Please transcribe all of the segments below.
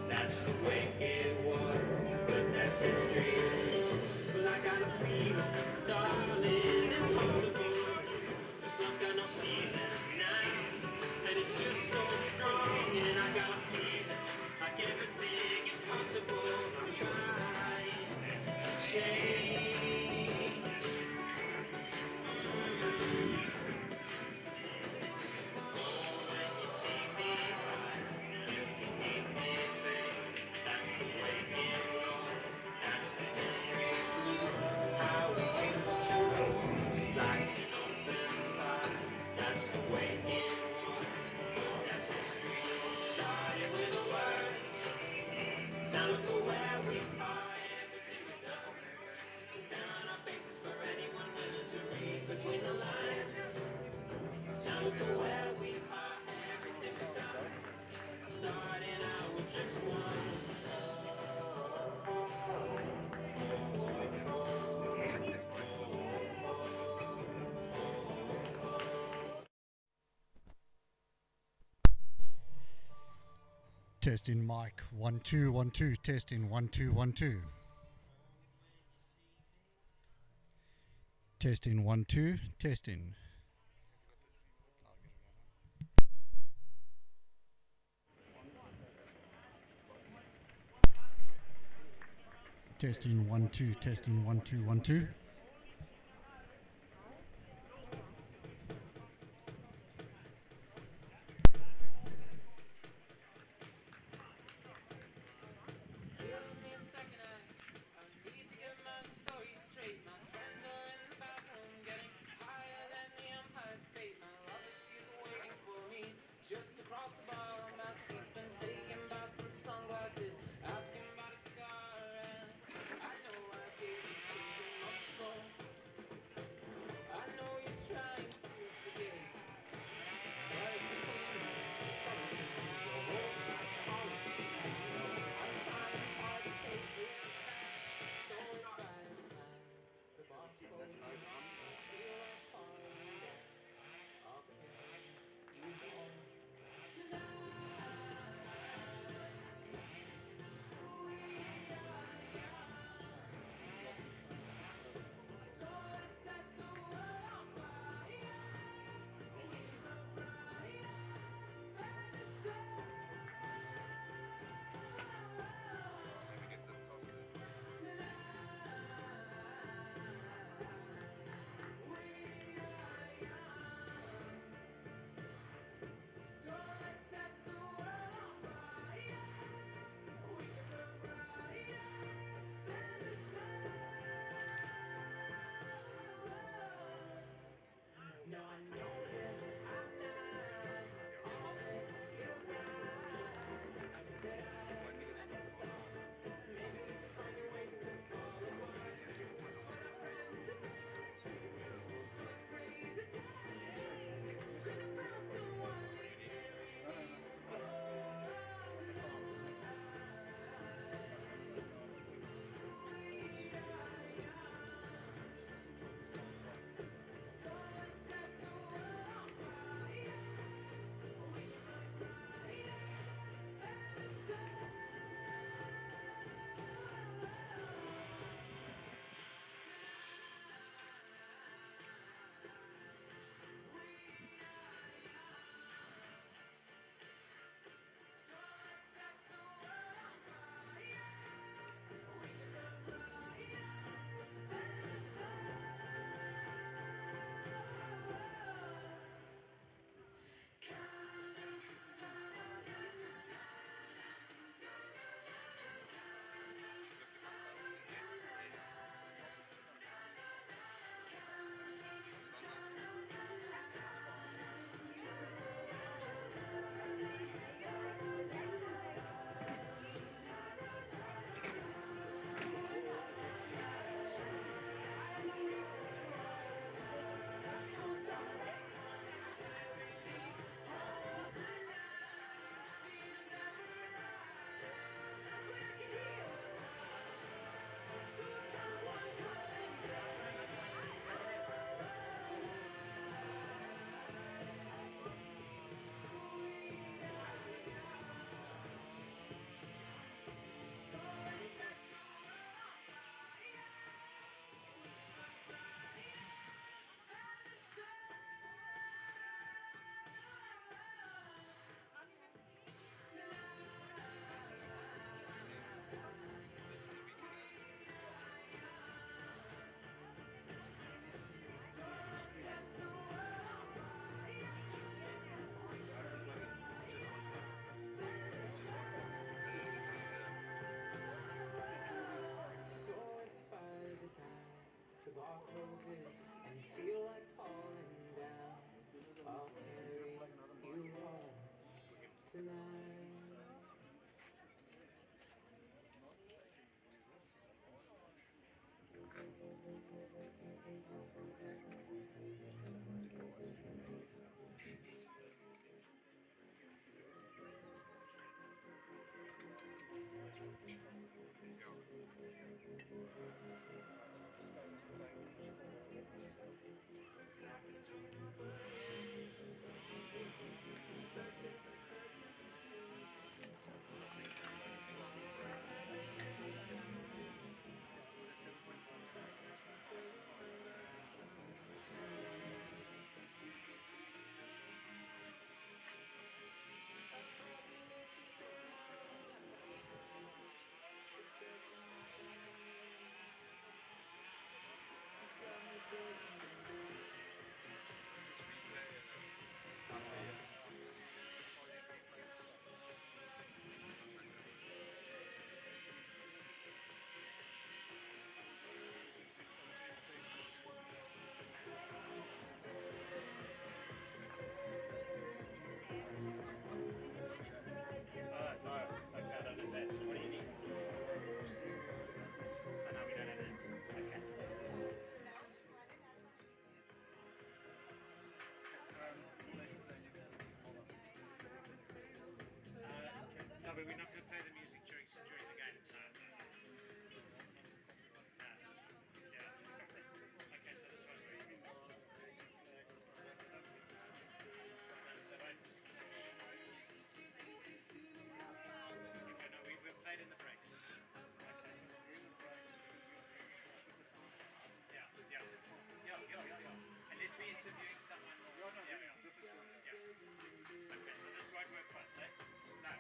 That's the way it was, but that's history. Well, I got a feeling, darling, it's possible. This love's got no ceiling now, and it's just so strong. And I got a feeling like everything is possible. I'm trying to change. When you see me, if you need me, babe, that's the way it was. That's the history. How we used to like an open fire. That's the way it was. That's history. Started with a word. Now look at where we are. Everything we've done is down on our faces for anyone willing to read between the lines. Now look at where we are. Everything we've done. Starting out with just one. Testing mic 1 2 1 2. Testing 1 2 1 2. Testing 1 2. Testing. Testing 1 2. Testing 1 2 1 2. Just across the bar, my seat's been taken by some sunglasses, asking about a scar, and I know I gave it to you once tonight. Looks like there's rain above, like there's a crack in the pavement. You got my name every time, like I can tell that my love's gonna change. If you could see me now, I'd probably let you down, but that's enough for me. You got me begging, baby. No, but we're not going to play the music during the game. So, okay, so this one we played in the breaks. Yeah. Unless we're interviewing someone. Yeah. Okay, so this won't work for us, eh? No.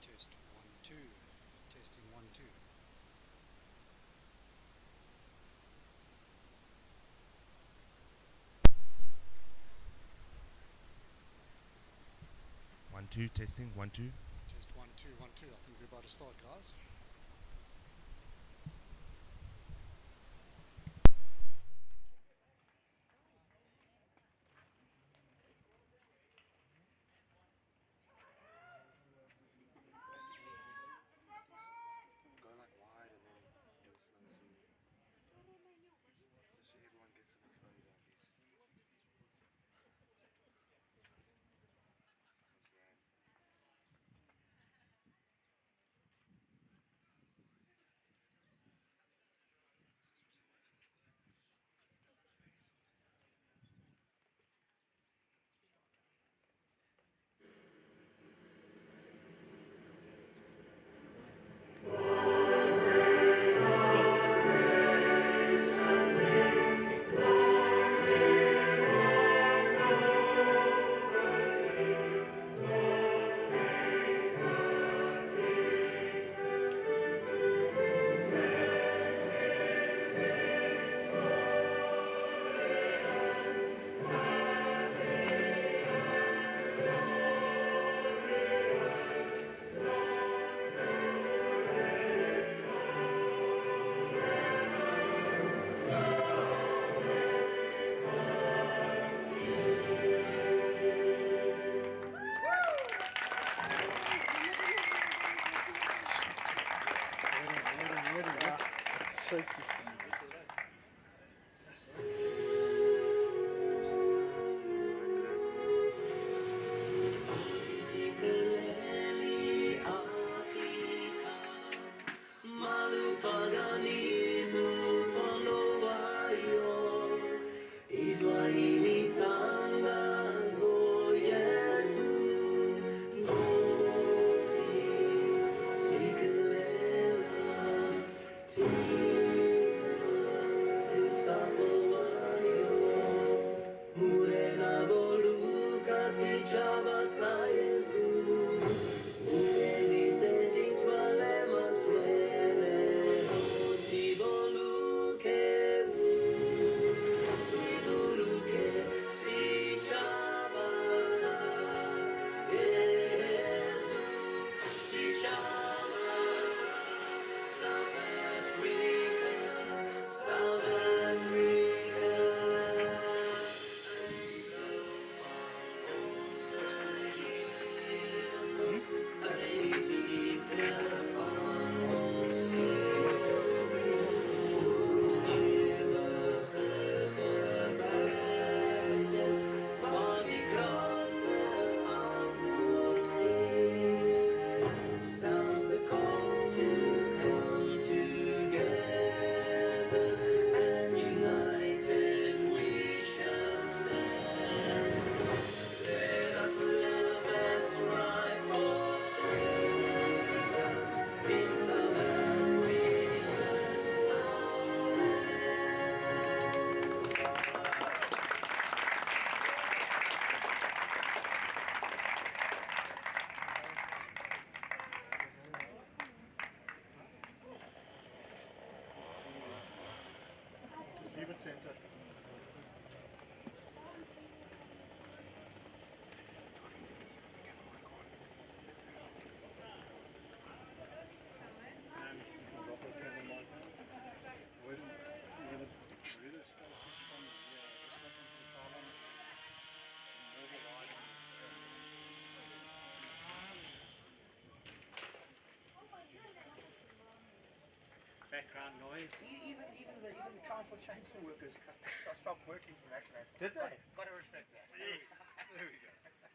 Test 1 2. Testing 1 2. One, two, testing, 1 2. Test 1 2. 2, 1, 2. I think we're about to start, guys. Go like wide and then do a slow zoom. Just so everyone gets some exposure, I guess. Sounds grand. Sikeleli Afrika, malu paganismo panowayo, Israeli tanga zoyetu, nosi sikelela tina lusapowayo, murena boluka si chava sa Yesu. Sounds the call to come together, and united we shall stand. Let us love and strive for freedom in South Africa, our land. Leave it center. Background noise. Even the council chancellor workers stopped working from that. Did they? Gotta respect that. Yes. There we go.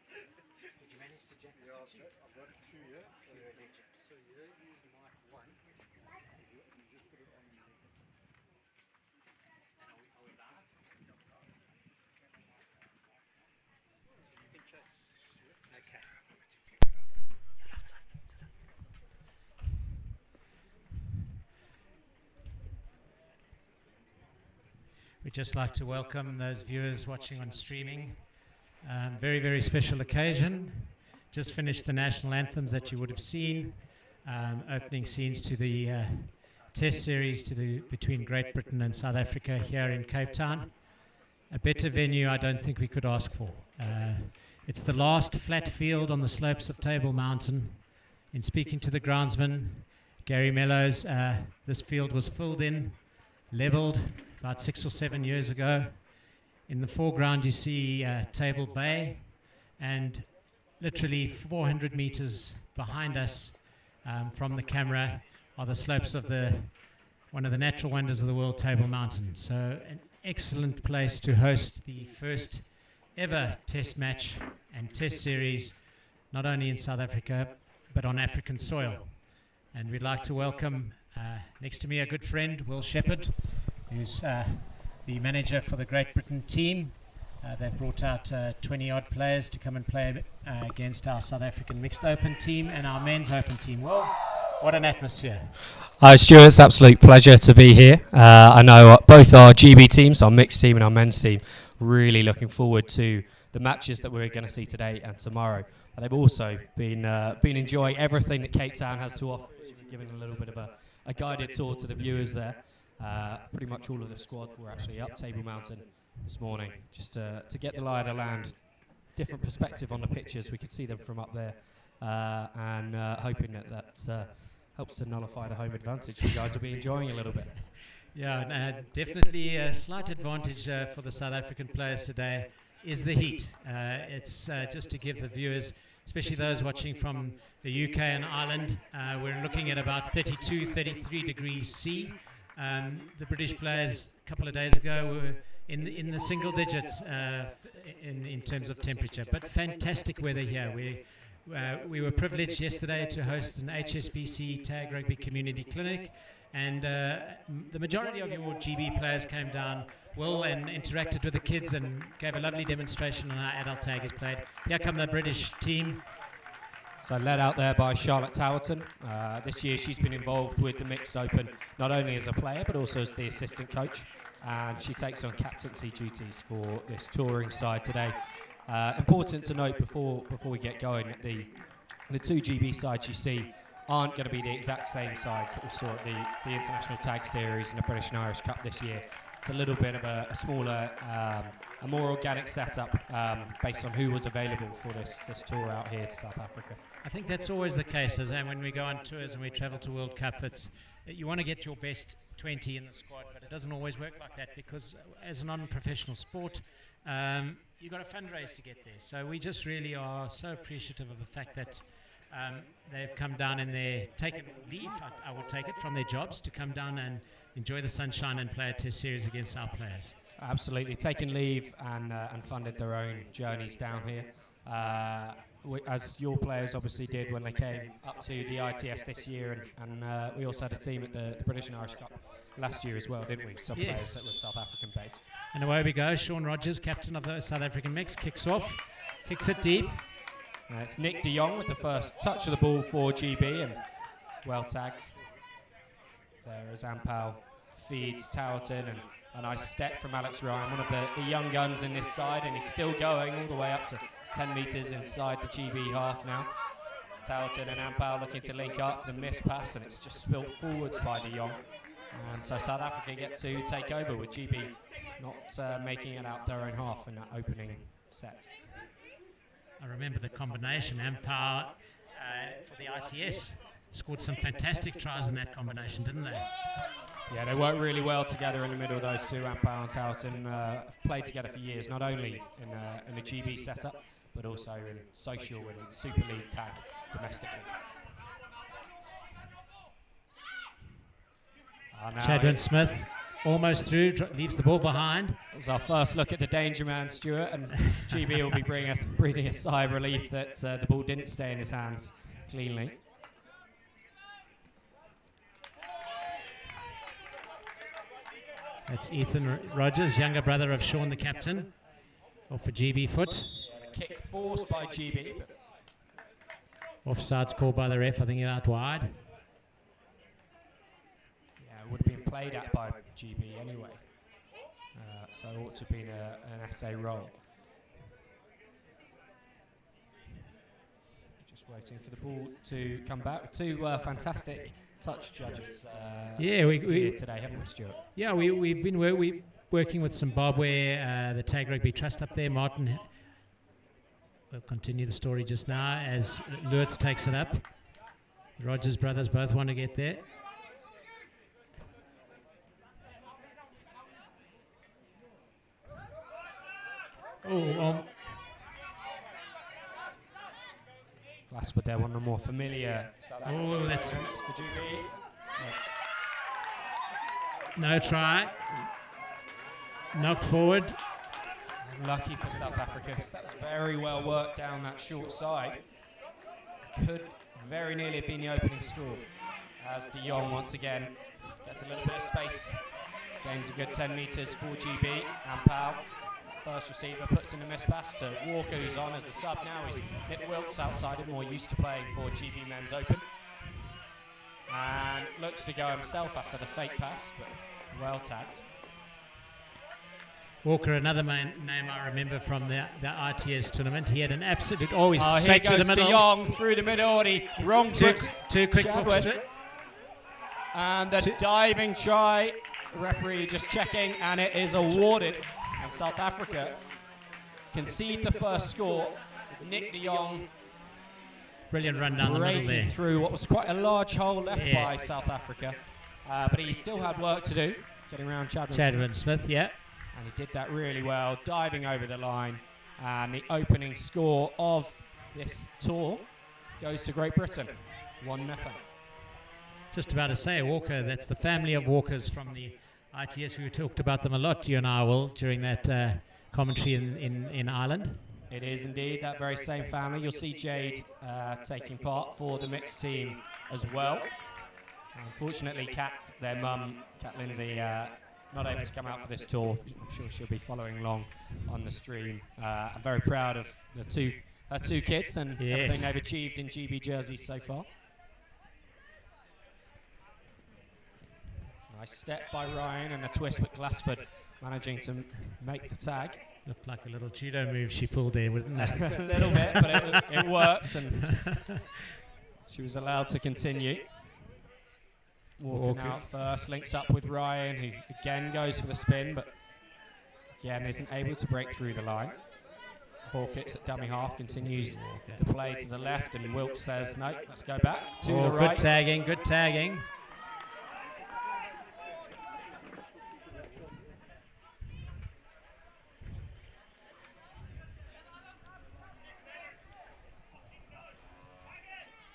Did you manage to jack Yeah, up I've the two? got it 2 here. So, You're a legend. so here is mic 1. You just put it on. Are we live? You can check. Okay. We'd just like to welcome those viewers watching on streaming. Very, very special occasion. Just finished the national anthems that you would have seen. Opening scenes to the test series between Great Britain and South Africa here in Cape Town. A better venue I don't think we could ask for. It's the last flat field on the slopes of Table Mountain. In speaking to the groundsman, Gary Mellows, this field was filled in, levelled about 6 or 7 years ago. In the foreground you see Table Bay, and literally 400 metres behind us from the camera are the slopes of one of the natural wonders of the world, Table Mountain. So an excellent place to host the first ever test match and test series, not only in South Africa, but on African soil. And we'd like to welcome, next to me, a good friend, Will Shepherd, who's the manager for the Great Britain team. They've brought out 20-odd players to come and play against our South African mixed open team and our men's open team. Well, what an atmosphere. Hi Stuart, it's an absolute pleasure to be here. I know both our GB teams, our mixed team and our men's team, really looking forward to the matches that we're going to see today and tomorrow. But they've also been enjoying everything that Cape Town has to offer. We've given a little bit of a guided tour to the viewers there. Pretty much all of the squad were actually up Table Mountain this morning, just to get the lie of the land, different perspective on the pictures. We could see them from up there, and hoping that helps to nullify the home advantage you guys will be enjoying a little bit. Yeah, definitely a slight advantage for the South African players today is the heat. It's just to give the viewers, especially those watching from the UK and Ireland, we're looking at about 32, 33 degrees C. The British players a couple of days ago were in the single digits in terms of temperature, but fantastic weather here. We were privileged yesterday to host an HSBC Tag Rugby Community Clinic, and the majority of your GB players came down, Will, and interacted with the kids and gave a lovely demonstration on how adult tag is played. Here come the British team. So led out there by Charlotte Towerton. This year she's been involved with the Mixed Open, not only as a player but also as the assistant coach, and she takes on captaincy duties for this touring side today. Important to note before we get going, the two GB sides you see aren't going to be the exact same sides that we saw at the International Tag Series and the British and Irish Cup this year. It's a little bit of a smaller, a more organic setup based on who was available for this tour out here to South Africa. I think that's always the case, and when we go on tours and we travel to World Cup, you want to get your best 20 in the squad, but it doesn't always work like that because as a non-professional sport, you've got to fundraise to get there. So we just really are so appreciative of the fact that they've come down and they've taken leave, I would take it, from their jobs to come down and enjoy the sunshine and play a test series against our players. Absolutely, taken leave and funded their own journeys down here. As your players obviously did when they came up to the ITS this year, and we also had a team at the British and Irish Cup last year as well, didn't we? Some players that were South African based. And away we go. Sean Rogers, captain of the South African mix, kicks off, kicks it deep. It's Nick de Jong with the first touch of the ball for GB, and well tagged. There as Ampal feeds Towerton, and a nice step from Alex Ryan, one of the young guns in this side, and he's still going all the way up to 10 metres inside the GB half now. Towerton and Ampal looking to link up, the miss pass, and it's just spilt forwards by de Jong. And so South Africa get to take over with GB not making it out their own half in that opening set. I remember the combination. Ampal for the ITS scored some fantastic tries in that combination, didn't they? Yeah, they work really well together in the middle, those two. Ampal and Towerton have played together for years, not only in a GB setup, but also in social and Super League tag domestically. Chadwin Smith almost through, leaves the ball behind. It's our first look at the danger man, Stuart, and GB will be breathing a sigh of relief that the ball didn't stay in his hands cleanly. That's Ethan Rogers, younger brother of Sean, the captain, off for GB foot. Kick forced by GB. Offside's called by the ref, I think out wide. Yeah, it would have been played at by GB anyway. So it ought to have been an essay roll. Just waiting for the ball to come back. Two fantastic touch judges here today, haven't we, Stuart? Yeah, we've been working with Zimbabwe, the Tag Rugby Trust up there. Martin will continue the story just now as Lurtz takes it up. Rogers brothers both want to get there. Oh, Glassford there, one of the more familiar. oh, that's for GB. no try. Knocked forward. Lucky for South Africa, 'cause that was very well worked down that short side. Could very nearly have been the opening score, as De Jong once again gets a little bit of space. Gains a good 10 metres for GB, and Powell, first receiver, puts in the miss pass to Walker, who's on as a sub now. He's Nick Wilkes outside him, more used to playing for GB Men's Open. And looks to go himself after the fake pass, but well tagged. Walker, another name I remember from the RTS tournament. He had an absolute, always Here straight through goes the De middle. Jong through the middle, and he wrong Too quick for Chadwick. And the diving try, the referee just checking, and it is awarded. And South Africa concede the first score. Nick De Jong Brilliant run down the middle there. breaking through what was quite a large hole left Yeah. by South Africa. But he still had work to do, getting around Chadwin Smith, yeah. And he did that really well, diving over the line. And the opening score of this tour goes to Great Britain, 1-0. Just about to say, Walker, that's the family of Walkers from the ITS. We talked about them a lot, you and I, Will, during that commentary in Ireland. It is indeed that very same family. You'll see Jade taking part for the mixed team as well. Unfortunately, Kat, their mum, Kat Lindsay, not able to come out for this tour. I'm sure she'll be following along on the stream. I'm very proud of her two kids and everything they've achieved in GB jerseys so far. Nice step by Ryan and a twist, but Glassford managing to make the tag. Looked like a little judo move she pulled there, wouldn't it? A little bit, but it worked, and she was allowed to continue. Walking out first, links up with Ryan, who again goes for the spin, but again isn't able to break through the line. Hawkins at dummy half continues the play to the left, and Wilkes says, no, let's go back to the right. Good tagging, good tagging.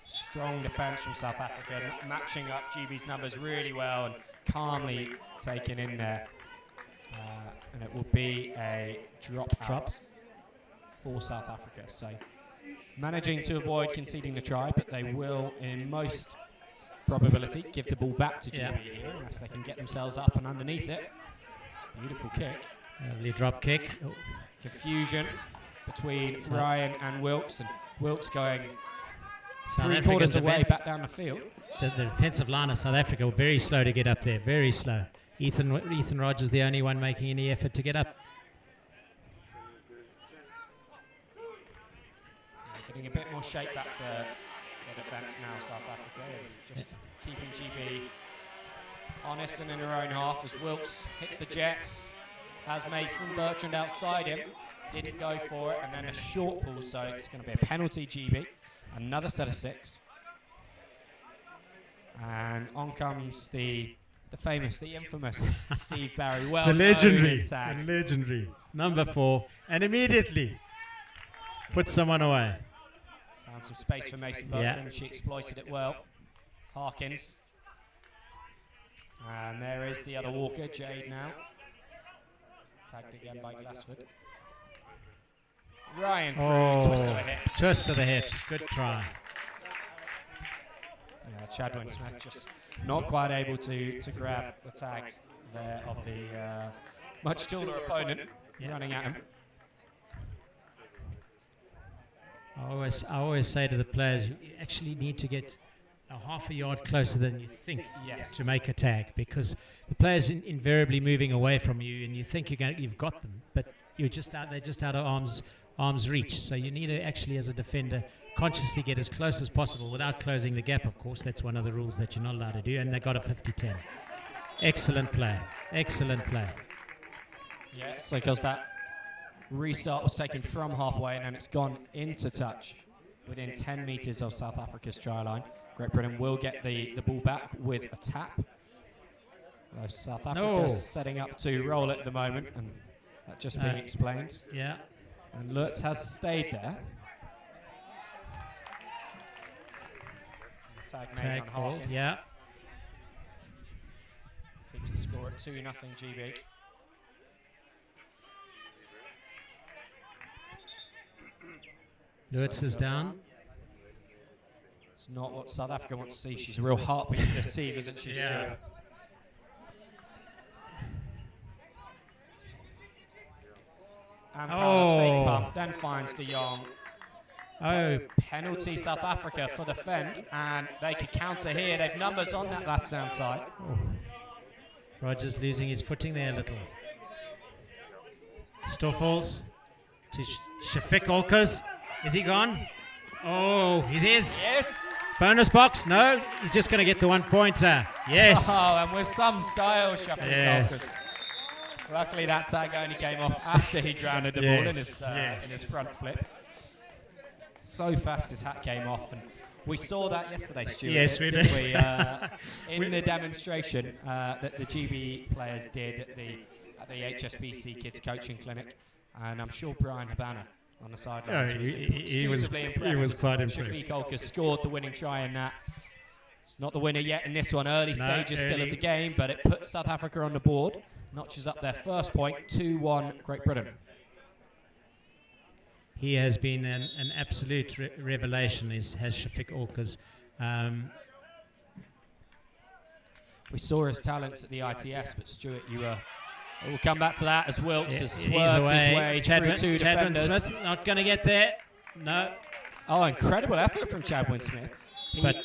Strong defence from South Africa, matching up GB's numbers really well and calmly taken in there. And it will be a drop for South Africa. So managing to avoid conceding the try, but they will, in most probability, give the ball back to GB here unless they can get themselves up and underneath it. Beautiful kick. Lovely drop kick. Oh. Confusion between Ryan and Wilkes, and Wilkes going South 3/4 away back down the field. The defensive line of South Africa were very slow to get up there, very slow. Ethan Rogers the only one making any effort to get up. Getting a bit more shape back to the defence now, South Africa, and just keeping GB honest and in their own half as Wilkes hits the jets, has Mason Bertrand outside him, didn't go for it, and then a short pull, so it's going to be a penalty GB. Another set of 6. And on comes the famous, the infamous Steve Barry. Well, the legendary number 4, and immediately put someone away. Found some space for Mason Bertrand. She exploited it well. Harkins. And there is the other Walker, Jade now. Tagged again by Glassford. Ryan through, twist of the hips. Twist of the hips, good try. Yeah, Chadwin Smith just not quite able to grab the tags there of the much taller opponent running at him. I always say to the players, you actually need to get a half a yard closer than you think to make a tag, because the players invariably moving away from you, and you think you've got them, but they're just out of arm's reach. So you need to actually, as a defender, consciously get as close as possible without closing the gap, of course. That's one of the rules that you're not allowed to do, and they got a 50-10. Excellent play. Excellent play. Yeah, so because that restart was taken from halfway and then it's gone into touch within 10 metres of South Africa's try line. Great Britain will get the ball back with a tap. South Africa setting up to roll it at the moment, and that just being explained. Yeah. And Lutz has stayed there. Tag made on called, Harkins. yeah. Keeps the score at 2-0 GB. Lutz is down. It's not what South Africa wants to see. She's a real heartbeat of this team, isn't she, Stuart? And fake pump, then finds De Jong. Oh, Penalty South Africa for the fend, and they could counter here. They've numbers on that left-hand side. Rogers losing his footing there a little. Stoffels to Shafik Olkers. Is he gone? Oh, he is. Yes. Bonus box? No, he's just going to get the 1-pointer. Yes. Oh, and with some style, Shafik Yes. Olkers. Luckily, that tag only came off after he grounded the ball in his front flip. So fast his hat came off, and we saw that yesterday, Stuart. Yes, we didn't did. we? In the demonstration that the GB players did at the HSBC Kids Coaching Clinic, and I'm sure Brian Habana on the sidelines he was quite impressed. Shafik Olkers scored the winning try in that. It's not the winner yet in this one, early stages still of the game, but it puts South Africa on the board, notches up their first point, 2-1 Great Britain. He has been an absolute revelation, has Shafik Olkers. We saw his talents at the ITS, but Stuart, we'll come back to that as Wilkes has He's swerved away. his way through two Chadwin defenders. Smith not going to get there. No. Oh, incredible effort from Chadwin Smith. But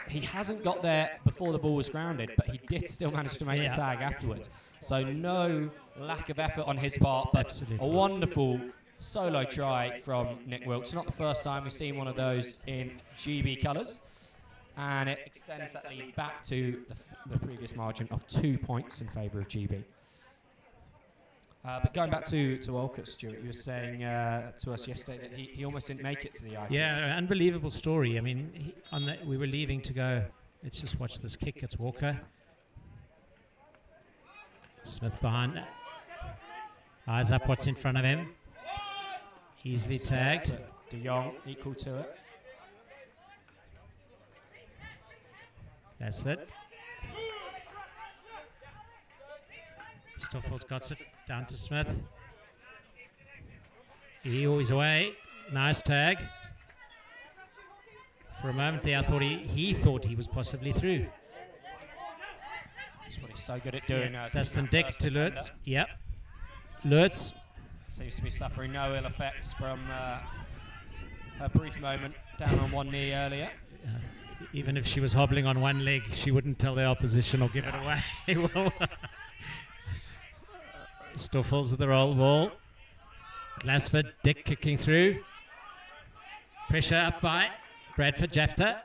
he hasn't got there before the ball was grounded, but he did still manage to make the tag afterwards. So no lack of effort on his part, but absolutely. a wonderful solo try from Nick Wilkes. Not the first time we've seen one of those in GB colours. And it extends that lead back to the previous margin of 2 points in favour of GB. But going back to Olkers, Stuart, you were saying to us yesterday that he almost didn't make it to the ITS. Yeah, unbelievable story. I mean, we were leaving to go. Let's just watch this kick. It's Walker. Smith behind. Eyes up what's in front of him. Easily tagged. De Jong equal to it. That's it. Stoffels got it down to Smith. He always away. Nice tag. For a moment there, I thought he thought he was possibly through. That's what he's so good at doing. Dustin Dick to Lutz. Yep. Lutz. Seems to be suffering no ill effects from her brief moment down on one knee earlier. Even if she was hobbling on one leg, she wouldn't tell the opposition or give it away. Well, Stoffels with the roll ball. Glassford, Dick kicking through. Pressure up by Bradford Jafta.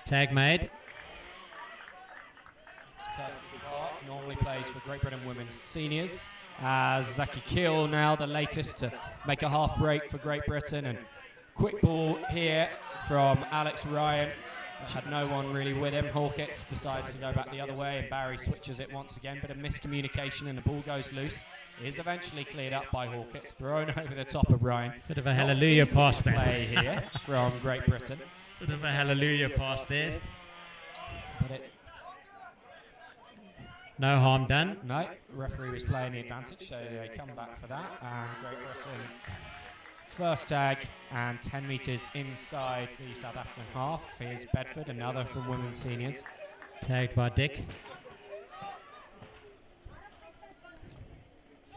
Tag made. Kirsty Clark normally plays for Great Britain Women's Seniors. As Zaki Kill now the latest to make a half break for Great Britain. And quick ball here from Alex Ryan. Had no one really with him. Hawkins decides to go back the other way, and Barry switches it once again. Bit of miscommunication, and the ball goes loose. It is eventually cleared up by Hawkins, thrown over the top of Ryan. Bit of a hallelujah pass there. Play here from Great Britain. Bit of a hallelujah pass there. But no harm done. No, referee was playing the advantage, so they come back for that. And Great Britain, first tag and 10 metres inside the South African half. Here's Bedford, another from Women's Seniors. Tagged by Dick.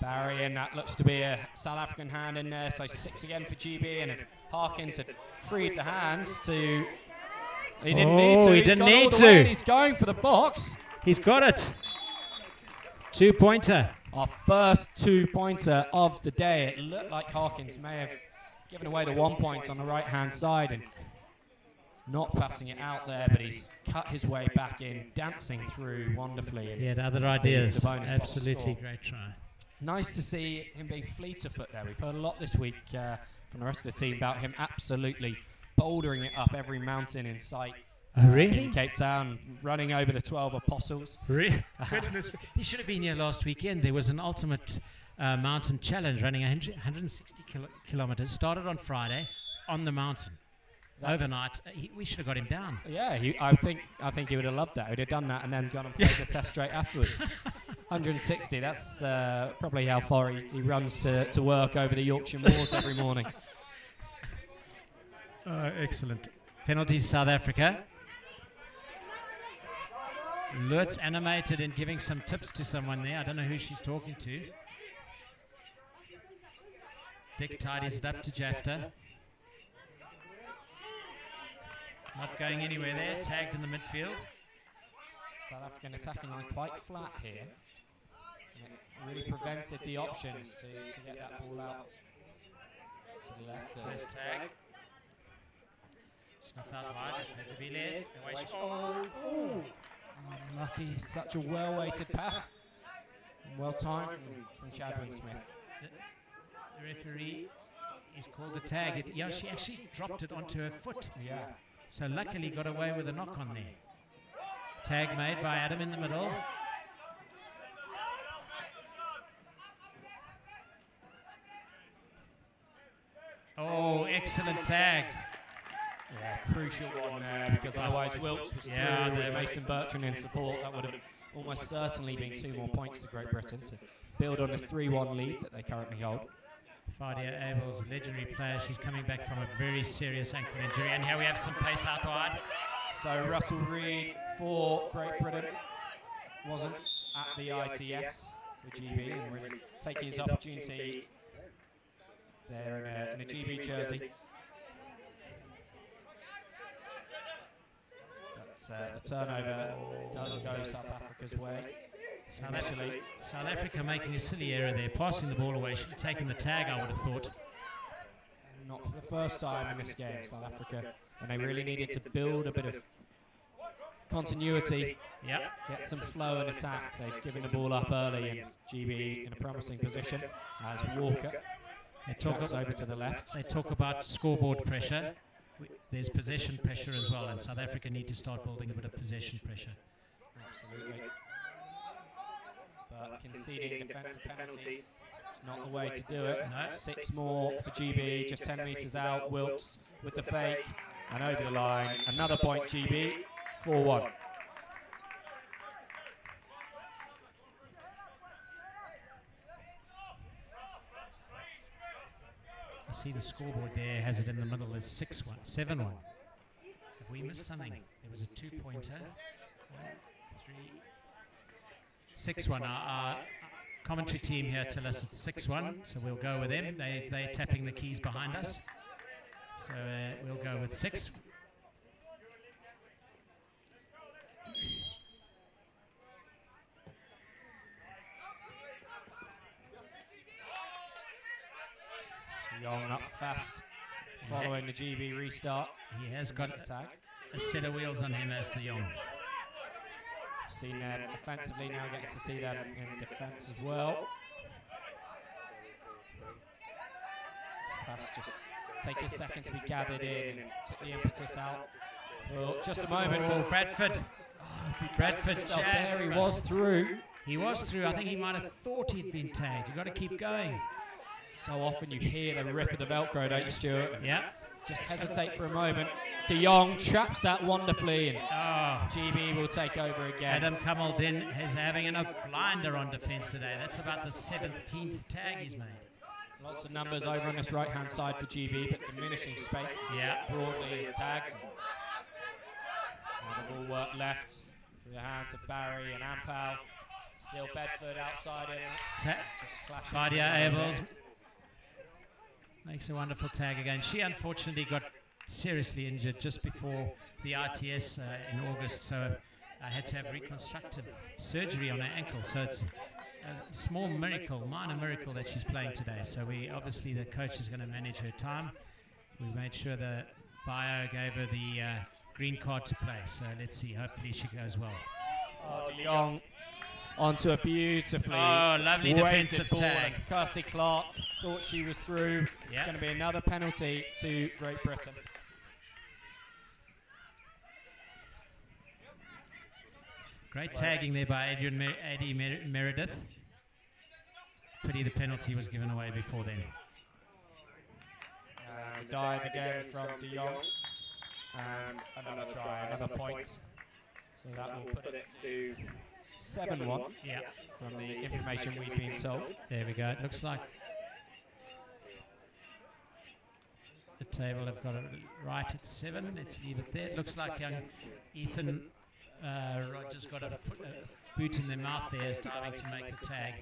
Barry, and that looks to be a South African hand in there, so 6 again for GB. And if Harkins had freed the hands to... He didn't need to. He didn't need to. And he's going for the box. He's got it. 2-pointer. Our first 2-pointer of the day. It looked like Harkins may have given away the 1 point on the right-hand side and not passing it out there, but he's cut his way back in, dancing through wonderfully. He had other ideas. The bonus Absolutely box great try. Nice to see him being fleet of foot there. We've heard a lot this week from the rest of the team about him absolutely bouldering it up every mountain in sight. Oh, really? In Cape Town, running over the 12 apostles. Goodness. He should have been here last weekend. There was an ultimate mountain challenge running 160 kilometers. Started on Friday on the mountain. Overnight. We should have got him down. Yeah, I think he would have loved that. He'd have done that and then gone and played the test straight afterwards. 160, that's probably how far he runs to work over the Yorkshire Moors every morning. Excellent. Penalty to South Africa. Lutz animated and giving some tips to someone there. I don't know who she's talking to. Dick tidies it up to Jafta. Not going anywhere there. Tagged in the midfield. South African attacking line quite flat here. And it really prevented the options to get that ball out to the left. First tag. Smith out wide. Riebeeck. Unlucky. Such a well-weighted pass. And well-timed from Chadwin Smith. The referee is called a tag. She actually dropped it onto her foot. Yeah. So luckily got away with a knock on there. Tag made by Adam in the middle. Oh, excellent tag. Yeah, crucial one there because otherwise Wilkes was through with Mason Bertrand in support. That would have almost certainly been 2 more points to Great Britain to build on this 3-1 lead that they currently hold. Fadia Abel's legendary player. She's coming back from a very serious ankle injury. And here we have some pace out wide. So Russell Reid for Great Britain wasn't at the ITS for GB and really taking his opportunity there in a GB jersey. But the turnover does go South Africa's way. South Africa making a silly error there, passing the ball away. Should have taken the tag, I would have thought. Not for the first time in this game, South Africa, and they really needed to build a bit of continuity, get some flow and attack. They've given the ball up early and GB in a promising position as Walker tracks over to the left. They talk about scoreboard pressure. There's possession pressure as well, and South Africa need to start building a bit of possession pressure. Absolutely. But conceding defensive penalties, it's not the way to do it. No. 6 more for GB, just 10 metres out. Wilkes with the fake and over the line. Another point GB, 4-1. I see the scoreboard there has it in the middle as 6-1, 7-1. Have we missed something? There was a 2-pointer. 6-1. Our commentary team here tell us it's 6-1, so we'll go with them. They're tapping the keys behind us. So we'll go with 6. Young up fast, following the GB restart. He has got attack. a set of wheels on him as De Jong. Seen them offensively, now getting to see them in defence as well. Pass just take a second to be gathered in and took the impetus out for just a moment. Oh, Bradford. Bradford There he was through. He was through. I think he might have thought he'd been tagged. You've got to keep going. So often you hear the rip of the Velcro, don't you, Stuart? Yeah. Just hesitate for a moment. De Jong traps that wonderfully, and Oh, GB will take over again. Adam Kamaldin is having a blinder on defence today. That's about the 17th tag he's made. Lots of numbers over on this right-hand side for GB, but diminishing space. Yeah. Broadly is tagged. And the ball work left through the hands of Barry and Ampal. Still Bedford outside him. Just flashing. Fadia Abels makes a wonderful tag again. She unfortunately got seriously injured just before the RTS in August, so I had to have reconstructive surgery on her ankle. So it's a small miracle, minor miracle that she's playing today. So we obviously the coach is going to manage her time. We made sure the bio gave her the green card to play. So let's see. Hopefully she goes well. De Jong onto a beautifully lovely weighted defensive ball, tag. and Kirsty Clark thought she was through. It's Yeah. going to be another penalty to Great Britain. Great tagging there by Eddie Meredith. Pity the penalty was given away before then. The dive again from De Jong. And another try, another point. So that will put it to 7-1 Yeah. from the information we've been told. There we go. It looks like the table have got it right at 7. Let's leave it there. It looks like young Ethan Rogers got a boot in their mouth there as diving to make the tag.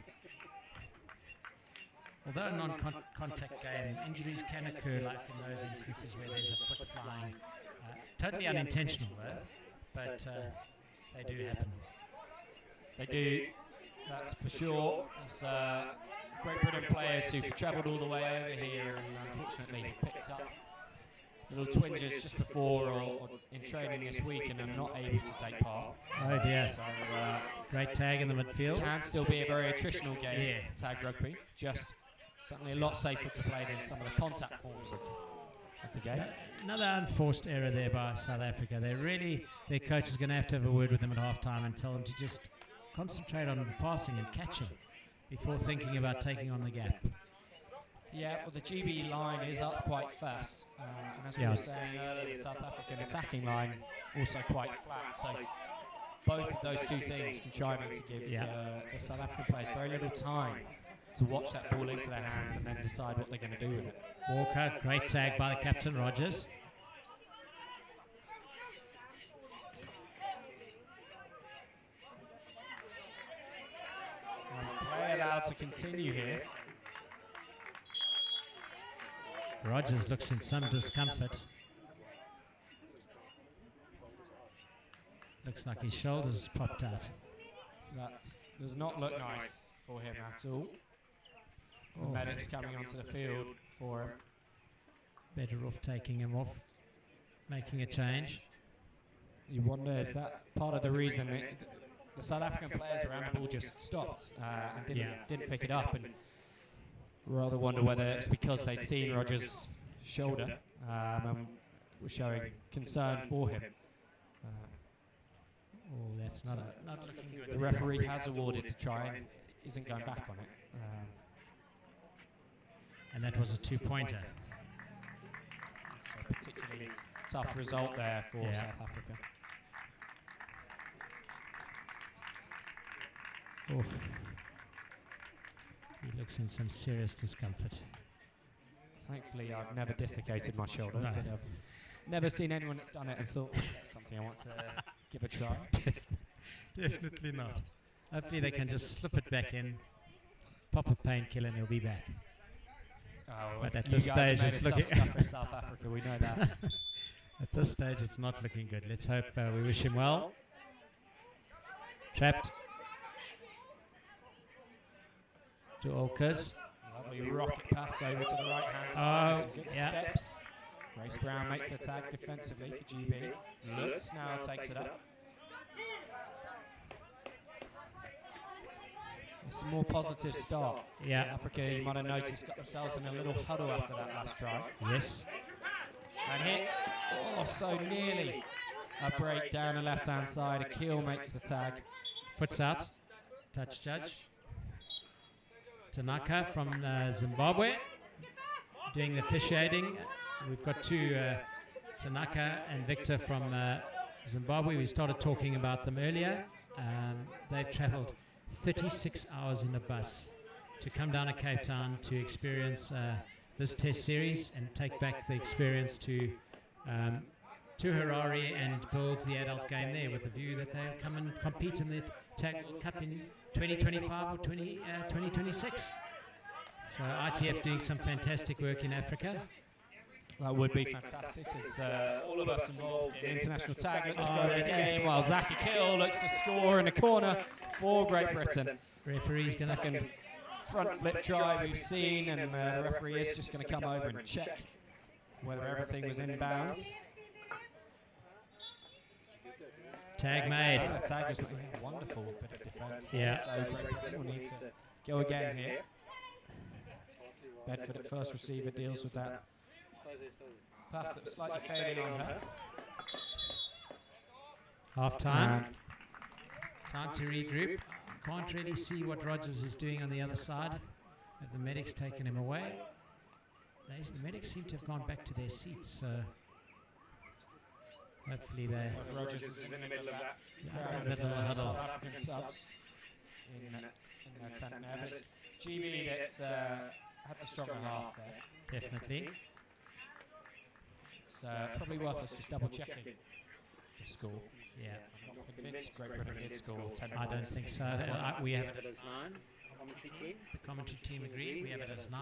Although a non-contact game, injuries can occur like in those instances where there's a foot flying. Totally unintentional though, but they do happen. They do, that's for sure. It's Great Britain players who've travelled all the way over here and unfortunately picked up little twinges just before or in training this week and are not able to take part. Oh dear. So Great tag in the midfield. can still be a very attritional game, Yeah. tag rugby. Just certainly a lot safer to play than some of the contact forms of the game. Another unforced error there by South Africa. Their coach is going to have a word with them at half-time and tell them to just concentrate on passing and catching before thinking about taking on the gap. Yeah, well the GB line is up quite fast, and as we were saying earlier, the South African attacking line also quite flat, so both of those two things contriving to give the South African players very little time to watch that ball into their hands and then decide what they're going to do with it. Walker, great tag by the captain, Rogers. Play allowed to continue here. Rogers looks in some discomfort. Looks like his shoulders popped out. That does not look nice for him at all. The medics coming onto the field for him. Better off taking him off, making a change. You wonder, is that part of the reason the South African players around the ball just stopped and didn't pick it up, and rather wonder whether it's because they'd seen Rogers' shoulder and were showing concern for him. Oh, that's not looking good. The referee has awarded the try and isn't going back on it. And that was a 2-pointer. So particularly tough result there for South Africa. Oof. He looks in some serious discomfort. Thankfully, I've never dislocated my shoulder, No. but I've never seen anyone that's done it and thought, that's something I want to give a try. Definitely not. Hopefully they can just slip it back in, pop a painkiller and he'll be back. Oh, But at you this guys stage have it's made it looking... tough stuff in South Africa, we know that. At this stage it's not looking good. Let's hope we wish him well. Trapped. To Olkers. Lovely rocket pass over to the right hand side. Oh, Some good yeah. steps. Grace Brown makes the tag defensively for GB. Looks now, takes it up. It's a more positive start. Yeah. South Africa, you might have noticed, got themselves in a little huddle after that last try. Yes. And hit, so nearly a break down the left-hand side. Akil makes the tag. Foot's out. Touch judge. Tanaka from Zimbabwe doing the officiating. We've got two, Tanaka and Victor from Zimbabwe. We started talking about them earlier. They've travelled 36 hours in a bus to come down to Cape Town to experience this test series and take back the experience to Harare and build the adult game there with a view that they'll come and compete in the Tag World Cup in 2025 or 2026. So ITF doing some fantastic work in Africa. That would be fantastic, as all of us involved in international tag look to grow the game, while Zach Akil looks to score in the corner for Great Britain. Referee's going to... Second front flip try we've seen, and the referee is just going to come over and check whether everything was in bounds. Tag made. The tag was wonderful bit of defence. Yeah. So Great Britain will need to go again here. Bedford at first receiver deals with that pass that was slightly failing on her. Half time. Time to regroup. Can't really see what Rogers is doing on the other side. Have the medics taken him away? The medics seem to have gone back to their seats, so hopefully they. Rogers is in the middle of that. Little huddle. South African subs in their tent now. But it's GB that had the stronger half there. Definitely. It's probably worth us just double checking the score. Yeah. I'm not convinced Great Britain did score 10 I don't think so. We have it as 9. Commentary team. The commentary team agreed. We have it as 9.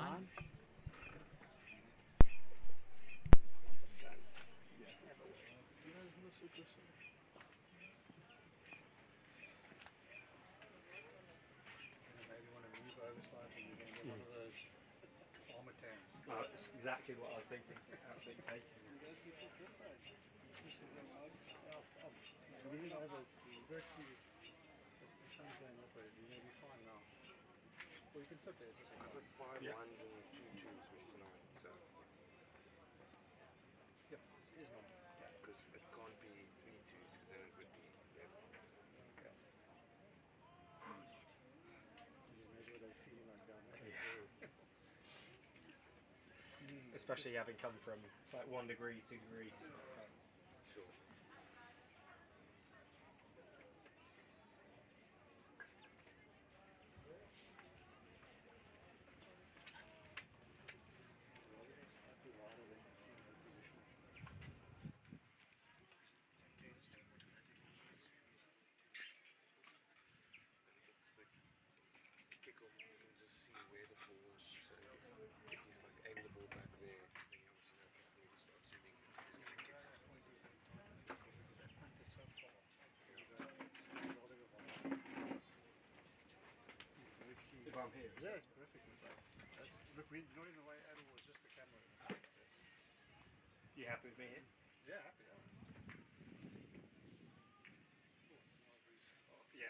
Maybe want to move over slightly. You're going to get one of those farmer tanks. Oh, that's exactly what I was thinking. Absolutely fake. It's moving over. It's virtually. The sun's going up, but you're going to be fine now. Or you can sit there. I've got 5 ones and 2 twos, which is 9. So Yep, it is normal. because it can't be 3 twos, because then it would be 11. Yeah. Just measure what they're feeling like down there. Especially having come from it's like 1 degree, 2 degrees. Sure. Kickoff, you can just see where the ball is. So if he's like aimed the ball back there, then you obviously have to need to start zooming in. He's going to kick it. If I'm here, Yeah, it's perfect. Look, we're not in the way at all. It's just the camera. you happy with me here? Yeah, happy. Yeah.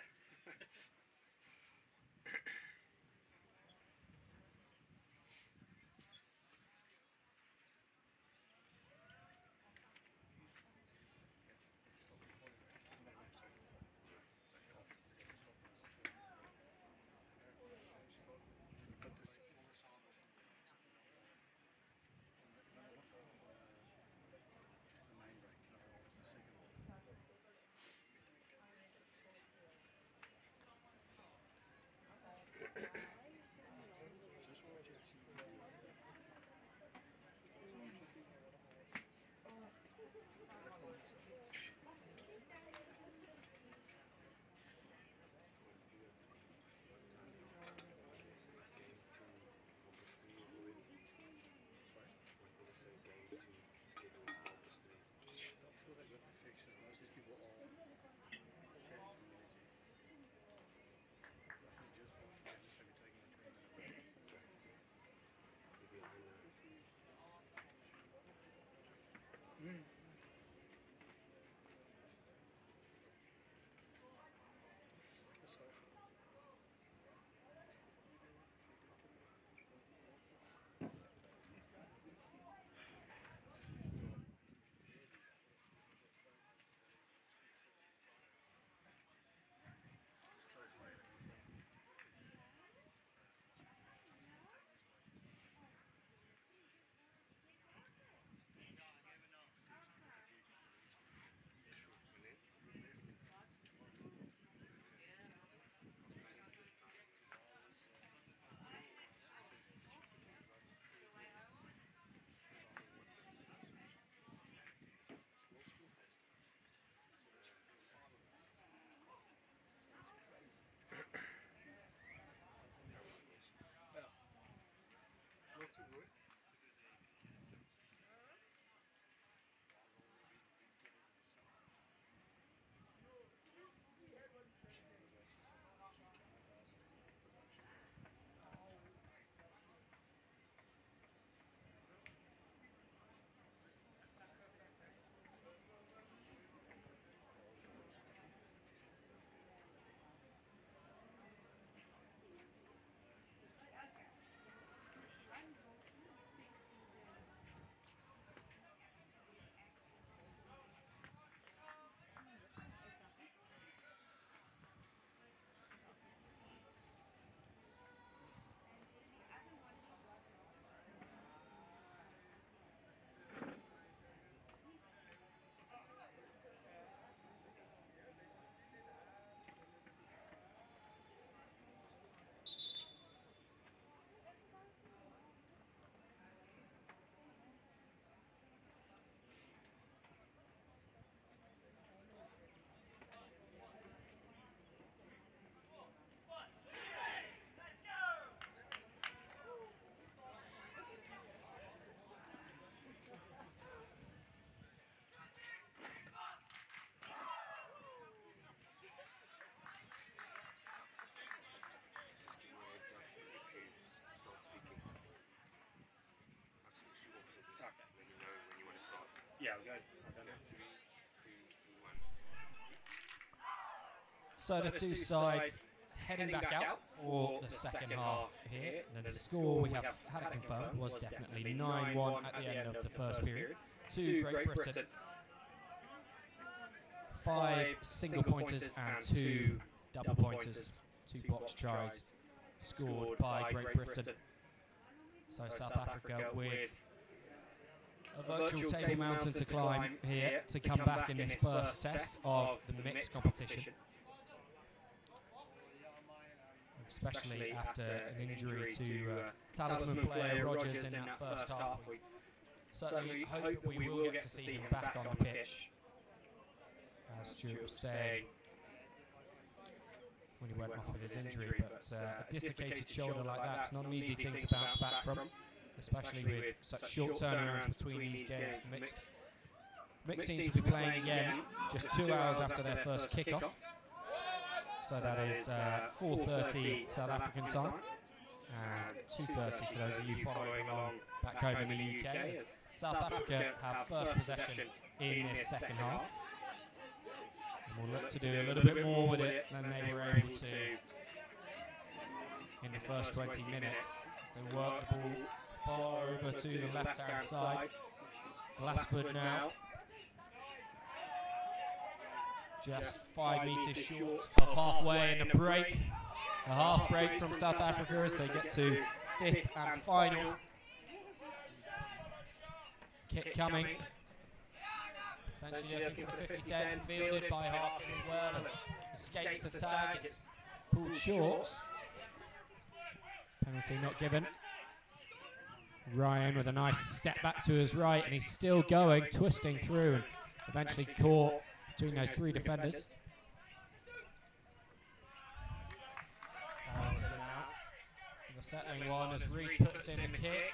Yeah, we'll go. I've done it. 3, 2, 1. So the two sides heading back out for the second half here. And the score we have had it confirmed was definitely 9-1 at the end of the first period to Great Britain. 5 single pointers and 2 double pointers, 2 box tries scored by Great Britain. So South Africa with a virtual table mountain to climb here to come back in this first test of the mixed competition. Especially after an injury to talisman player Rogers in that first half. We certainly hope that we will get to see him back on the pitch. As Stuart was saying when he went off with his injury, but a dislocated shoulder like that's not an easy thing to bounce back from, especially with such short turnarounds between these games. Mixed teams will be playing again just 2 hours after their first kick-off. So that is 4:30 South African time and 2:30 for those of you following along back home in the UK. As South Africa have first possession in this second half. And we'll look to do a little bit more with it than they were able to in the first 20 minutes. As they work the ball far over to the left-hand side. Glassford now. Just 5 metres short of halfway in the break. A half break from South Africa as they get to 5th and final. Kick coming. Essentially looking for the 50-10, fielded by Harkin as well. And escapes the tag, it's pulled short. Penalty not given. Ryan with a nice step back to his right, and he's still going, twisting through, and eventually caught between those 3 defenders. The settling one as Reese puts in the kick.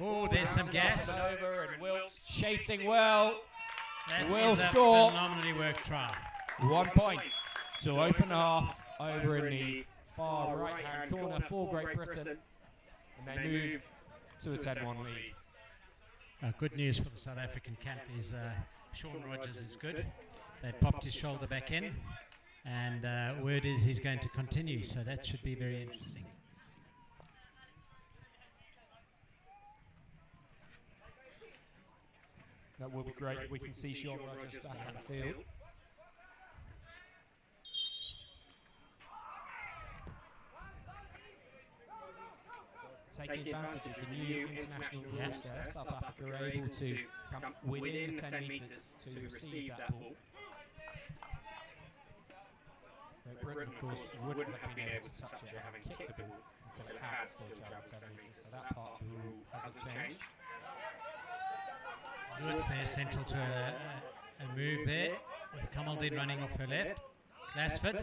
Oh, there's some gas. Over and Wilkes chasing well. That Will is a score. phenomenally worked try. 1 point to open half over in the far right-hand corner for Great Britain. And they move to a 10-1 lead. Good news for the South African camp is Sean Rogers is good. They've popped his shoulder back in, and word is he's going to continue, so that should be very interesting. That will be great if we can see Sean Rogers back on the field. Taking advantage of the new international rules there, South Africa are able to come within the 10 metres to receive that ball. Great Britain, of course, wouldn't have been able to touch it having kicked the ball until it had still travelled 10 metres, so that part of the rule hasn't changed. Lewis there central to a move there, with Kamaldeen running off her left. Glassford.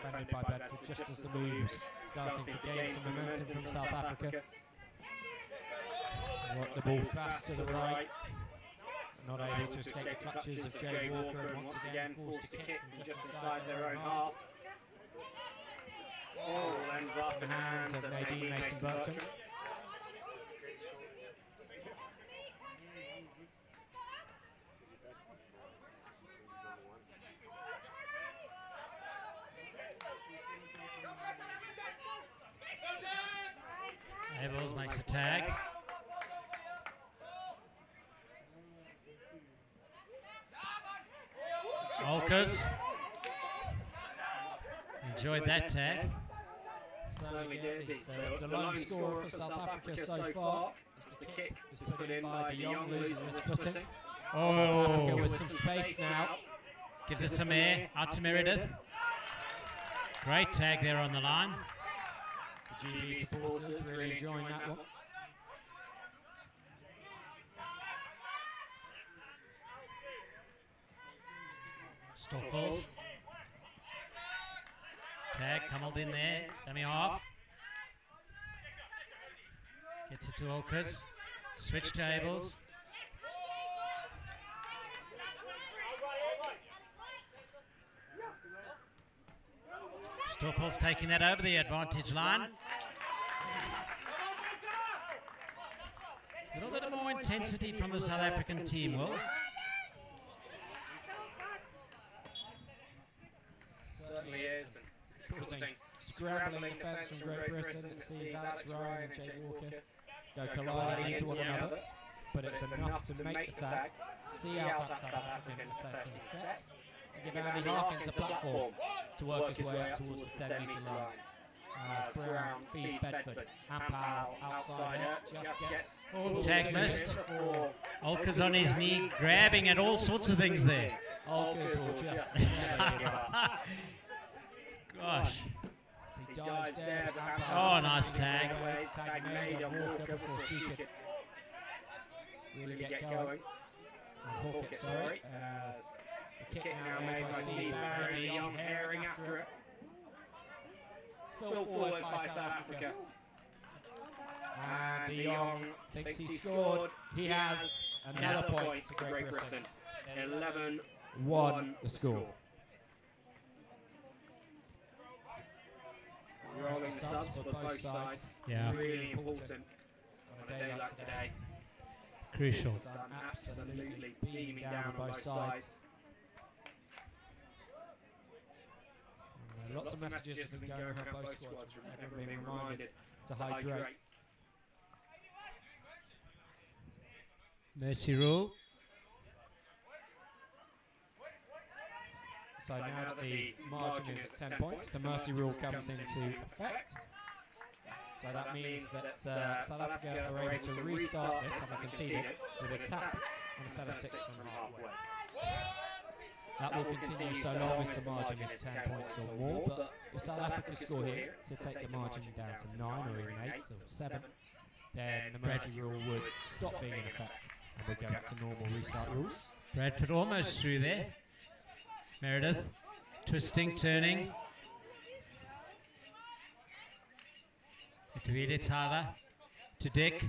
Defended by Bedford just as the move's starting to gain some momentum from South Africa. Work the ball fast to the right. Not able to escape the clutches of Jay Walker, and once again forced to kick from just inside their own half. Oh, ends up The hands of Nadine Mason-Bertram. Evels makes a tag. Olkers. Enjoyed that tag. Certainly did. He's the lone scorer for South Africa so far. As the kick is put in by De Jong, loses his footing. South Africa with some space now. Gives it some air. Out to Meredith. Great tag there on the line. The GB supporters really enjoying that one. Stoffels. Tag, Kamaldeen there. Dummy off. Gets it to Olkers. Switch tables. Stoffels taking that over the advantage line. little more intensity from the South African team, Will. Certainly is. Causing scrambling defence from Great Britain. It sees Alex Ryan and Jake Walker go colliding into one another, but it's enough to make the tag, see out that South African attacking set, and give Andy Harkins a platform to work his way up towards the 10-metre line. As Brown feeds Bedford, Ampau outside it, just gets... Tag missed. Olka's on his knee, grabbing at all sorts of things there. Olkers will just never give up. Gosh. As he dives there, but Oh, nice tag. Tag made on Walker before she could really get going. And hook it, sorry. As the kick now made by Steve Barry, Young herring after it. Spilled forward by South Africa. And De Jong thinks he scored. He has another point to Great Britain. 11-1 the score. Rolling subs for both sides. Yeah. Really important on a day like today. Crucial. Sun absolutely beaming down on both sides. Lots of messages have been going around both squads. Everyone being reminded to hydrate. Mercy rule. So now that the margin is at 10 points, the mercy rule comes into effect. So that means that South Africa are able to restart this, having conceded, with a tap and a set of 6 from halfway. That will continue so long as the margin is 10 points or more, but if South Africa score here to take the margin down to 9 or even 8 or 7, then the mercy rule would stop being in effect and we'll go back to normal restart rules. Bradford almost through there. Meredith, twisting, turning. Itawide Tyler to Dick.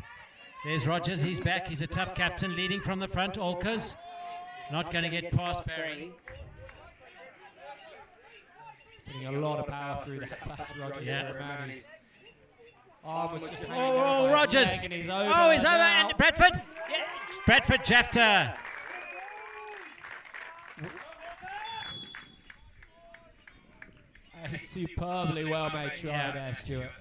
There's Rogers, he's back. He's a tough captain, leading from the front. Olkers not going to get past Barry. Putting a lot of power through that pass, Rogers. Yeah. For a man whose arm was just hanging Oh, over his Rogers. leg and he's over. Oh, he's over. now. And Bradford. Yeah. Bradford Jafta. A superbly well made try Yeah. there, Stuart.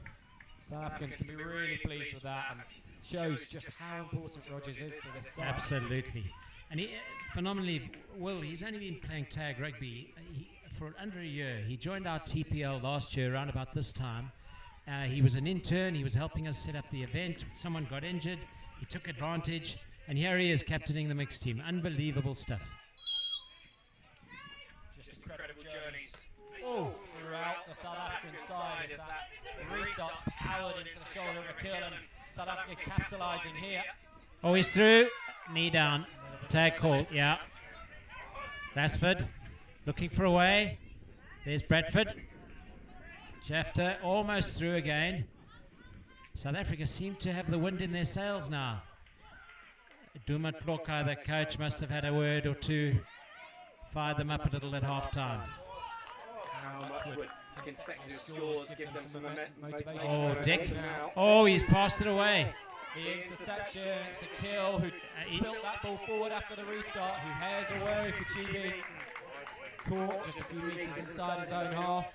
South Africans can be really pleased with that and shows just how important Rogers is to this side. Absolutely. And he, phenomenally, Will, he's only been playing tag rugby for under a year. He joined our TPL last year around about this time. He was an intern. He was helping us set up the event. Someone got injured. He took advantage. And here he is captaining the mixed team. Unbelievable stuff. Just incredible journeys throughout the South African side as that restart powered into the shoulder of McKillen. South Africa capitalising here. Oh, he's through. Knee down. Tag call, yeah. Lasford looking for a way. There's Bradford. Jafta almost through again. South Africa seem to have the wind in their sails now. Dumat Ploka, the coach, must have had a word or two. Fired them up a little at half time. How much would consecutive scores give them some motivation? Oh, for Dick. now? Oh, he's passed it away. The interception, it's a kill who spilt that ball forward after the restart, who hairs away for GB. Caught just a few metres inside his own half.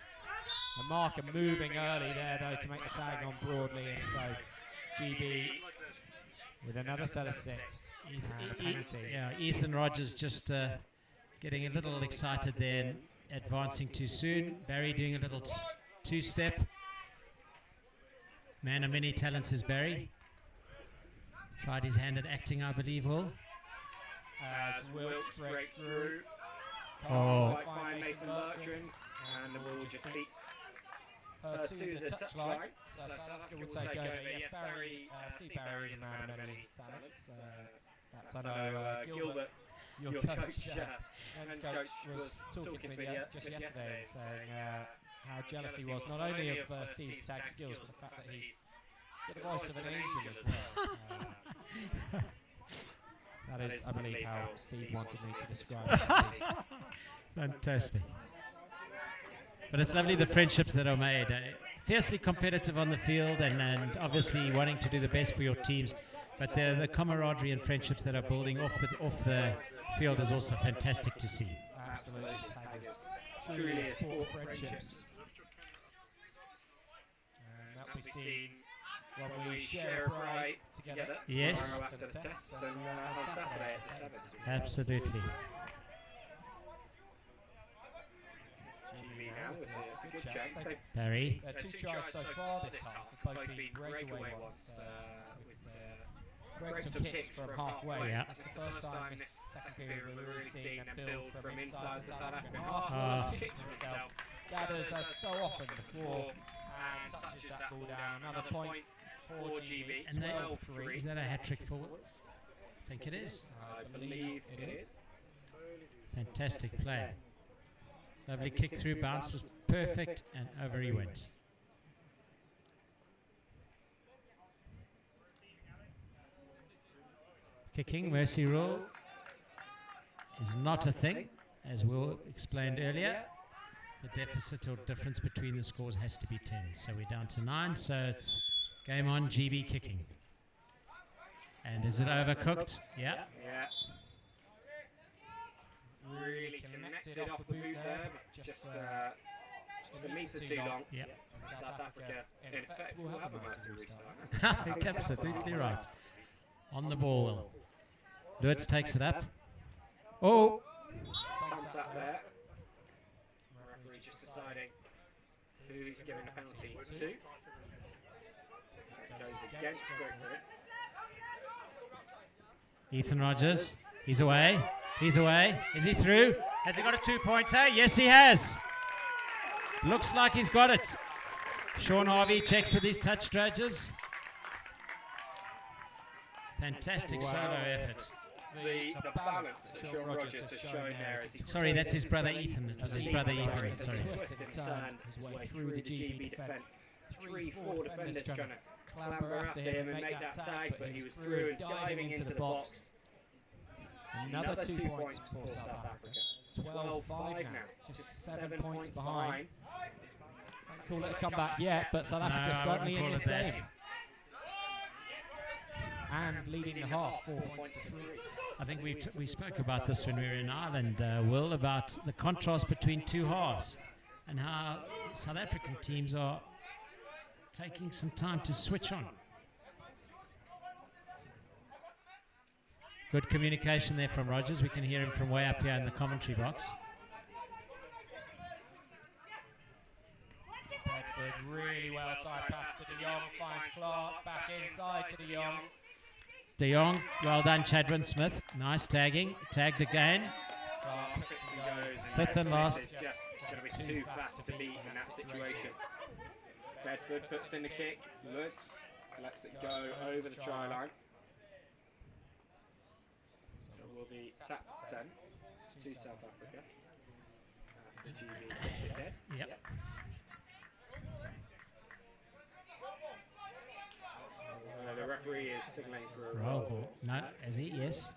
And Marker moving early there though to make the tag on broadly, and so GB with another set of 6 and a penalty. Yeah, Ethan Rogers just getting a little excited there and advancing too soon. Barry doing a little two-step. Man of many talents is Barry. Tried his hand at acting, I believe, Will. As Wilkes breaks through. Oh. Can't find Mason Bertrand, and the ball just beats her to the touchline. So South Africa will take over. Yes, Barry, Steve Barry is a man of many talents. I know Gilbert, your coach, men's coach, was talking to me just yesterday, saying how jealous he was not only of Steve's tag skills, but the fact that he's got the voice of an angel as well. That is, I believe, how Steve wanted me to describe it. At least. Fantastic. But it's lovely the friendships that are made. Fiercely competitive on the field and obviously wanting to do the best for your teams. But the camaraderie and friendships that are building off the field is also fantastic to see. Absolutely, Taggers. Truly a sport of friendships. And that will be seen when we share a break together Yes. tomorrow after the tests and on Saturday at 7. Absolutely. GB now with a good chance. They've Barry. Two tries so far this half have both been breakaway ones with breaks and kicks from halfway. Yeah. It's the first time this second period we're really seeing them build from inside the South African Ah. half. Kicks from himself, gathers as so often before and touches that ball down. Another point for GB. And they- 12-3. Is that a hat-trick forwards? I think it is. I believe it is. Fantastic play. Lovely kick through, bounce was perfect, and over he went. Kicking, mercy rule is not a thing, as Will explained earlier. The deficit or difference between the scores has to be 10. So we're down to 9, so it's game on, GB kicking. And is it overcooked? Yeah. yeah. Really connected off the boot there, but just a metre too long. Yeah. South Africa, in effect, will have a mercy restart. Absolutely right. On the ball. Lutz takes it up. Oh, Contact there. Referee just deciding who he's giving a penalty to. That goes against Gregory. Ethan Rogers. He's away. He's away. Is he through? Has he got a 2-pointer? Yes, he has. Looks like he's got it. Sean Harvey checks with his touch judges. Fantastic solo effort. The balance that Sean Rogers has shown there as he Sorry, that's his brother Ethan. It was his brother Ethan. Sorry. twisted and turned his way through the GB defence. 3-4 defenders trying to clamber after him and make that tag, but he was through and diving into the box. Another 2 points for South Africa. 12-5 now, just 7 points behind. Don't call it a comeback yet, but South Africa No, I certainly in wouldn't this call it that. game. And leading the half, 4 points to 3. I think we spoke about this when we were in Ireland, Will, about the contrast between two halves and how South African teams are taking some time to switch on. Good communication there from Rogers. We can hear him from way up here in the commentary box. Bedford really well tied pass to De Jong, finds Clark, back inside to De Jong. De Jong, well done, Chadwin Smith. Nice tagging. Tagged again. Clark picks and goes. Fifth and last. It's just going to be too fast to beat in that situation. Bedford puts in the kick, looks, lets it go over the try line. So it will be tap 10 to South Africa. After GB gets it dead. Yep. The referee is signalling for a Roll roll. ball. No, is he? Yes.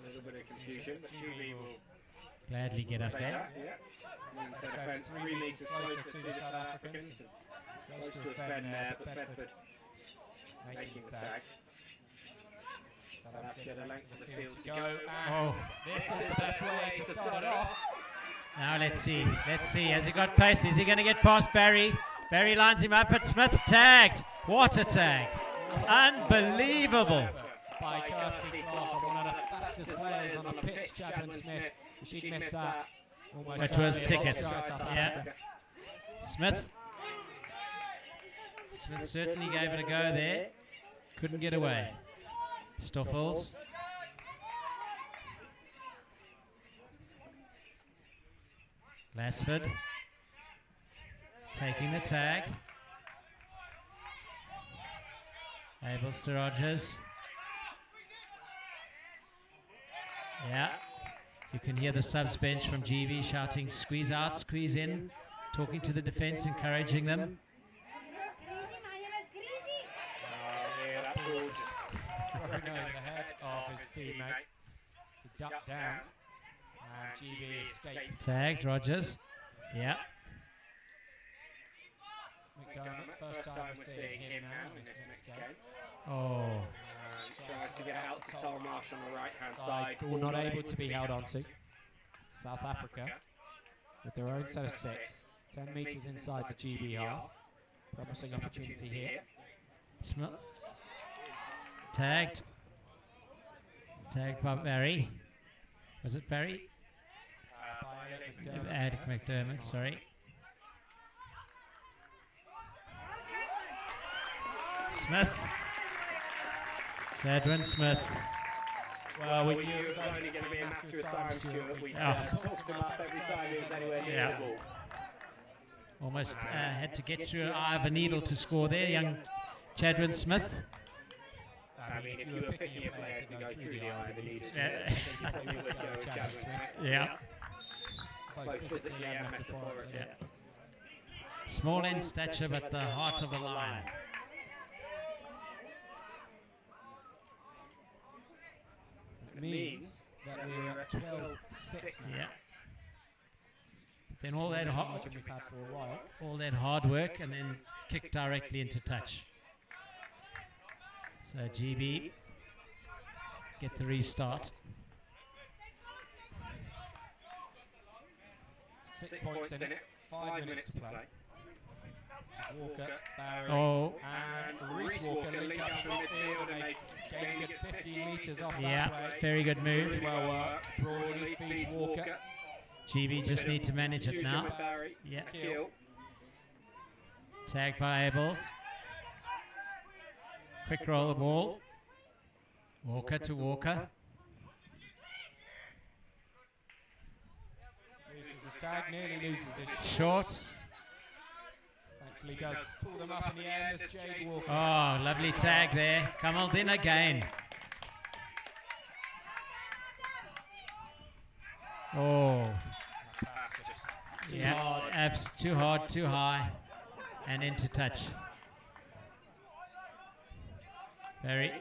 A little bit of confusion, but GB will Gladly get up take there. that. Yeah. Means the defence 3 metres closer to the South Africans. Close to a defend there, but Bedford making the tag. South Africa the length of the field to go. Oh. This is the best way to start it off. Now let's see. Let's see. Has he got pace? Is he going to get past Barry? Barry lines him up, but Smith tagged. What a tag. Unbelievable. By Kirsty Clark, one of the fastest players on the pitch, Chadwin Smith. She'd missed that. Almost It was certainly a tickets. goal to South Yeah. Africa. Smith certainly gave it a go there. Couldn't get away. Stoffels. Glassford taking the tag. Abels to Rogers. Yeah. You can hear the subs bench from GB shouting, squeeze out, squeeze in, talking to the defence, encouraging them. Yeah, that ball just Thrown over the head of his teammate to duck down. And GB escaped. Tagged Rogers. Yeah. McDermott, first time we're seeing him now in this mixed game. Oh, Tries to get it out to Tolmarsh on the right-hand side. Ball not able to be held onto. South Africa with their own set of 6. 10 metres inside the GB half. Promising opportunity here. Tagged. Tagged by Barry. Was it Barry? Alec McDermott, sorry. Smith. Chadwin Smith. Well, we knew it was only going to be a matter of time, Stuart. We talked him up every time he was anywhere near the ball. Almost had to get through an eye of a needle to score there, young Chadwin Smith. I mean, if you were picking a player to go through the eye of the needle, you would go with Chadwin Smith. Yeah. Both physically and metaphorically. Yeah. Small in stature, but the heart of a lion. It means that we're at 12-6 now. Yeah. Then all that We've had for a while. all that hard work and then kick directly into touch. So GB get the restart. 6 points in it. 5 minutes to play. Walker, Barry, Oh, and Reese Walker link up in midfield and they gain a good 15 metres off that yeah, play. very good move. Well worked. Broadly feeds Walker. GB just need to manage it now. Yeah. Kill. Tagged by Abels. Quick roll the ball. Walker to Walker. Loses a sag, nearly loses his Shorts. Thankfully does pull them up in the air. This Jade Walker. Oh, lovely tag there. Kamald in again. Oh, yeah, abs too hard, too high, and into touch. Barry.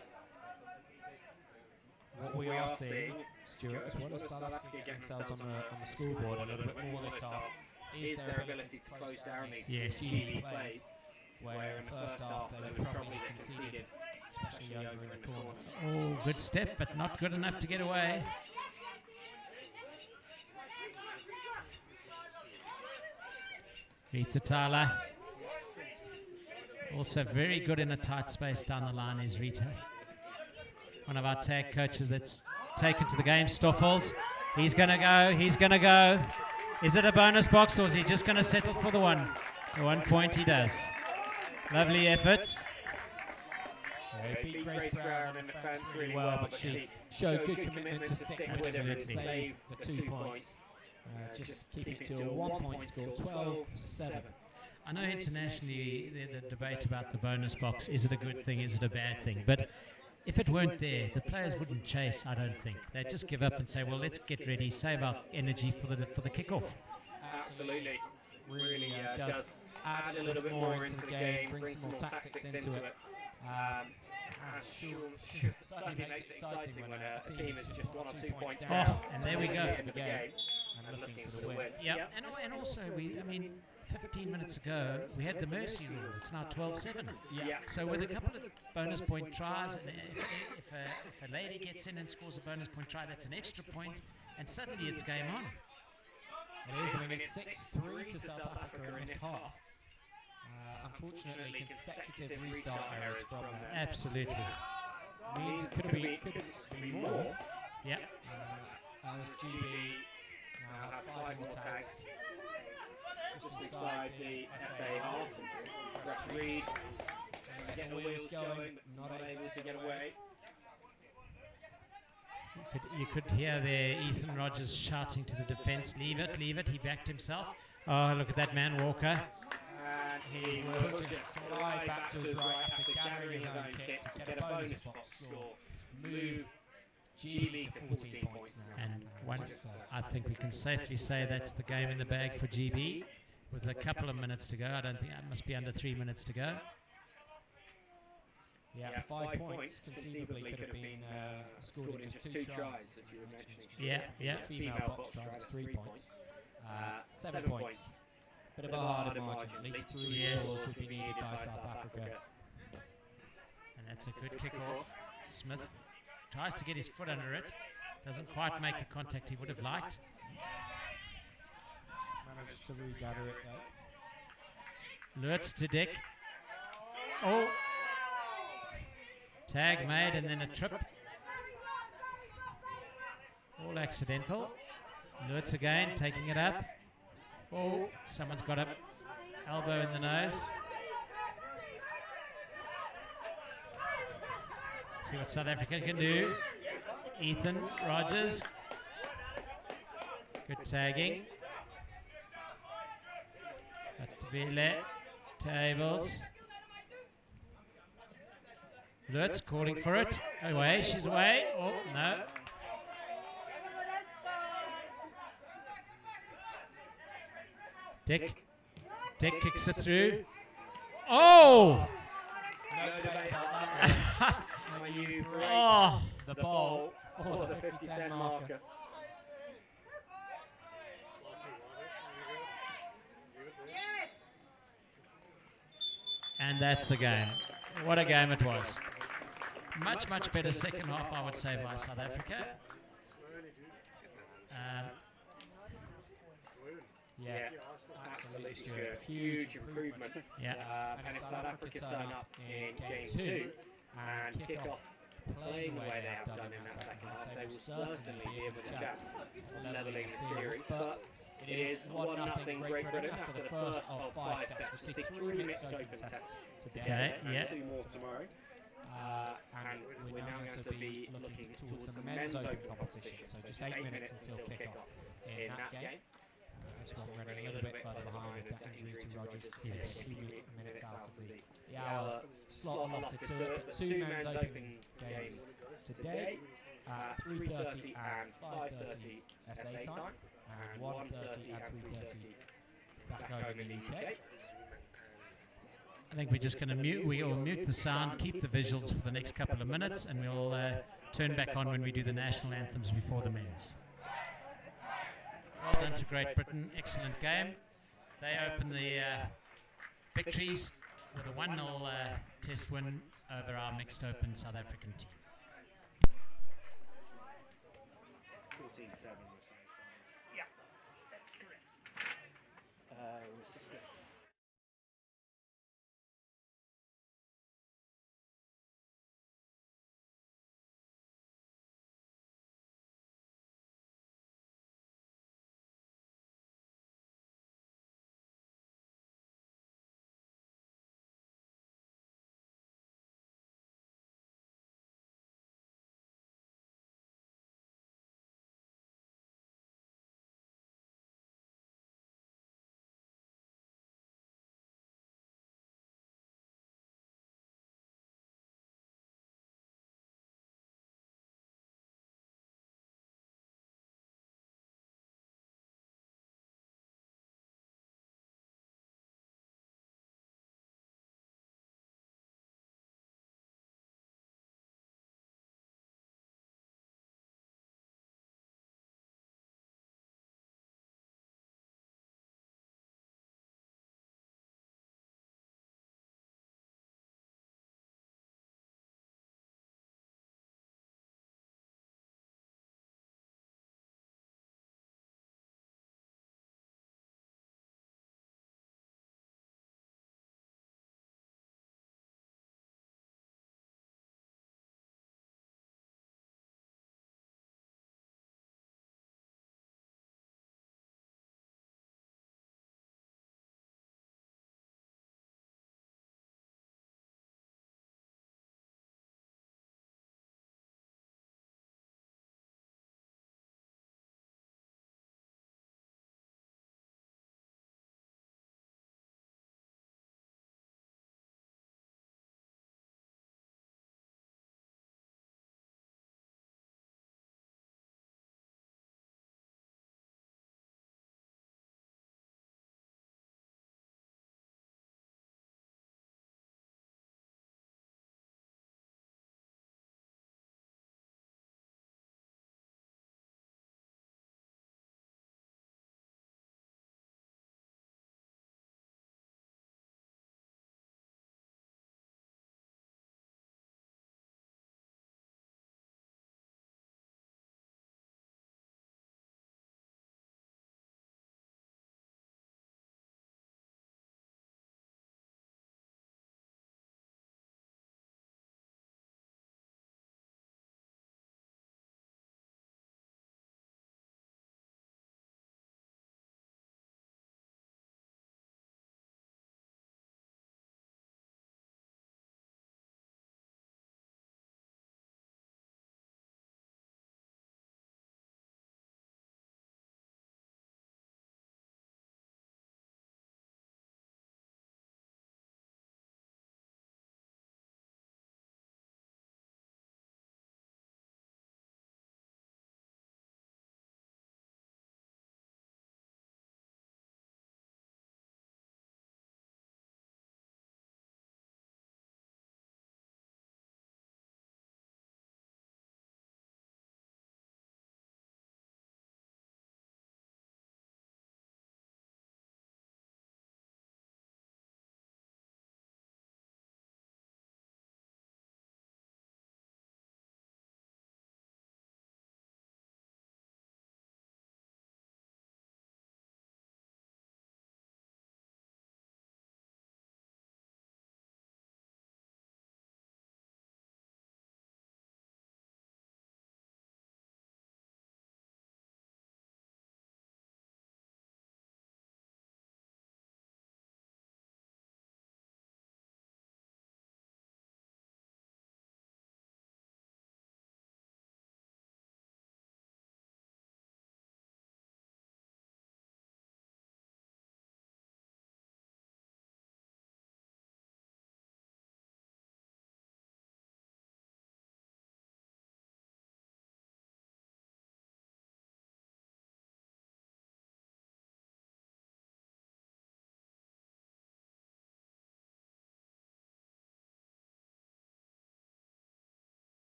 What we are seeing, Stuart, as well as South Africa get themselves on the scoreboard a little bit more this half, is their ability to close down these Yes. GB plays, where in the first half they were probably conceded, especially over in the corner. Oh, good step, but not good enough to get away. Rita Tyler. Also very good in a tight space down the line is Rita. One of our tag coaches that's taken to the game. Stoffels. He's going to go. He's going to go. Is it a bonus box or is he just going to settle for the one? The 1 point he does. Lovely effort. They beat Grace Brown in defence really well, but she showed good commitment to stick with it and save the 2 points. Just keep it to a 1 point score, 12-7. I know internationally the debate about the bonus box, is it a good thing, is it a bad thing? But if it weren't there, the players wouldn't chase, I don't think. They'd just give up and say, well, let's get ready, save our energy for the kickoff. Absolutely. Really does add a little bit more into the game, bring some more tactics into it. And certainly makes it exciting when a team is just 1 or 2 points down. Oh, and there we go. At the end of the game and looking for the win. Yeah, and also, I mean, 15 minutes ago, we had the mercy rule. It's now 12-7. Yeah. So with a couple of bonus point tries, and if a lady gets in and scores a bonus point try, that's an extra point, and suddenly it's game on. It is, I mean, it's 6-3 to South Africa in this half. Unfortunately, consecutive restart errors from them. Absolutely. Means it could be more. Yeah. As GB now have 5 more tags. Just inside the SA half. Rex Reed getting the wheels going, not able to get away. You could hear there Ethan Rogers shouting to the defence, leave it, leave it. He backed himself. Oh, look at that man, Walker. And he will just slide back to his right after gathering his own kit to get a bonus box score. Move GB to 14 points now. And I think we can safely say that's the game in the bag for GB. With a couple of minutes to go, I don't think it must be under 3 minutes to go. Yeah, 5 points conceivably could have been scored in just 2 tries, as you were mentioning. Yeah. Female box try was 3 points. 7 points bit of a harder margin. At least 3 Yes. scores would be needed by South Africa. And that's a good kick-off. Smith tries to get his foot under it. Doesn't quite make the contact he would have liked. Managed to regather it though. Lurtz to Dick. Oh! Tag made and then a trip. All accidental. Lurtz again, taking it up. Oh, someone's got a elbow in the nose. See what South Africa can do. Ethan Rogers. Good tagging. Vile, Tables. Lurtz calling for it. Away, she's away. Oh, no. Dick kicks it through. Oh! No debate about that. When you break Oh! the ball for the 50-10 marker. And that's the game. What a game it was. Much, much better second half, I would say, by South Africa. Yeah, Absolutely, Stuart. Huge improvement. Yeah. And if South Africa turn up in game 2 and kick off playing the way they have done in that second half, they will certainly be able to chance of levelling the series. But it is 1-0 Great Britain after the first of 5 sets. We'll see 3 mixed open tests today Yeah. and 2 more tomorrow. And we're now going to be looking towards the men's open competition. So just 8 minutes until kick-off in that game. this one running a little bit further behind with that injury to Rogers. Yes. 2 minutes out of the hour slot allotted to it. But 2 men's open games today, 3:30 and 5:30 SA time, and 1:30 and 3:30 back home in the UK. I think we're just going to mute. We'll mute the sound, keep the visuals for the next couple of minutes, and we'll turn back on when we do the national anthems before the men's. Well done to Great Britain. Excellent game. They open the victories with a 1-0 test win over our mixed open South African team. 14-7 we're saying. Yeah, that's correct. It was just good.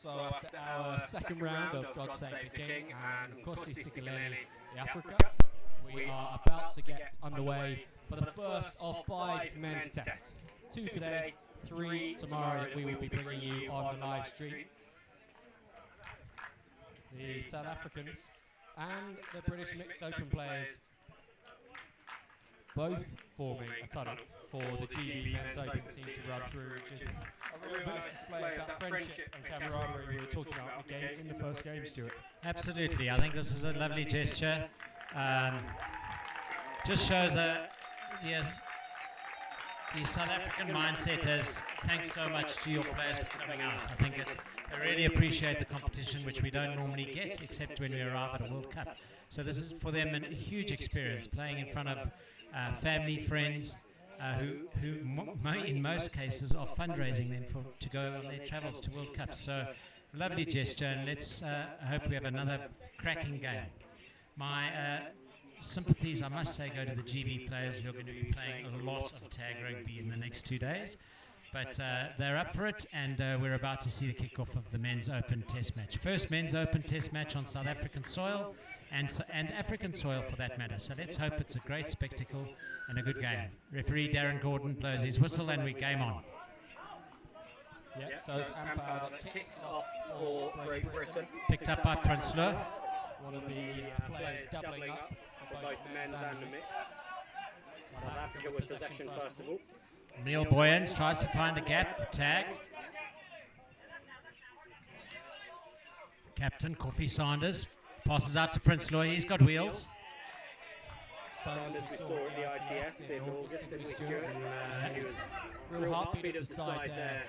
So after our second round of God Save the King and of course the Sigaleni, the Africa, we are about to get underway for the first of 5 men's tests. 2 today, 3 tomorrow that we will be bringing you on the live stream. The South Africans and the British Mixed Open players both forming a tunnel for the GB Men's Open team to run through, which is a real nice display of that friendship and camaraderie we were talking about in the first game, Stuart. Absolutely. I think this is a lovely gesture. Just shows that the South African mindset is thanks so much to your players for coming out. I think they really appreciate the competition, which we don't normally get except when we arrive at a World Cup. So this is for them a huge experience, playing in front of family, friends, who in most cases are fundraising them to go on their travels to World Cups. So lovely gesture, and let's hope we have another cracking game. My sympathies, I must say, go to the GB players who are going to be playing a lot of tag rugby in the next 2 days. But they're up for it, and we're about to see the kickoff of the Men's Open Test match. First Men's Open Test match on South African soil, and African soil for that matter. So let's hope it's a great spectacle and a good game. Referee Darren Gordon blows his whistle and we game on. Yeah, so it's Ampao that kicks off for Great Britain. Picked up by Prinsloo. One of the players doubling up for both the men's and the mixed. South Africa with possession first of all. Neil Boyens tries to find a gap, tagged. Captain Kofi Sanders passes out to Prinsloo, he's got wheels. Sanders we saw at the ITS in August, didn't we, Stuart? He was real heartbeat of the side there.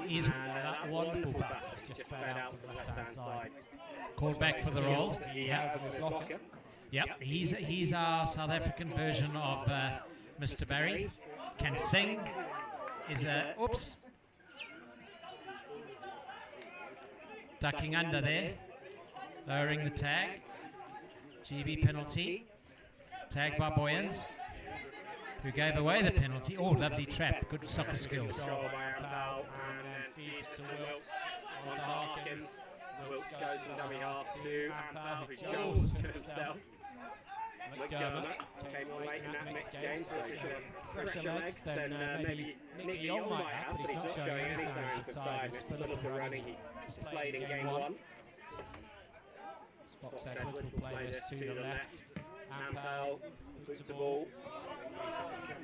He's that wonderful pass that's just fed out to the left-hand side. Called back for the roll. He has in his locker. Yep, he's our South African version of Mr. Barry. Can sing, is a, oops. Ducking under there, lowering the tag. GB penalty, tag by Boyens, who gave away the penalty. Oh, lovely trap, good soccer skills. And then feeds it to Wilkes, onto Harkins. Wilkes goes from dummy half to Ampao, who jumps to himself. McDermott came on late in that mixed game, so if you have fresher legs, then maybe Nick Young might have, but he's not showing any signs of tiredness. Philip Running, he's played in game 1. Fox Edwards will play this to the left. Ampao puts the ball.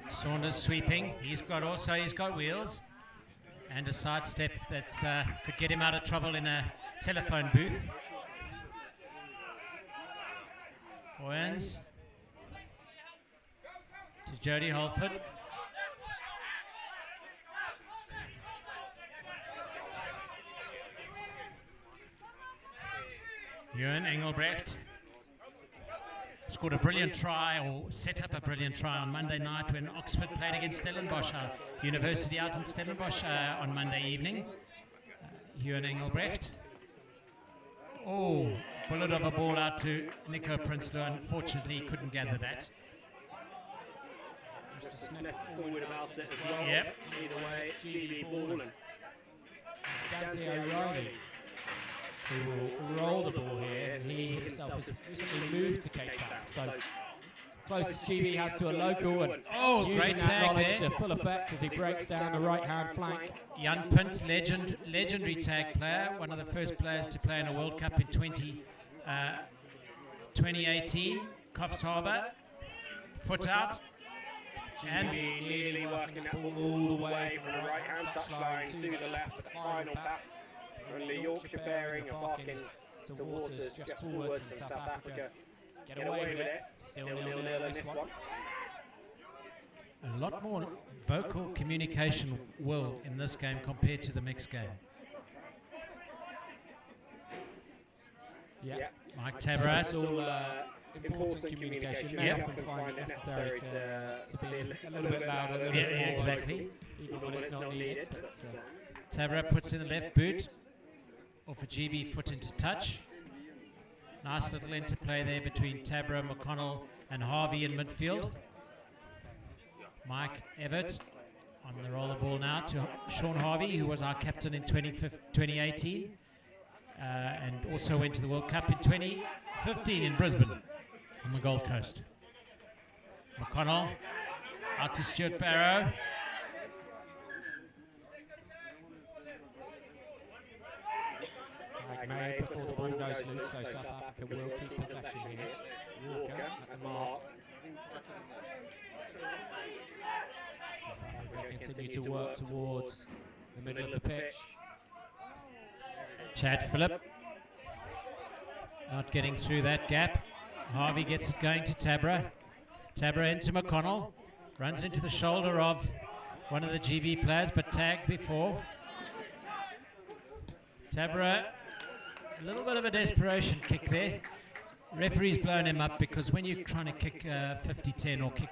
Saunders sweeping, he's got wheels and a sidestep that could get him out of trouble in a telephone booth. Boyens to Jody Holford. Ewan Engelbrecht scored a brilliant try, or set up a brilliant try on Monday night when Oxford played against Stellenbosch, University out in Stellenbosch on Monday evening. Ewan Engelbrecht. Oh, bullet of a ball out to Nico Prinsloo. Unfortunately, he couldn't gather that. just a sniff forward about it as well. Yep. Either way, it's GB ball and Stancy O'Reilly, who will roll the ball here, and he himself has recently moved to Cape Town. So closest GB has to a local, and using great that tag knowledge there. to full effect as he breaks down the right-hand flank. Jan Punt, legendary tag player, one of the first players to play in a World Cup in 2018. Coffs Harbour, foot out, and nearly working that ball all the way from the right-hand touchline to the left, but the final pass from the Yorkshire bearing of Harkins to Waters just forwards, and South Africa get away with it. Still 0-0 in this one. a lot more vocal communication will in this game compared to the mixed game. Yeah. Mike So Tabrat, that's all important communication. They Yep. often find it necessary to be a little bit louder, a little Yeah, bit more exactly. vocal, even when it's not needed. But, Tabrat puts in the left boot, off a GB foot into touch. Nice little interplay there between Tabra, McConnell and Harvey in midfield. Mike Everett on the roller ball now to Sean Harvey, who was our captain in 2018 and also went to the World Cup in 2015 in Brisbane on the Gold Coast. McConnell out to Stuart Barrow. tag made before the ball goes loose, so South Africa will keep possession here. Walker at the mark. South Africa continue to work towards the middle of the pitch. Chad Phillip not getting through that gap. Harvey gets it going to Tabra. Tabra into McConnell. Runs into the shoulder of one of the GB players, but tagged before. Tabra, a little bit of a desperation kick there. Referee's blown him up because when you're trying to kick 50-10 or kick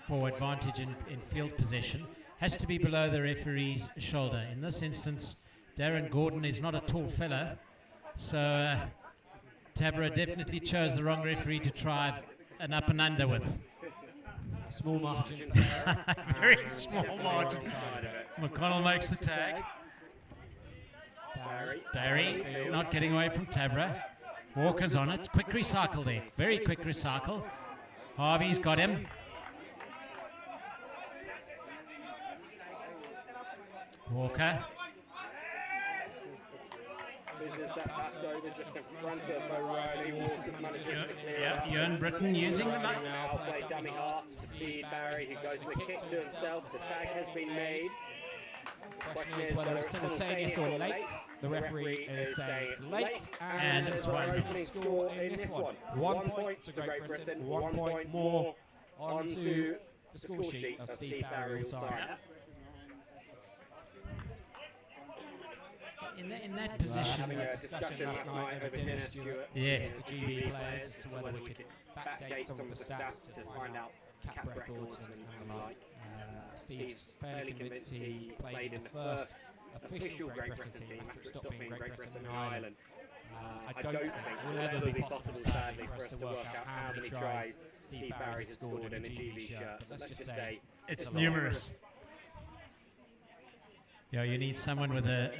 for advantage in field possession, has to be below the referee's shoulder. In this instance, Darren Gordon is not a tall fella, so Tabra definitely chose the wrong referee to try an up and under with. Small margin. Very small margin. McConnell makes the tag. Barry not getting away from Tabra. Walker's on it. Quick recycle there. Very quick recycle. Harvey's got him. Walker. Yeah, Ewan Britton using the mic. Now play dummy half to feed Barry, who goes for the kick to himself. The tag has been made. Question is whether it's simultaneous or late. The referee is saying it's late, and it's our one opening score in this one. 1 point to Great Britain, 1 point more onto the score sheet of Steve Barry all time. In that position, Having a discussion last night over dinner, Stuart, yeah. with the GB players as to whether we could backdate some of the stats to find out cap records and the like. Steve's fairly convinced he played in the first official Great Britain team after it stopped being Great Britain and Ireland. I don't think it will ever be possible, sadly, for us to work out how many tries Steve Barry has scored in a GB shirt, but let's just say It's numerous. Yeah, you need someone with a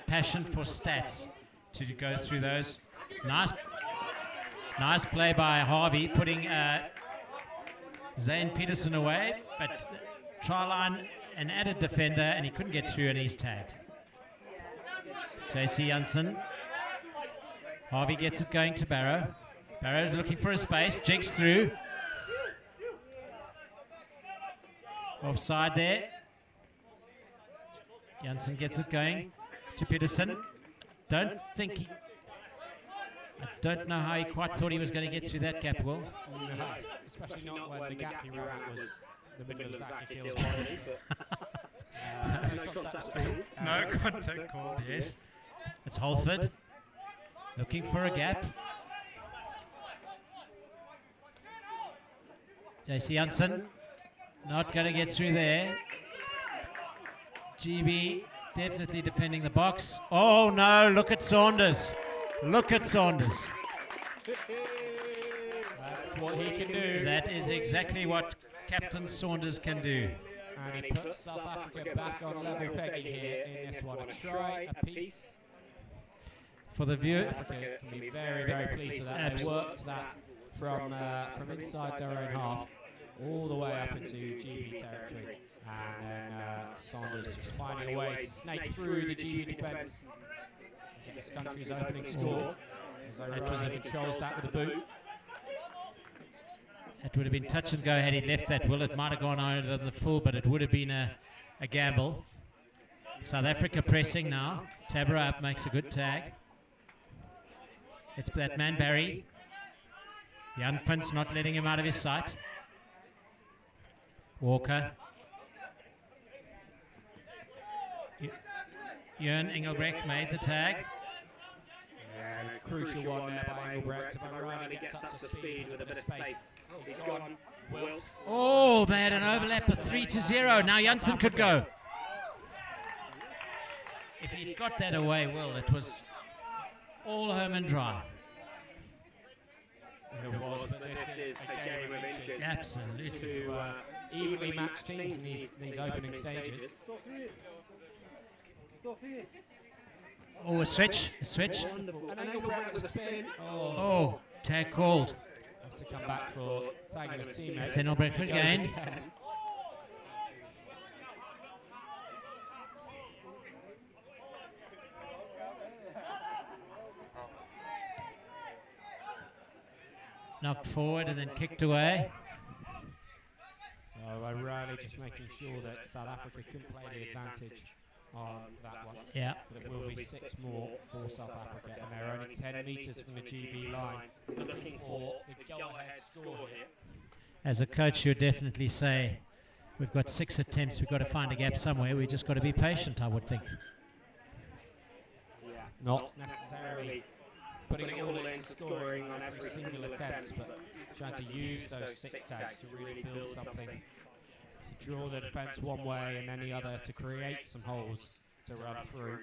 passion for stats to go through those. Nice play by Harvey, putting Zane Peterson away, but try line an added defender, and he couldn't get through, and he's tagged. JC Janssen. Harvey gets it going to Barrow. Barrow's looking for a space, jigs through. Offside there. Janssen gets it going to Peterson. I don't know how he quite thought he was going to get through that gap, Will. No, especially not when the gap he ran at was the middle of Zach Akil's body. No contact called. No contact called, yes. It's Holford looking for a gap. JC Janssen not going to get through there. GB definitely defending the box. Oh no, look at Saunders. Look at Saunders. That's what he can do. That is exactly what Captain Saunders can do. And he puts South Africa back on level pegging here in this one. A try apiece. For the view, Africa can be very, very pleased with that. They worked that from inside their own half all the way up into GB territory. And then Saunders just finding a way to snake through the GB defence. Get this country's opening score. As O'Reilly controls that with a boot. it would have been touch and go had he left that. Well, it might have gone over the full, but it would have been a gamble. South Africa pressing now. Tabra up makes a good tag. It's that man Barry. Jan Pins not letting him out of his sight. Walker. Jörn Engelbrecht made the tag. Yeah, crucial one there by Engelbrecht. If O'Reilly gets up to speed with a bit of space, he's gone. Wilkes. Oh, they had an overlap of 3-0. Now Janssen could go. If he'd got that away, Will, it was all home and dry. It was, but this is a game of inches. Absolutely. Two evenly matched teams in these opening stages. Oh, a switch. And Engelbrecht with a spin. Oh, tag called. Has to come back for tagging his teammate. It's Engelbrecht again. Knocked forward and then kicked away. So O'Reilly just making sure that South Africa can play the advantage on that one. Yeah. But it will be 6 more for South Africa, and they're only 10 metres from the GB line. Looking for the go-ahead score here. As a coach, you'd definitely say, we've got 6 attempts, we've got to find a gap somewhere, we've just got to be patient, I would think. Yeah. Not necessarily putting it all into scoring on every single attempt, but trying to use those 6 tags to really build something, to draw the defence one way and then the other, to create some holes to run through.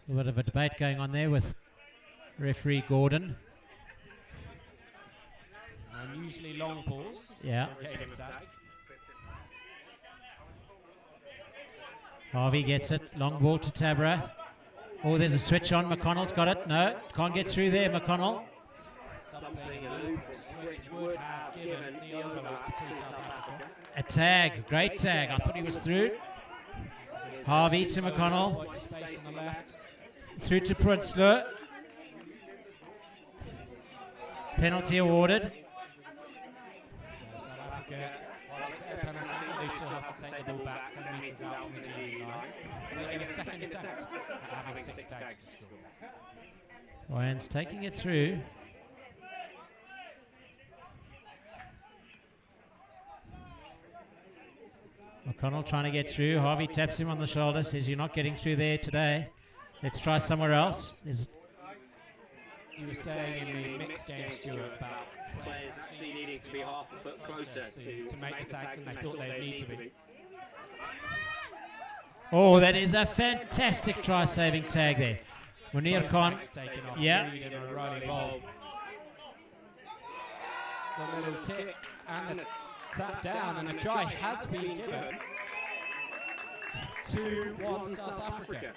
A bit of a debate going on there with referee Gordon. Unusually long pause. Yeah. For a game of tag. Harvey gets it, long ball to Tabra. Oh, there's a switch on, McConnell's got it. No, can't get through there, McConnell. Something a loop switch would have given the overlap to South Africa. A tag, great tag. I thought he was through. Harvey to McConnell. Space on the left. Through to Prinsloo. Penalty awarded. So South Africa, while it's their penalty, they still have to take the ball back 10 metres out from the GB line. They get a second attempt at having 6 tags to score. Ryan's taking it through. McConnell trying to get through. Harvey taps him on the shoulder, says you're not getting through there today. Let's try somewhere else. You were saying in the mixed game, Stuart, about Players actually needing to be half a foot closer to make the tag than they thought they'd need to be. Oh, that is a fantastic try-saving tag there. Munir Khan. Yeah. O'Reilly involved. The little kick and the tap down, and a try has been given. 2-1 South Africa.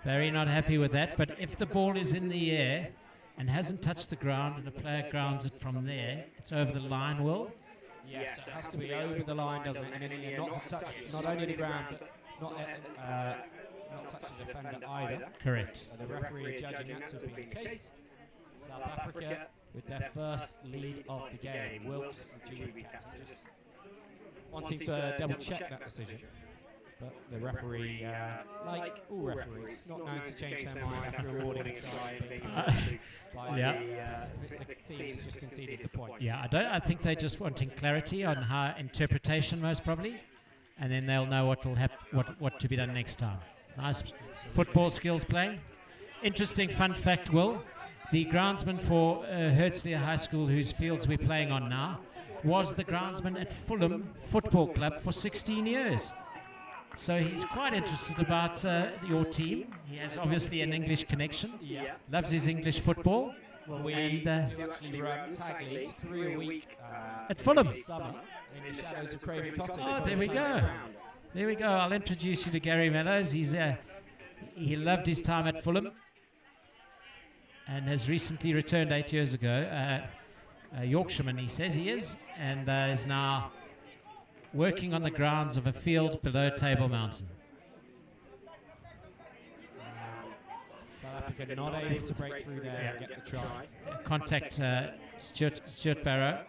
Very not happy with that, but if the ball is in the air and hasn't touched the ground and the player grounds it from there, it's over the line, Will? Yes, it has to be over the line, doesn't it? And then not touch not only the ground, but not touch the defender either. Correct. So the referee judging that to have been the case. South Africa with their first lead of the game. Wilkes, the GB captain, just wanting to double check that decision. But the referee, like all referees, not known to change their mind after awarding a try. The team's just conceded the point. Yeah, I think they're just wanting clarity on how interpretation, most probably, and then they'll know what will what to be done next time. Nice football skills playing. Interesting fun fact, Will. The groundsman for Herzliya High School, whose fields we're playing on now, was the groundsman at Fulham Football Club for 16 years. So he's quite interested about your team. He has obviously an English connection. Yeah. Loves his English football. Well, we And, do actually run tag leagues 3 a week At Fulham. this summer in the shadows of Craven Cottage. Oh, there we go. There we go. I'll introduce you to Gary Mellows. He loved his time at Fulham and has recently returned 8 years ago. A Yorkshireman, he says he is, and is now working on the grounds of a field below Table Mountain. South Africa not able to break through there and get the try. Contact Stuart Barrow,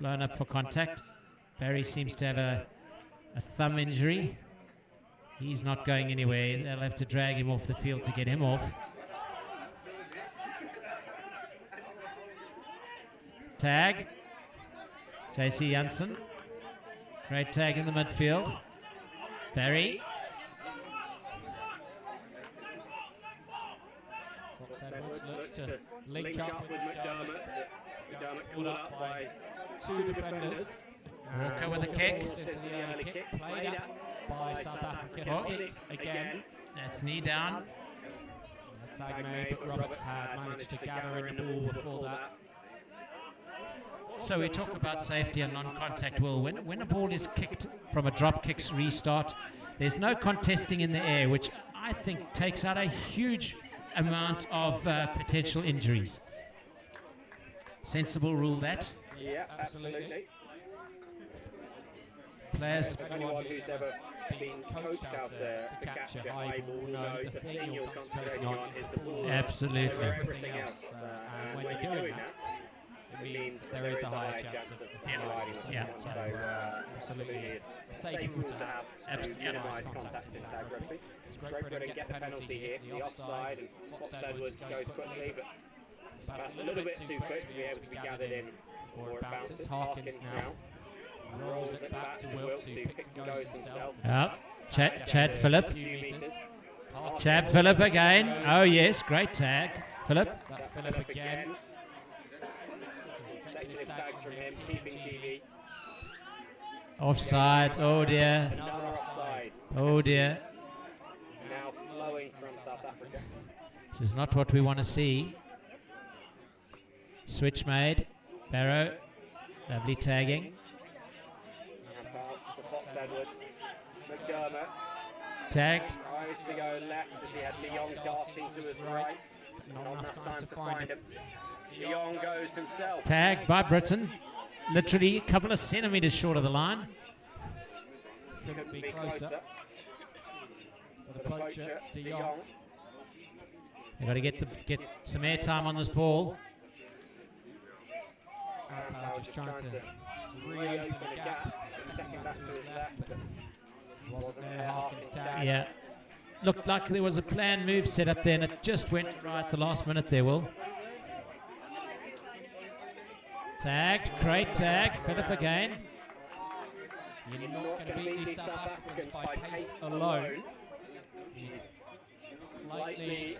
line up for contact. Barry seems to have a thumb injury. He's not going anywhere. They'll have to drag him off the field to get him off. Tag. JC Janssen. Great tag in the midfield. Barry. Fox Edwards looks to link up with McDermott. McDermott pulled up by 2 defenders. Walker with a kick. Into the early kick. Played up by South Africa. Oh. 6 again. That's knee down. Tag made, but Roberts had managed to gather in the ball before that. So we talk about safety and non-contact. Well, when a ball is kicked from a drop kicks restart, there's no contesting in the air, which I think takes out a huge amount of potential injuries. Sensible rule that. Yeah, absolutely. Players, Anyone who's ever been coached how to catch a high ball knows the thing you're concentrating on is the ball. Absolutely. Over everything else. And when you're doing that, it means that there is a higher chance of providing something. Yeah. So, absolutely a safe rule to have to minimise contact in tag rugby. It's great for them to get the penalty here, the offside, and Fox Edwards goes quickly, but perhaps a little bit too quick to be able to be gathered in before it bounces. Harkins now rolls it back to Wilkes, who picks and goes himself. Chad Phillip. Chad Phillip again. Oh yes, great tag. Phillip. That Phillip again. Consecutive tags from him, keeping TV. Offsides. Oh dear. Another offside. Oh dear. Now flowing from South Africa. This is not what we want to see. Switch made. Barrow. Lovely tagging. And back to Fox Edwards. McDermott Tagged. tries to go left as he had Leon darting to his right. Not enough time to find him. Leon goes himself. Tagged by Britain. Literally a couple of centimetres short of the line. Couldn't be closer. For the poacher, De Jong. They've got to get some air time on this ball. Alpau just trying to reopen the gap. Stepping back to his left, but wasn't there. Harkins tagged. Yeah. Looked like there was a planned move set up there and it just went right at the last minute there, Will. Tagged. Great tag. Phillip again. You're not going to beat these South Africans by pace alone. He's slightly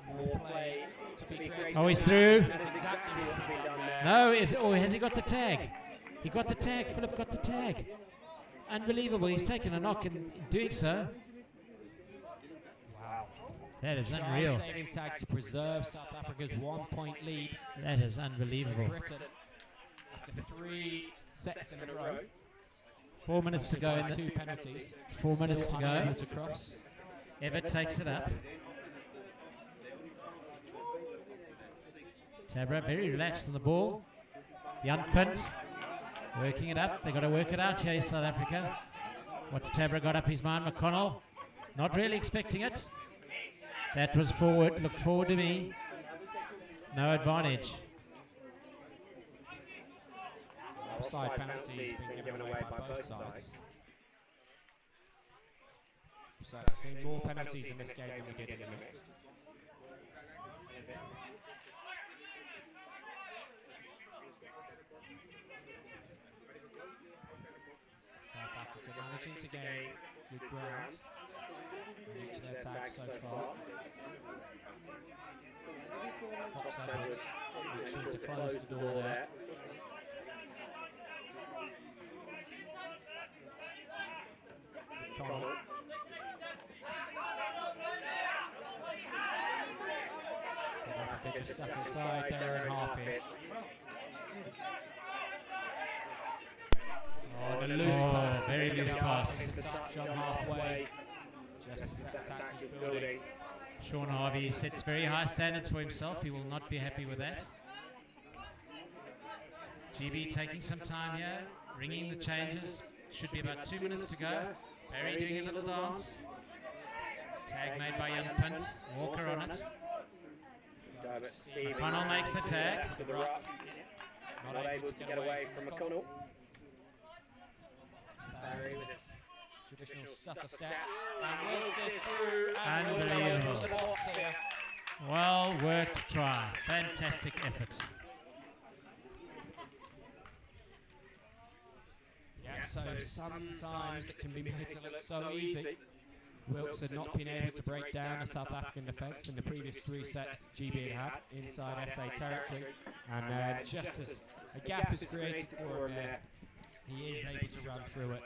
more play to be created. Oh, he's through. That's exactly what's been done there. No, has he got the tag? He got the tag. Phillip got the tag. Unbelievable. He's taken a knock in doing so. Wow. That is unreal. Saving tag to preserve South Africa's 1-point lead. That is unbelievable. Britain, after 3 sets in a row, 4 minutes to go in 2 penalties. 4 minutes to Still go. unable to cross. Everett takes it up. Tabra very relaxed on the ball. Jan Punt working it up. They've got to work it out here, South Africa. What's Tabra got up his mind? McConnell not really expecting it. That was forward. Looked forward to me. No advantage. Offside penalty has been given away by both sides. So I've seen more penalties in this game than we did in the mixed. South Africa managing to gain good ground in each of their tags so far. Fox Edwards make sure to close the door there. Connell. South Africa just stuck inside. They're in half here. Oh, and a loose pass. Very loose pass. It's a touch on halfway. Just as that attack is building. Sean Harvey sets very high standards for himself. He will not be happy with that. GB taking some time here, ringing the changes. Should be about 2 minutes to go. Barry doing a little dance. Tag made by Young Punt. Walker on it. McConnell makes the tag. Not able to get away from McConnell. Barry with his Traditional stutter step. And Wilkes is through. Unbelievable. Well worked try. Fantastic effort. Yeah, so sometimes it can be made to look so easy. Wilkes had not been able to break down a South African defence in the previous 3 sets that GB had inside SA territory. And just as a gap is created for him there, he is able to run through it.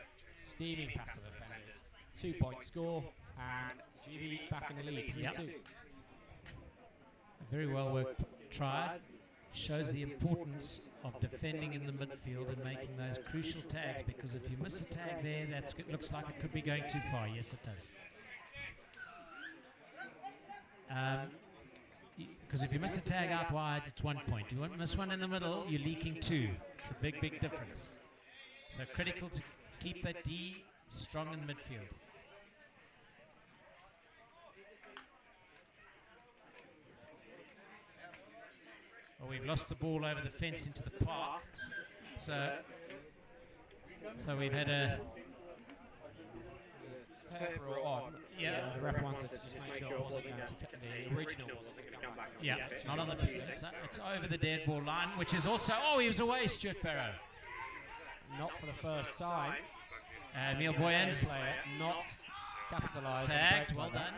Steaming passive offenders. 2-point score, and GB back in the lead. 3-2. Yep. A very well worked try. Shows the importance of defending in the midfield and making those crucial tags, because if you miss a tag there, it looks like it could be going too far. Yes, it does. Because if you miss a tag out wide, it's 1 point. You won't miss one in the middle, you're leaking 2. It's a big, big difference. So critical to keep that D strong in midfield. Well, we've lost the ball over the fence into the park. So we've had a... Pepper on. Yeah. The ref wanted to just make sure it wasn't going to the original wasn't going to come back. Yeah, it's not on the pitch. It's over the dead ball line, which is also... Oh, he was away, Stuart Barrow. Not for the first time. Neil Boyens. Player not capitalised. Tagged, well done.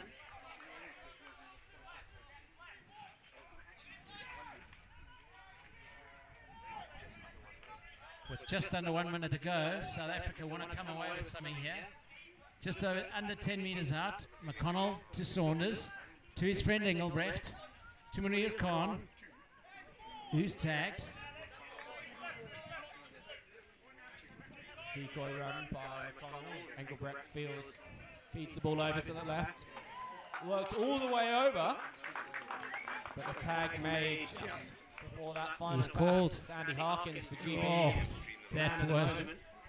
With just under 1 minute to go, South Africa want to come away with something here. Just under 10 metres out, McConnell to Saunders, to his friend Engelbrecht, to Munir Khan, who's tagged. Decoy run by McConnell. Engelbrecht feeds the ball over to the left. Worked all the way over, but the tag made just before that final He's pass. called. It's Andy Harkins for GB. Oh,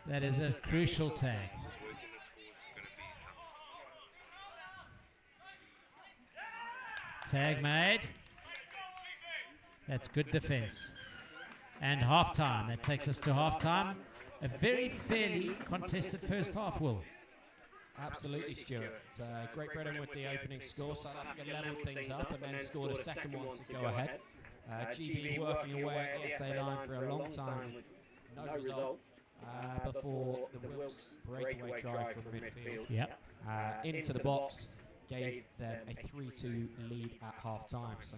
that is a crucial tag. Tag made. That's good defense. And half-time. That takes us to half-time. A very fairly contested first half, Will. Absolutely, Stuart. Great Britain with the opening score. South Africa levelled things up and then scored a second one to go ahead. GB working away at the SA line for a long time with no result before the Wilkes breakaway try from midfield. Yep. Into the box, gave them a 3-2 lead at half-time. So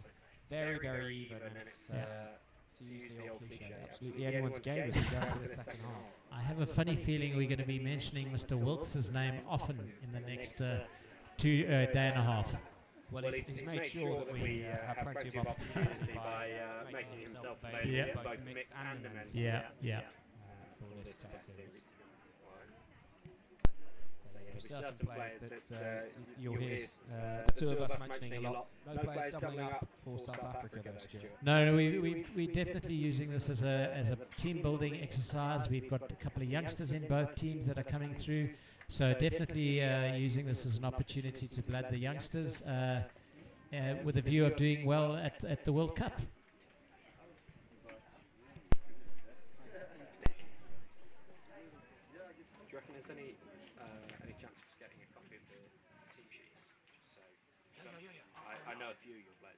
very, very even, and it's, to use the old cliche, absolutely anyone's game as we go into the second half. I have a funny feeling we're going to be mentioning Mr. Wilkes' name often in the next day and a half. Well, he's made sure that we have plenty of opportunity by making himself available for both mixed and the men's for this test series. So there are certain players that you'll hear the two of us mentioning a lot. No players doubling up for South Africa though, Stuart. No, we're definitely using this as a team building exercise. We've got a couple of youngsters in both teams that are coming through. So definitely using this as an opportunity to blood the youngsters with a view of doing well at the World Cup. Do you reckon there's any chance of us getting a copy of the team sheets? So, I know a few of your players.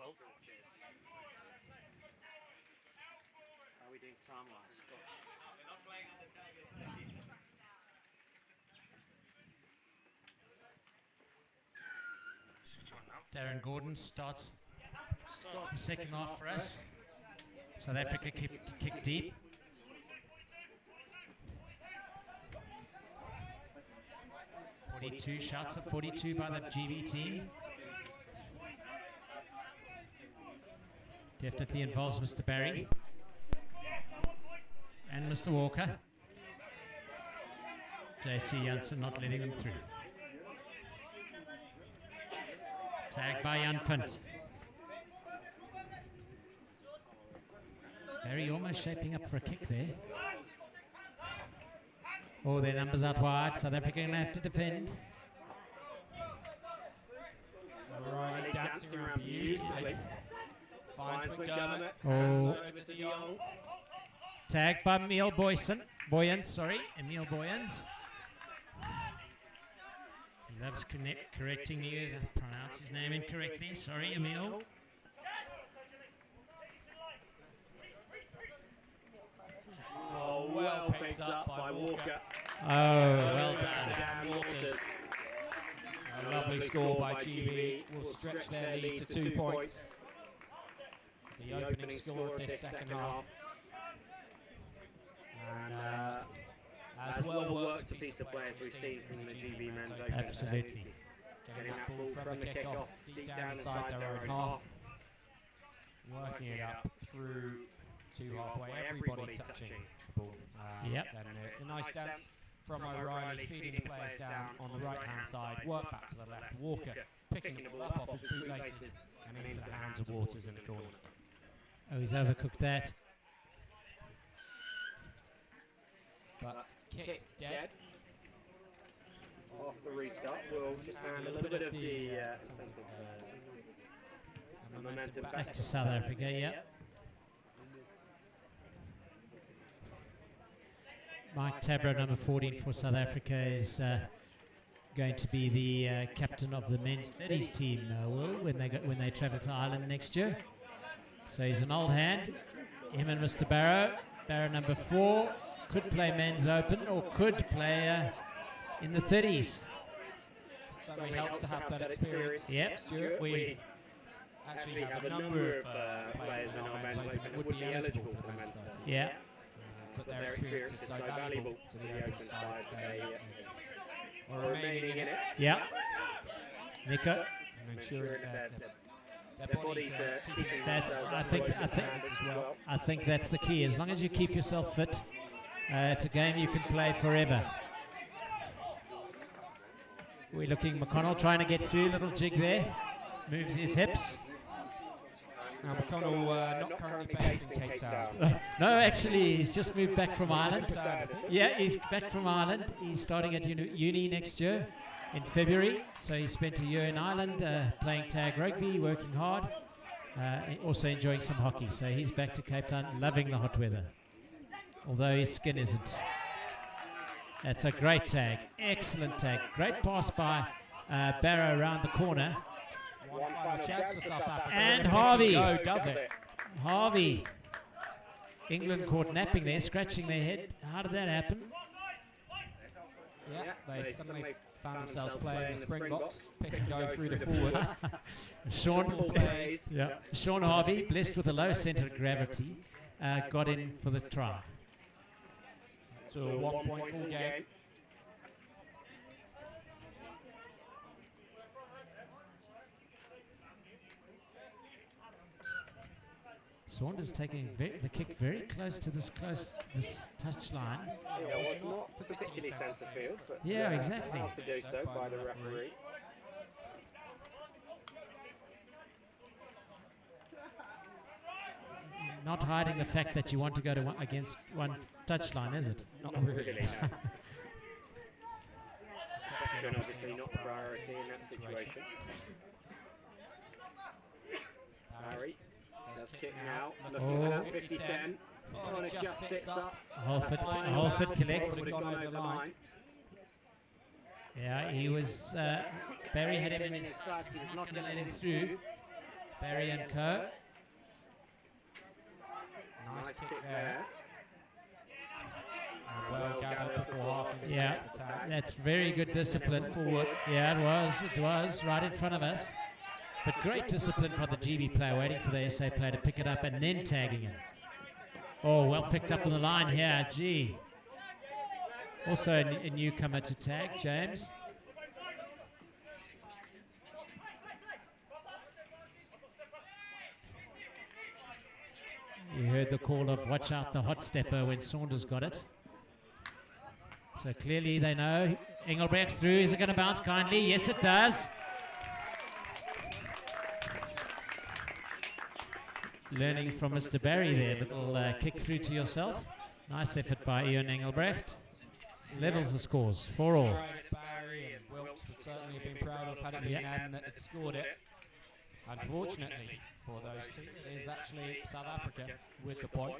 How are we doing time-wise? Gosh. Darren Gordon starts the second half for us. South Africa kick deep. .42 shots at 42 by the GB team. Definitely involves Mr. Barry and Mr. Walker. JC Janssen not letting them through. Tagged by Jan Punt. Barry almost shaping up for a kick there. Oh, their numbers out wide. South Africa going to have to defend. O'Reilly dancing around beautifully. Finds McDermott. Oh. Over to De Jong. Tagged by Emil Boyens, sorry. Emil Boyens. He loves correcting you. I pronounce his name incorrectly. Sorry, Emil. Oh, well picked up by Walker. Oh, well To done. Dan Waters. A lovely score by GB will stretch their lead to 2 points. The opening score of this second half. And as well worked a piece of play as we've seen from the GB men's open. Absolutely. Getting that ball from the kick-off deep down inside their own half. Working it up through to halfway, everybody touching the ball. Yep. Then a nice dance from O'Reilly, feeding the players down on the right-hand side, work back to the left. Walker picking the ball up off his bootlaces and into the hands of Waters in the corner. Oh, he's overcooked that. But kicked dead. Off the restart, we'll just hand a little bit of the momentum Back to South Africa, yeah. Mike Tabra, number 14 for South Africa, is going to be the captain of the men's studies team, when they travel to Ireland next year. So he's an old hand. Him and Mr. Barrow. Barrow, number 4, could play men's open or could play in the 30s. Certainly helps to have that experience. Yep. Stuart, we actually have a number of players in our men's open that would be eligible for the men's 30s. Yeah. But their experience is so valuable to the open side. They are remaining in it Yeah. Nico. and ensuring that their bodies are keeping That's, themselves I up to think, open I think, standards as well. I think that's the key. As long as you keep yourself fit, it's a game you can play forever. We're looking, McConnell trying to get through, little jig there, moves his hips. Now McConnell not currently based in Cape Town. No, actually, he's just moved back from Ireland. Cape Town, is it? Yeah, he's back from Ireland. He's starting at uni next year in February. So he spent a year in Ireland playing tag rugby, working hard, also enjoying some hockey. So he's back to Cape Town, loving the hot weather, although his skin isn't. That's a great tag, excellent tag. Great pass by Barrow around the corner. One final chance for South Africa. And Harvey. Go, does it? Harvey. England caught napping there, scratching their head. How did that happen? Yeah, they suddenly found themselves playing the Springboks, pick and go through the forwards. Sean Harvey, blessed with a low centre of gravity, got in for the try. To a 1 point ball game. Saunders taking the kick very close to this touch line. Yeah, well, it's not particularly centre field, but Yeah, exactly. allowed to do so by the referee. Not hiding the fact that you want to go to against one touch line, is it? Not really, no. Reception obviously not priority in that situation. Barry does kick now, looking for that 50-10. Oh, and it just sits up. Holford collects. Would have gone over the line. Yeah, he was. Barry had him in his sights. He was not going to let him through. Barry and Co. Nice kick there. And well gathered before Harkins Yeah, takes the tag. that's very good discipline forward. Yeah, it was right in front of us. But great discipline from the GB player, waiting for the SA player to pick it up and then tagging him. Oh, well picked up on the line here, gee. Also a newcomer to tag, James. You heard the call of watch out the hot stepper when Saunders got it. So clearly they know. Engelbrecht through. Is it going to bounce kindly? Yes, it does. Learning from Mr. Barry there. Little kick through to yourself. Nice effort by Ian Engelbrecht. Levels the scores. 4-all. Barry and Wilkes would certainly have been proud of had it been them that had scored it. Unfortunately for those two, it is actually South Africa with the point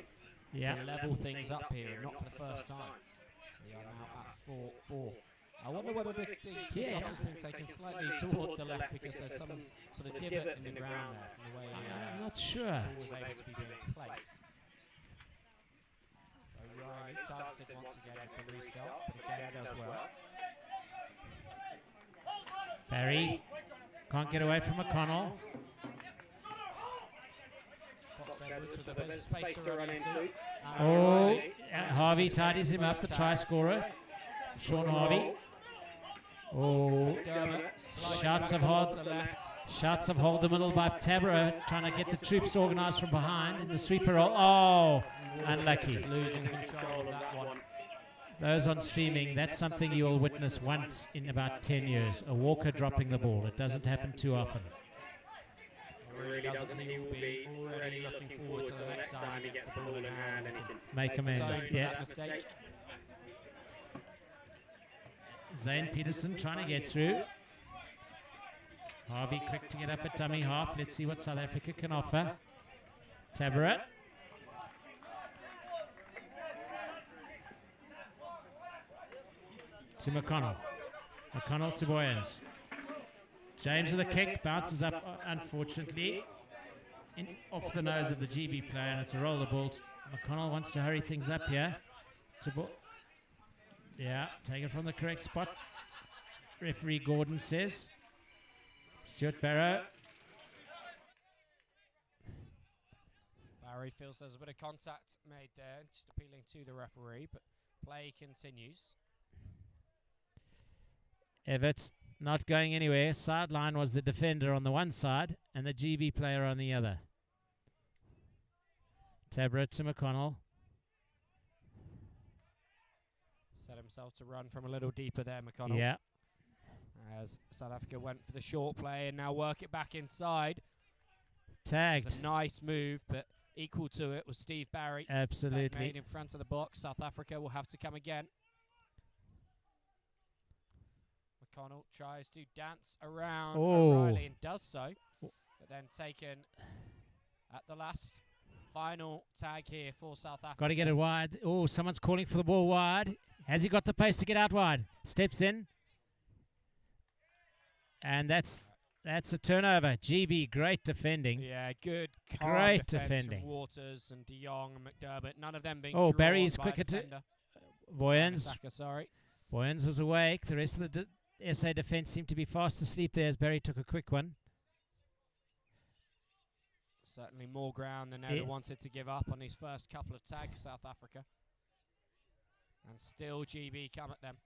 to level things up here, and not for the first time. We are now at 4-4. I wonder whether the kick-off has been taken slightly toward the left because there's some sort of divot in the ground there from the way I'm not sure. the ball was able to be being placed. So Riley targeted once again at the restart, but again does well. Barry can't get away from McConnell. Fox Edwards with a bit of space to run into. Oh, Harvey tidies him up, the try scorer. Sean Harvey. Oh, shots of hold the middle by Tabra, trying to get the troops organised from behind in the sweeper roll. Oh, unlucky. Losing control of that one. Those on streaming, that's something you will witness once in about 10 years. A walker dropping the ball. It doesn't happen too often. Really doesn't. He will be already looking forward to the next time he gets the ball in hand and he can Make amends, yeah. that mistake. Zane Peterson trying to get through. Harvey quick to get up at dummy half. Let's see what South Africa can offer. Tabaret. To McConnell. McConnell to Boyens. James with a kick, bounces up, unfortunately, off the nose of the GB player, and it's a roller ball. McConnell wants to hurry things up here. Yeah, taken from the correct spot. Referee Gordon says. Stuart Barrow. Barry feels there's a bit of contact made there, just appealing to the referee, but play continues. Everett not going anywhere. Sideline was the defender on the one side and the GB player on the other. Tabra to McConnell. Set himself to run from a little deeper there, McConnell. Yeah. As South Africa went for the short play and now work it back inside. Tagged. It's a nice move, but equal to it was Steve Barry. Absolutely. Tag made in front of the box. South Africa will have to come again. McConnell tries to dance around O'Reilly and does so, but then taken at the last final tag here for South Africa. Got to get it wide. Oh, someone's calling for the ball wide. Has he got the pace to get out wide? Steps in. And that's a turnover. GB, great defending. Yeah, good, great defending. defending. From Waters and De Jong and McDermott. None of them being Oh, drawn Barry's by quicker a to defender. Boyens. Saka, sorry. Boyens was awake. The rest of the SA defence seemed to be fast asleep there as Barry took a quick one. Certainly more ground than ever wanted to give up on his first couple of tags, South Africa. And still GB come at them.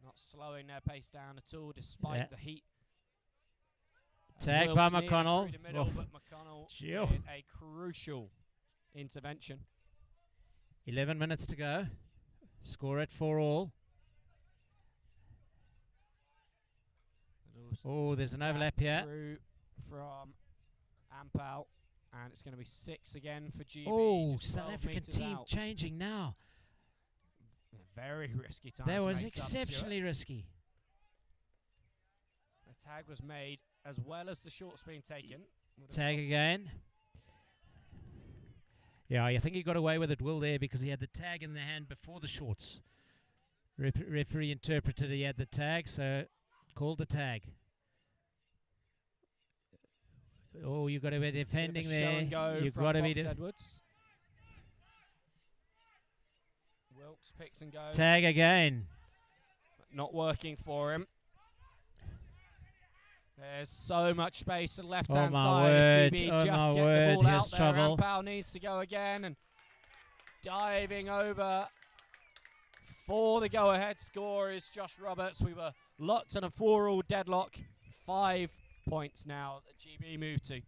Not slowing their pace down at all, despite the heat. Tag by Wilkes nearly McConnell. through the middle, but McConnell made a crucial intervention. 11 minutes to go. Score it 4-all. Oh, there's an overlap here. Through from Ampal, and it's going to be 6 again for GB. Oh, just South 12 African metres team out. changing now. Very risky time. That to was make subs, exceptionally Stuart. risky. The tag was made as well as the shorts being taken. Tag again. Yeah, I think he got away with it, Will, there, because he had the tag in the hand before the shorts. Referee interpreted he had the tag, so called the tag. Oh, you've got to be defending Show there. and go You've from got to be Fox Edwards. Wilkes picks and goes. tag again. Not working for him. There's so much space to the left Oh hand my side. word, GB oh just my get the word, ball out here's there. trouble. Rampal needs to go again and diving over for the go-ahead score is Josh Roberts. We were locked on a 4-all deadlock. 5 points now that GB moved to.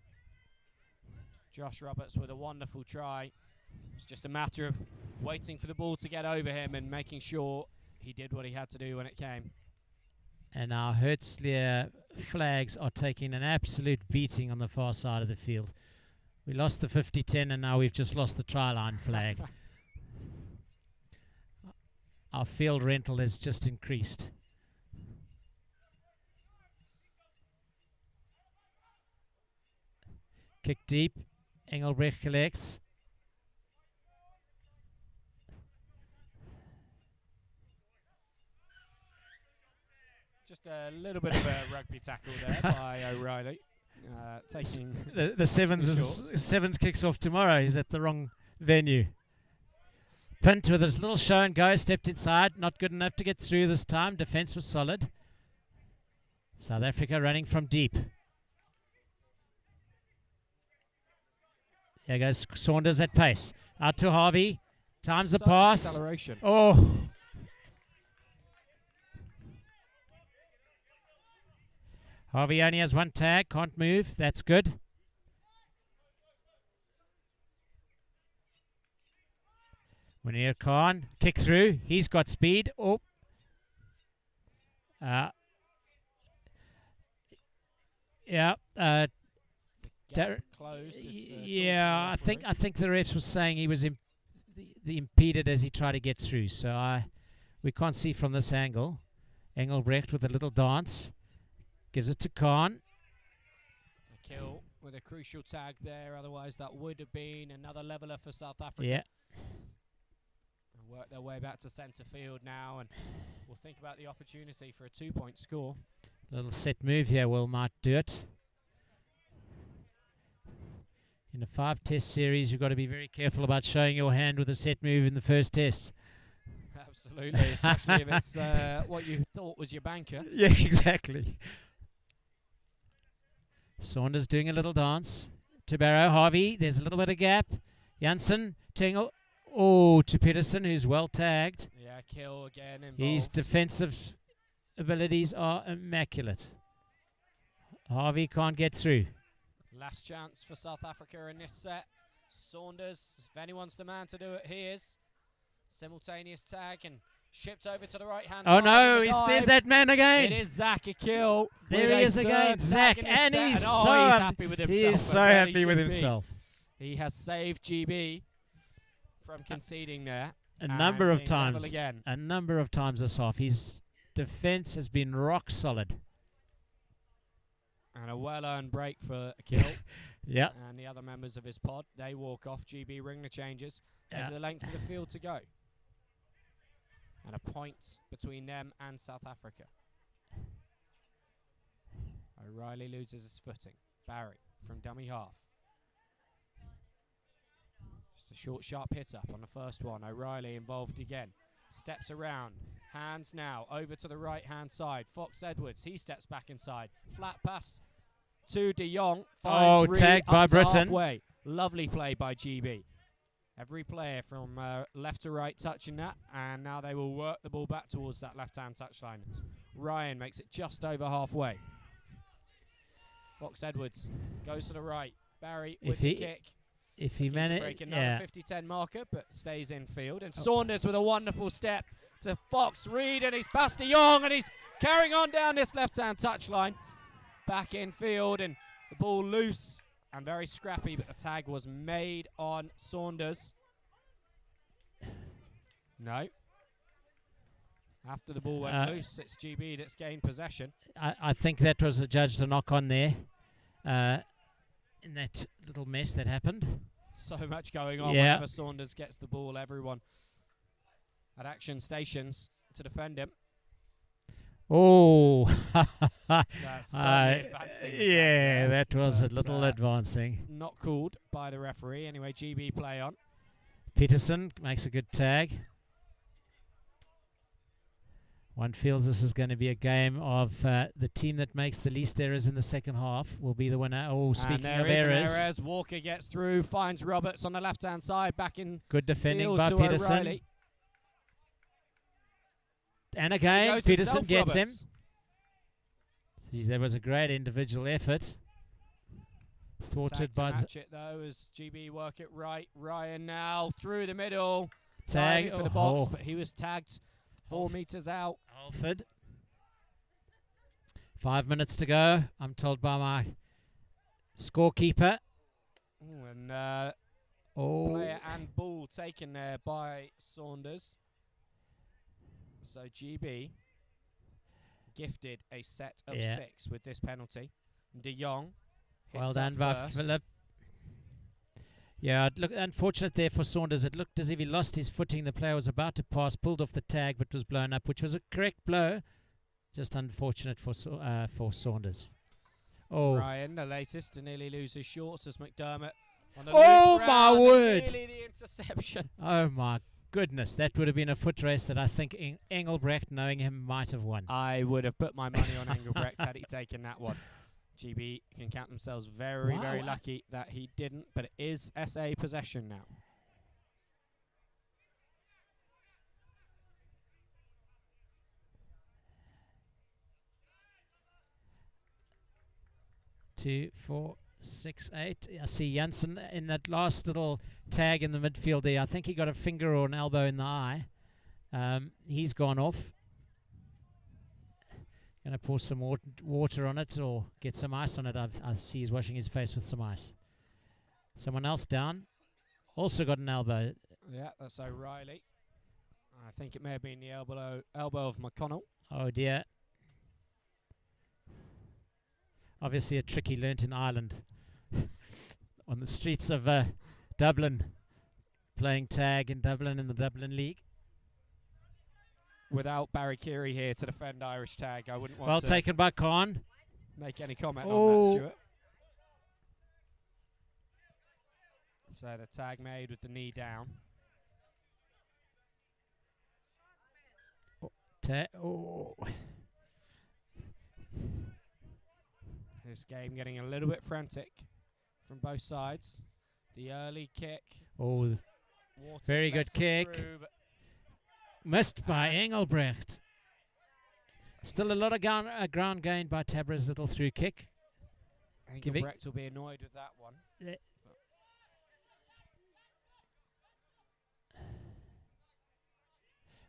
Josh Roberts with a wonderful try. It's just a matter of waiting for the ball to get over him and making sure he did what he had to do when it came. And our Herzliya flags are taking an absolute beating on the far side of the field. We lost the 50-10 and now we've just lost the try line flag. Our field rental has just increased. Kick deep. Engelbrecht collects. Just a little bit of a rugby tackle there by O'Reilly. Taking The sevens kicks off tomorrow. He's at the wrong venue. Pint with his little show and go. Stepped inside. Not good enough to get through this time. Defence was solid. South Africa running from deep. There goes Saunders at pace. Out to Harvey. Times the such pass. acceleration. Oh. Harvey only has one tag. Can't move. That's good. Munir Khan. Kick through. He's got speed. Oh. Yeah. Gap closed. Yeah, I think the refs was saying he was impeded as he tried to get through. So we can't see from this angle. Engelbrecht with a little dance, gives it to Khan. A kill with a crucial tag there. Otherwise, that would have been another leveler for South Africa. Yeah. And work their way back to centre field now, and we'll think about the opportunity for a 2-point score. Little set move here. Will might do it. In a 5-test series, you've got to be very careful about showing your hand with a set move in the first test. Absolutely, especially if it's what you thought was your banker. Yeah, exactly. Saunders doing a little dance. To Barrow, Harvey, there's a little bit of gap. Janssen, Tingle. Oh, to Peterson, who's well tagged. Yeah, kill again involved. His defensive abilities are immaculate. Harvey can't get through. Last chance for South Africa in this set. Saunders, if anyone's the man to do it, he is. Simultaneous tag and shipped over to the right-hand side. Oh no, in the dive. there's that man again. It is Zach a kill. There with he a is again, third Zach, tag in this and set, he's and so he's happy with himself. He is so and really happy with should be. himself. He has saved GB from conceding there. A number of being level times. again. A number of times this half. His defense has been rock solid. And a well-earned break for a kill. Yeah. And the other members of his pod, they walk off. GB ring the changes. Yeah. Over the length of the field to go. And a point between them and South Africa. O'Reilly loses his footing. Barry from dummy half. Just a short, sharp hit up on the first one. O'Reilly involved again. Steps around. Hands now over to the right-hand side. Fox Edwards, he steps back inside. Flat pass to De Jong. Oh, tagged by Britain. Halfway. Lovely play by GB. Every player from left to right touching that, and now they will work the ball back towards that left-hand touchline. Ryan makes it just over halfway. Fox Edwards goes to the right. Barry with the kick. If he Break another yeah. 50-10 marker, but stays in field. And Saunders with a wonderful step to Fox Reed, and he's past De Jong, and he's carrying on down this left-hand touchline. Back in field, and the ball loose and very scrappy, but the tag was made on Saunders. No. After the ball went loose, it's GB that's gained possession. I think that was adjudged a knock on there. In that little mess that happened. So much going on Yeah. whenever Saunders gets the ball. Everyone at action stations to defend him. Oh, That's certainly advancing the yeah, tag there, that was a but, little advancing. not called by the referee. Anyway, GB play on. Peterson makes a good tag. One feels this is going to be a game of the team that makes the least errors in the second half will be the winner. Oh, And speaking there of is an errors, error as Walker gets through, finds Roberts on the left-hand side, back in good defending field by to Peterson. O'Reilly. And He again, goes Peterson himself, gets him. Roberts. Geez, there was a great individual effort. Thwarted Tag to by match it though as GB work it right. Ryan now through the middle, tag diving for the box, but he was tagged 4 meters out. Alford. 5 minutes to go. I'm told by my scorekeeper. Ooh, and Oh, player and ball taken there by Saunders. So GB gifted a set of 6 with this penalty. De Jong hits well up done by first. Philip. Yeah, it looked unfortunate there for Saunders. It looked as if he lost his footing. The player was about to pass, pulled off the tag, but was blown up, which was a correct blow. Just unfortunate for Saunders. Oh, Ryan, the latest to nearly lose his shorts as McDermott on the Oh, loop my round, and word. nearly the interception. oh my goodness. That would have been a foot race that I think Engelbrecht, knowing him, might have won. I would have put my money on Engelbrecht had he taken that one. GB can count themselves very, very Wow. lucky that he didn't, but it is SA possession now. Two, 4, 6, 8. I see Janssen in that last little tag in the midfield there. I think he got a finger or an elbow in the eye. He's gone off. Going to pour some water on it or get some ice on it. I see he's washing his face with some ice. Someone else down. Also got an elbow. Yeah, that's O'Reilly. I think it may have been the elbow of McConnell. Oh dear. Obviously a trick he learnt in Ireland. On the streets of Dublin. Playing tag in Dublin in the Dublin League. Without Barry Keary here to defend Irish tag, I wouldn't want Well to taken by Khan. make any comment on Oh. that, Stuart. So the tag made with the knee down. Oh. This game getting a little bit frantic from both sides. The early kick. Oh, Waters very good lets it kick. through, but Missed by Engelbrecht. Still a lot of ground gained by Tabra's little through kick. Giving- Engelbrecht will be annoyed with that one.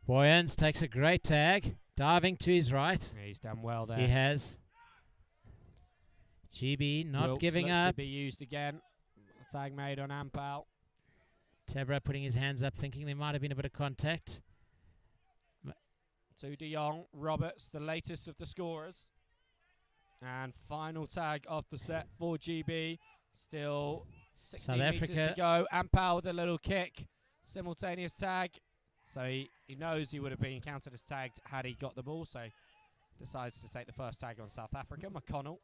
Boyens takes a great tag. Diving to his right. He's done well there. He has. GB not Wilkes giving looks up. to be used again. Tag made on Ampal. Tabra putting his hands up, thinking there might have been a bit of contact. To De Jong. Roberts, the latest of the scorers. And final tag of the set for GB. Still 16 South meters Africa. to go. Ampal with a little kick. Simultaneous tag. So he knows he would have been counted as tagged had he got the ball. So decides to take the first tag on South Africa. McConnell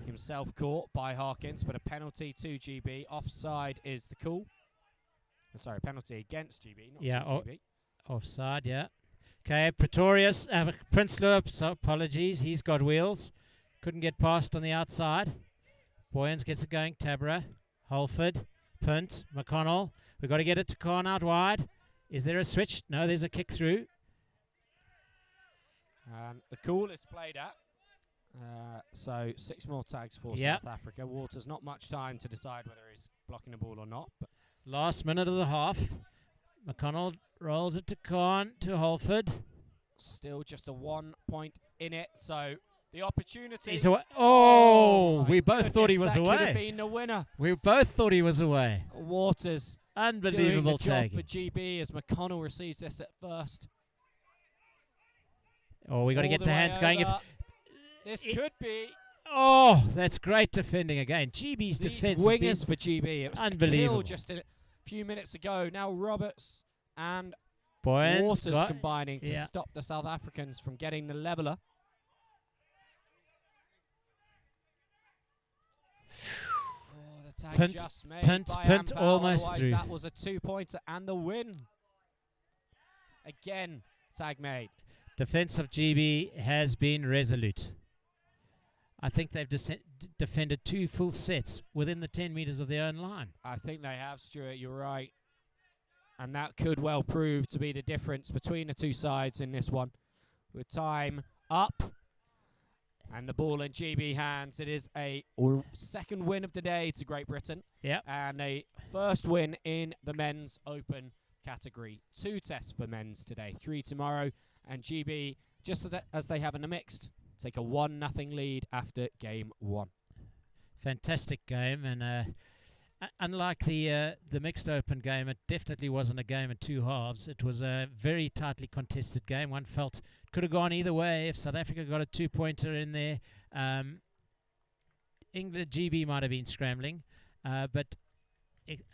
himself caught by Harkins, but a penalty to GB. Offside is the call. Sorry, penalty against GB, not Yeah, to GB. Offside, yeah. Okay, Pretorius, Prinsloo, so apologies. He's got wheels. Couldn't get past on the outside. Boyens gets it going. Tabra, Holford, Punt, McConnell. We've got to get it to Khan out wide. Is there a switch? No, there's a kick through. The call is played at. So 6 more tags for Yep. South Africa. Waters not much time to decide whether he's blocking the ball or not. But Last minute of the half. McConnell rolls it to Khan, to Holford. still just a 1 point in it. So the opportunity. He's away. Oh, my we both thought he goodness, was that could have away. been the winner. We both thought he was away. Waters Unbelievable doing the job tag. for GB as McConnell receives this at first. Oh, we got to All get the the way hands going. over. This could be Oh, that's great defending again. GB's these defense has been wingers for GB. It was unbelievable. killed just a few minutes ago. Now Roberts and Boyens Waters got, combining to yeah. stop the South Africans from getting the leveller. Oh, the tag Punt, just made punt, by punt, Ampao, almost otherwise through. that was a 2-pointer and the win. Again, tag made. Defense of GB has been resolute. I think they've defended 2 full sets within the 10 meters of their own line. I think they have, Stuart, you're right. And that could well prove to be the difference between the two sides in this one. With time up and the ball in GB hands, it is a second win of the day to Great Britain. Yep. And a first win in the men's open category. 2 tests for men's today, 3 tomorrow. And GB, just as they have in the mixed, take a 1-0 lead after game 1. Fantastic game, and unlike the mixed open game, it definitely wasn't a game in 2 halves. It was a very tightly contested game. One felt it could have gone either way if South Africa got a 2-pointer in there. England GB might have been scrambling, but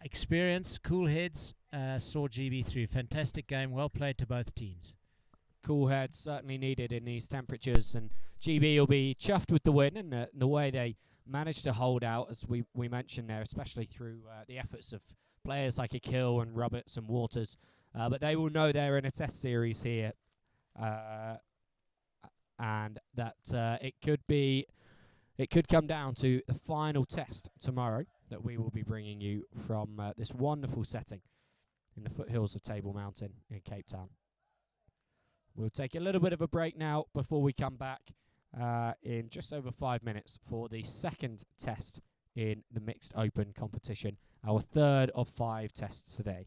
experience, cool heads saw GB through. Fantastic game, well played to both teams. Cool heads certainly needed in these temperatures, and GB will be chuffed with the win and the way they managed to hold out, as we mentioned there, especially through the efforts of players like Akil and Roberts and Waters. But they will know they're in a test series here, and that it could come down to the final test tomorrow that we will be bringing you from this wonderful setting in the foothills of Table Mountain in Cape Town. We'll take a little bit of a break now before we come back in just over 5 minutes for the second test in the mixed open competition, our third of 5 tests today.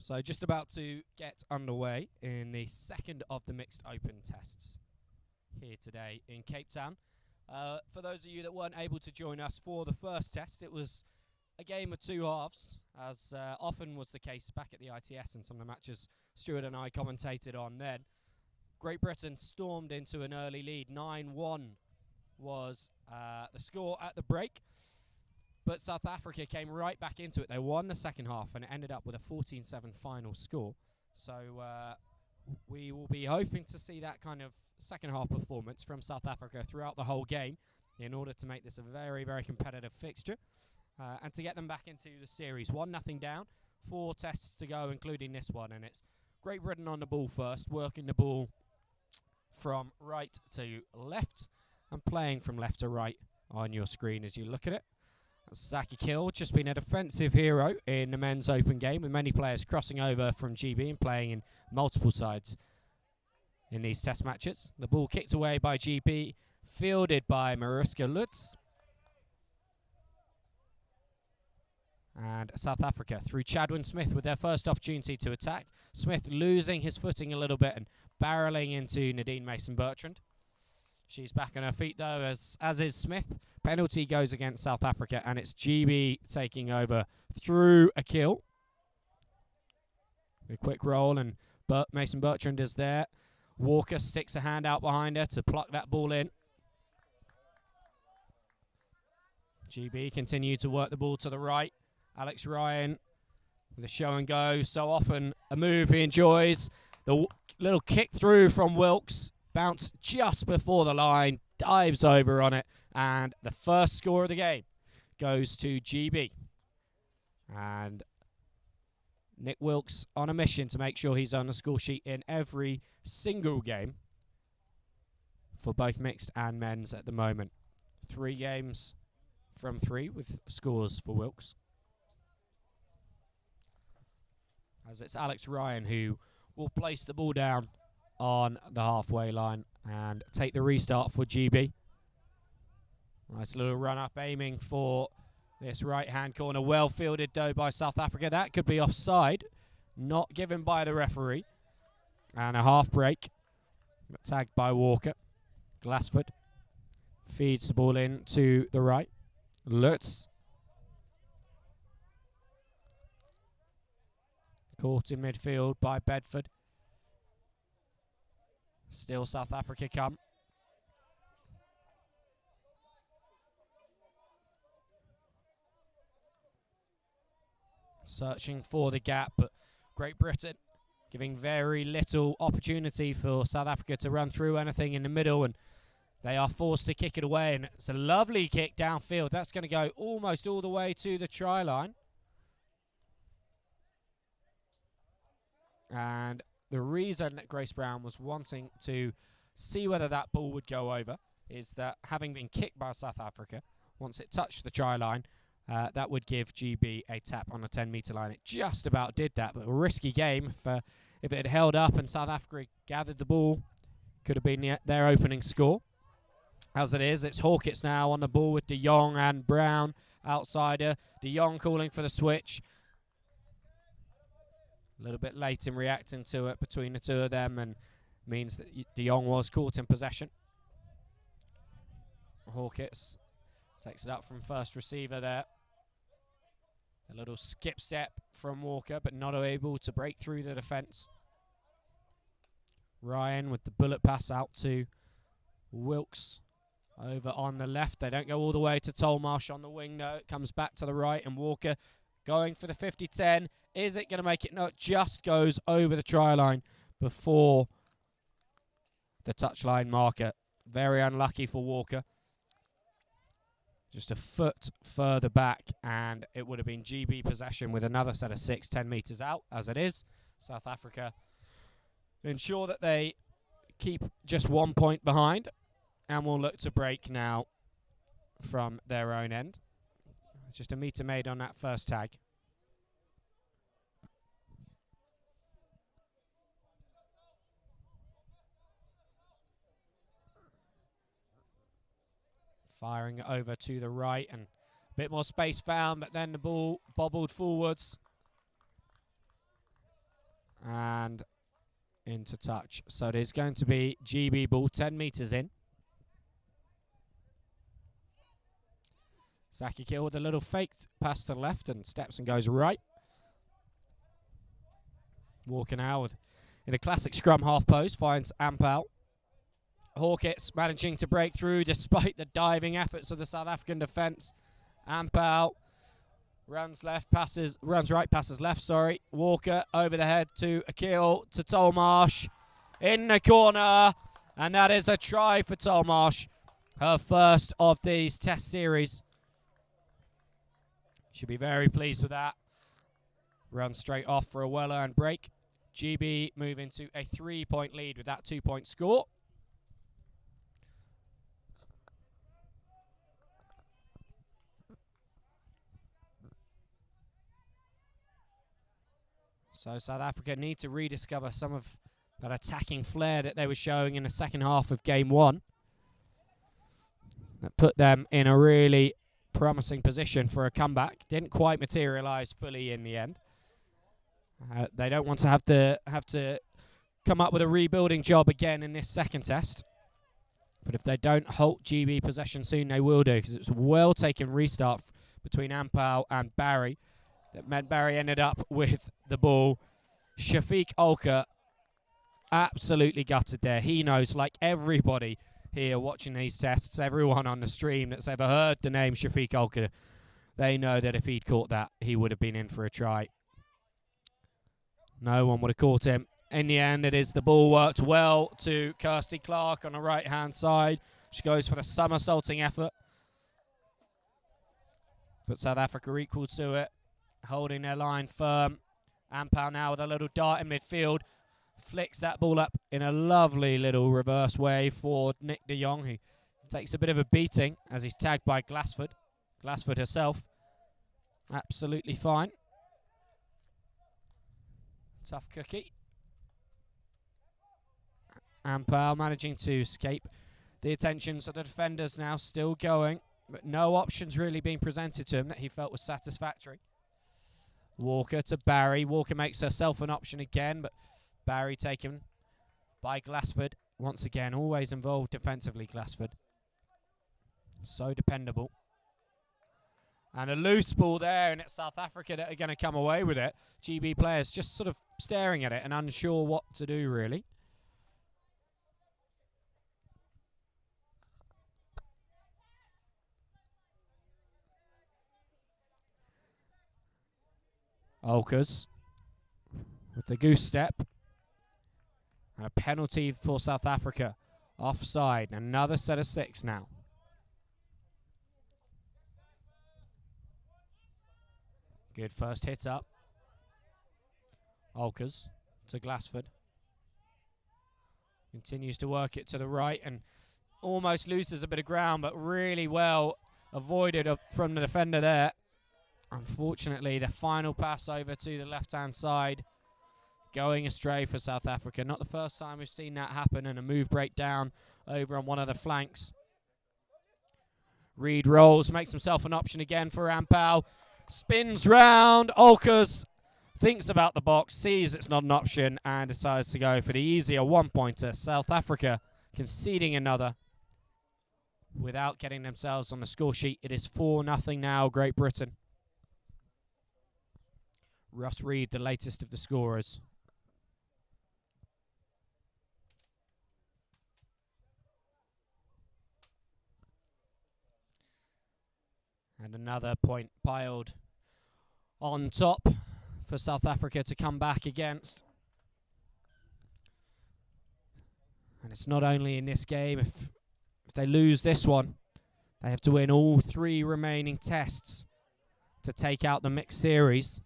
So just about to get underway in the second of the mixed open tests here today in Cape Town. For those of you that weren't able to join us for the first test, it was a game of two halves, as often was the case back at the ITS and some of the matches Stuart and I commentated on then. Great Britain stormed into an early lead. 9-1 was the score at the break. But South Africa came right back into it. They won the second half and it ended up with a 14-7 final score. So we will be hoping to see that kind of second half performance from South Africa throughout the whole game in order to make this a very, very competitive fixture and to get them back into the series. 1-0 down, 4 tests to go, including this one. And it's Great Britain on the ball first, working the ball from right to left and playing from left to right on your screen as you look at it. Zaki Kill just been a defensive hero in the men's open game, with many players crossing over from GB and playing in multiple sides in these test matches. The ball kicked away by GB, fielded by Mariska Lutz. And South Africa through Chadwin Smith with their first opportunity to attack. Smith losing his footing a little bit and barreling into Nadine Mason-Bertrand. She's back on her feet though, as is Smith. Penalty goes against South Africa, and it's GB taking over through a kill. A quick roll, and Mason-Bertrand is there. Walker sticks a hand out behind her to pluck that ball in. GB continue to work the ball to the right. Alex Ryan with a show and go. So often a move he enjoys. The little kick through from Wilkes. Bounce just before the line, dives over on it, and the first score of the game goes to GB. And Nick Wilkes on a mission to make sure he's on the score sheet in every single game for both mixed and men's at the moment. 3 games from 3 with scores for Wilkes. As it's Alex Ryan who will place the ball down on the halfway line and take the restart for GB. Nice little run up aiming for this right hand corner. Well fielded though by South Africa. That could be offside. Not given by the referee. And a half break. Tagged by Walker. Glassford feeds the ball in to the right. Lutz. Caught in midfield by Bedford. Still South Africa come. Searching for the gap, but Great Britain giving very little opportunity for South Africa to run through anything in the middle, and they are forced to kick it away, and it's a lovely kick downfield. That's going to go almost all the way to the try line. And the reason that Grace Brown was wanting to see whether that ball would go over is that having been kicked by South Africa, once it touched the try line, that would give GB a tap on the 10-metre line. It just about did that, but a risky game. If it had held up and South Africa gathered the ball, could have been their opening score. As it is, it's Hawkins now on the ball with De Jong and Brown outsider. De Jong calling for the switch. A little bit late in reacting to it between the two of them, and means that De Jong was caught in possession. Hawkins takes it up from first receiver there. A little skip step from Walker, but not able to break through the defence. Ryan with the bullet pass out to Wilkes over on the left. They don't go all the way to Tolmarsh on the wing, no. It comes back to the right, and Walker going for the 50-10. Is it going to make it? No, it just goes over the try line before the touchline marker. Very unlucky for Walker. Just a foot further back, and it would have been GB possession with another set of 6, 10 metres out. As it is, South Africa ensure that they keep just 1 point behind, and will look to break now from their own end. Just a metre made on that first tag. Firing it over to the right, and a bit more space found, but then the ball bobbled forwards. and into touch. So it is going to be GB ball, 10 metres in. Saki Kill with a little fake pass to the left and steps and goes right. Walking out in a classic scrum half post, finds Ampal. Hawkins managing to break through despite the diving efforts of the South African defence. Ampal runs right, passes left, sorry. Walker over the head to Akil, to Tolmarsh. In the corner, and that is a try for Tolmarsh. Her first of these test series. Should be very pleased with that. Run straight off for a well-earned break. GB moving to a 3-point lead with that 2-point score. So South Africa need to rediscover some of that attacking flair that they were showing in the second half of game 1. That put them in a really promising position for a comeback. Didn't quite materialise fully in the end. They don't want to have to come up with a rebuilding job again in this second test. But if they don't halt GB possession soon, they will do, because it's a well-taken restart between Ampal and Barry that meant Barry ended up with the ball. Shafiq Olker absolutely gutted there. He knows, like everybody here watching these tests, everyone on the stream that's ever heard the name Shafiq Olker, they know that if he'd caught that, he would have been in for a try. No one would have caught him. In the end, it is the ball worked well to Kirsty Clark on the right-hand side. She goes for the somersaulting effort. But South Africa equal to it, holding their line firm. Ampal now with a little dart in midfield. Flicks that ball up in a lovely little reverse way for Nick de Jong, who takes a bit of a beating as he's tagged by Glassford. Glassford herself, absolutely fine. Tough cookie. Ampal managing to escape the attentions of the defenders now, still going, but no options really being presented to him that he felt was satisfactory. Walker to Barry. Walker makes herself an option again, but Barry taken by Glassford. Once again, always involved defensively, Glassford. So dependable. And a loose ball there, and it's South Africa that are going to come away with it. GB players just sort of staring at it and unsure what to do, really. Olkers with the goose step. And a penalty for South Africa. Offside. Another set of 6 now. Good first hit up. Olkers to Glassford. Continues to work it to the right and almost loses a bit of ground, but really well avoided from the defender there. Unfortunately, the final pass over to the left-hand side going astray for South Africa. Not the first time we've seen that happen, and a move breakdown over on one of the flanks. Reed rolls, makes himself an option again for Ampal. Spins round. Olkers thinks about the box, sees it's not an option, and decides to go for the easier one-pointer. South Africa conceding another without getting themselves on the score sheet. It is 4-0 now, Great Britain. Russ Reed, the latest of the scorers. And another point piled on top for South Africa to come back against. And it's not only in this game. If they lose this one, they have to win all 3 remaining tests to take out the mixed series.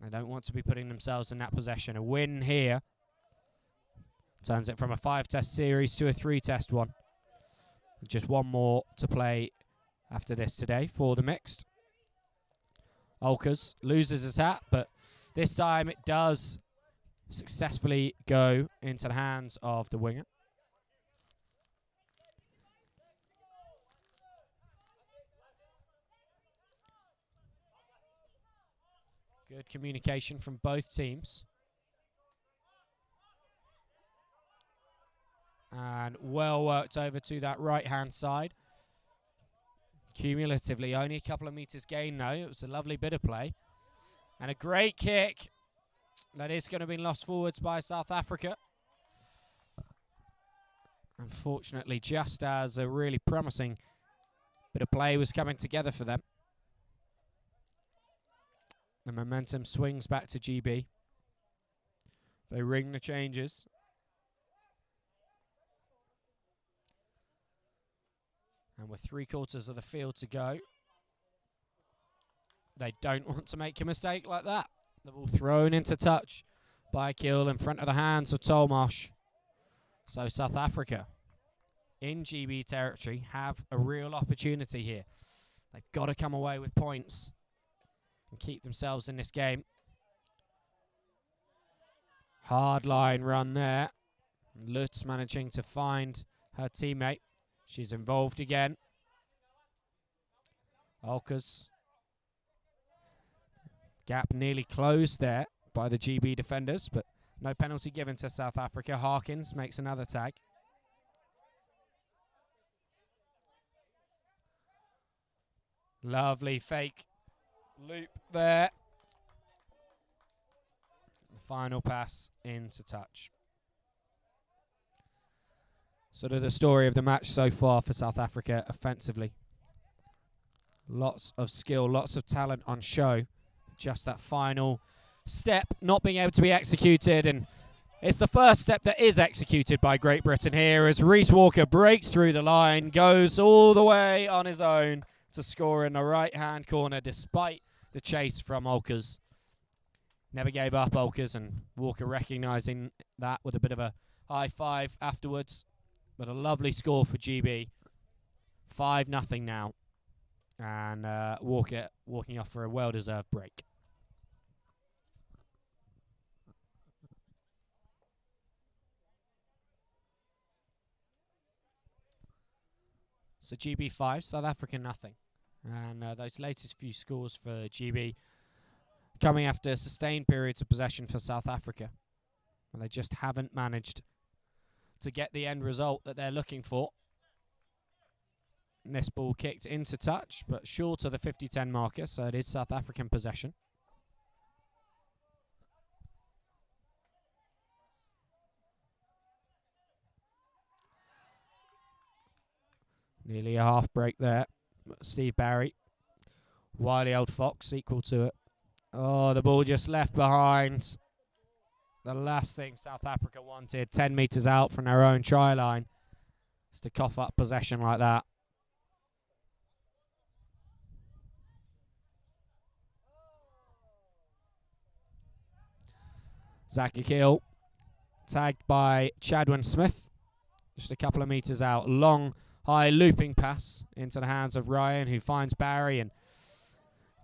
They don't want to be putting themselves in that position. A win here turns it from a 5-test series to a 3-test one. Just one more to play after this today for the mixed. Olkers loses his hat, but this time it does successfully go into the hands of the winger. Good communication from both teams. And well worked over to that right-hand side. Cumulatively, only a couple of metres gain, though. It was a lovely bit of play. And a great kick. That is going to be lost forwards by South Africa. Unfortunately, just as a really promising bit of play was coming together for them. The momentum swings back to GB. They ring the changes. And with 3/4 of the field to go, they don't want to make a mistake like that. The ball thrown into touch by Kiel in front of the hands of Tolmarsh. So South Africa in GB territory have a real opportunity here. They've got to come away with points and keep themselves in this game. Hard line run there. Lutz managing to find her teammate. She's involved again. Alkers. Gap nearly closed there by the GB defenders, but no penalty given to South Africa. Harkins makes another tag. Lovely fake loop there. The final pass into touch. Sort of the story of the match so far for South Africa offensively. Lots of skill, lots of talent on show. Just that final step not being able to be executed, and it's the first step that is executed by Great Britain here as Reece Walker breaks through the line, goes all the way on his own to score in the right-hand corner despite the chase from Olkers. Never gave up, Olkers, and Walker recognising that with a bit of a high five afterwards. But a lovely score for GB. 5-0 now. And Walker walking off for a well-deserved break. So GB 5, South Africa nothing. And those latest few scores for GB coming after sustained periods of possession for South Africa. And they just haven't managed to get the end result that they're looking for. And this ball kicked into touch, but short of the 50-10 marker, so it is South African possession. Nearly a half break there. Steve Barry. Wily old Fox equal to it. Oh, the ball just left behind. The last thing South Africa wanted, 10 metres out from their own try line, is to cough up possession like that. Zaki Kiel, tagged by Chadwin Smith, just a couple of metres out. Long, high looping pass into the hands of Ryan, who finds Barry and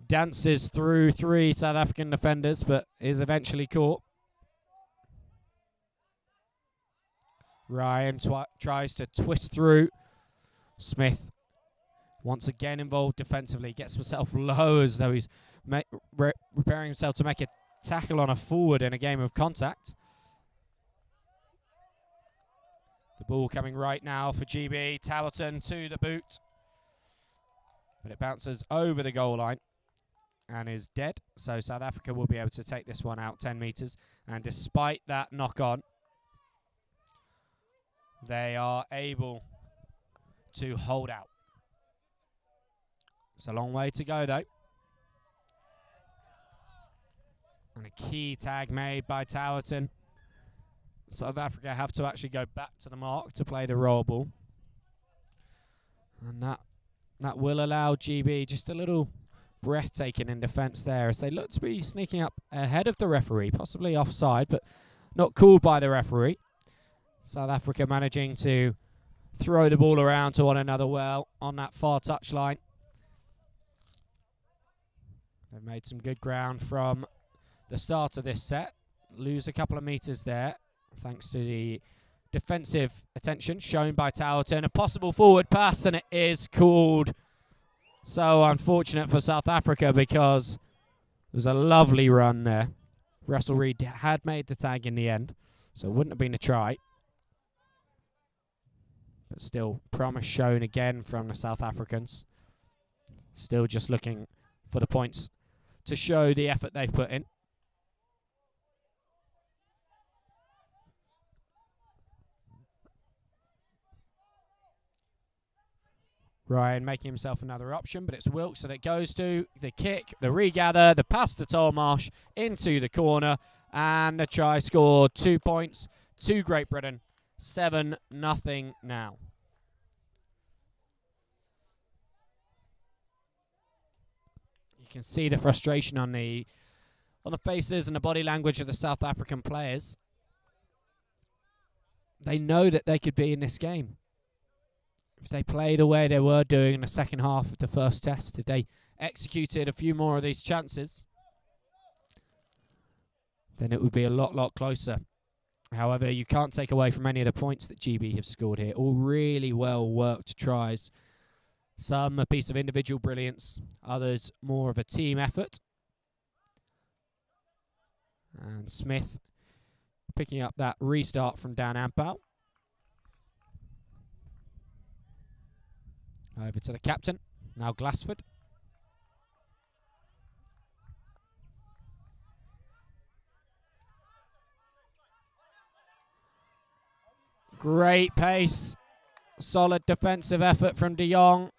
dances through 3 South African defenders, but is eventually caught. Ryan tries to twist through. Smith, once again involved defensively, gets himself low as though he's preparing himself to make a tackle on a forward in a game of contact. The ball coming right now for GB. Towerton to the boot. But it bounces over the goal line and is dead. So South Africa will be able to take this one out 10 metres. And despite that knock-on, they are able to hold out. It's a long way to go, though. And a key tag made by Towerton. South Africa have to actually go back to the mark to play the roll ball. And that will allow GB just a little breathtaking in defence there as they look to be sneaking up ahead of the referee, possibly offside, but not called by the referee. South Africa managing to throw the ball around to one another well on that far touchline. They've made some good ground from the start of this set. Lose a couple of metres there thanks to the defensive attention shown by Towerton. A possible forward pass, and it is called. So unfortunate for South Africa because it was a lovely run there. Russell Reid had made the tag in the end, so it wouldn't have been a try. But still, promise shown again from the South Africans. Still just looking for the points to show the effort they've put in. Ryan making himself another option, but it's Wilkes that it goes to. The kick, the regather, the pass to Tolmarsh into the corner, and the try scored. 2 points to Great Britain. 7-0 now. You can see the frustration on the faces and the body language of the South African players. They know that they could be in this game. If they play the way they were doing in the second half of the first test, if they executed a few more of these chances, then it would be a lot closer. However, you can't take away from any of the points that GB have scored here. All really well worked tries. Some a piece of individual brilliance, others more of a team effort. And Smith picking up that restart from Dan Ampau. Over to the captain, now Glassford. Great pace, solid defensive effort from De Jong.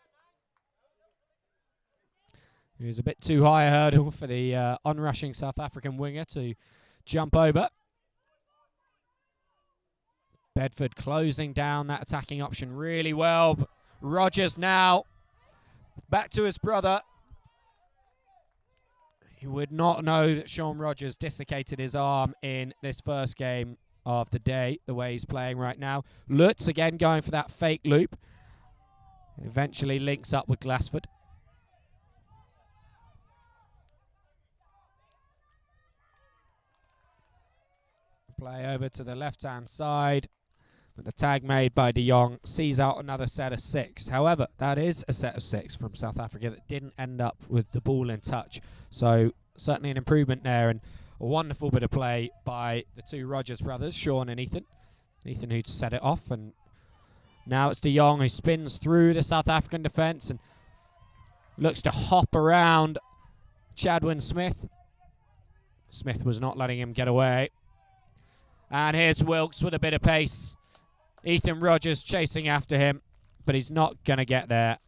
It was a bit too high a hurdle for the onrushing South African winger to jump over. Bedford closing down that attacking option really well. Rogers now back to his brother. You would not know that Sean Rogers dislocated his arm in this first game of the day, the way he's playing right now. Lutz again going for that fake loop. Eventually links up with Glassford. Play over to the left-hand side. But the tag made by De Jong sees out another set of 6. However, that is a set of 6 from South Africa that didn't end up with the ball in touch. So certainly an improvement there, and a wonderful bit of play by the two Rogers brothers, Sean and Ethan. Ethan who set it off, and now it's De Jong who spins through the South African defence and looks to hop around Chadwin Smith. Smith was not letting him get away. And here's Wilkes with a bit of pace. Ethan Rogers chasing after him, but he's not going to get there.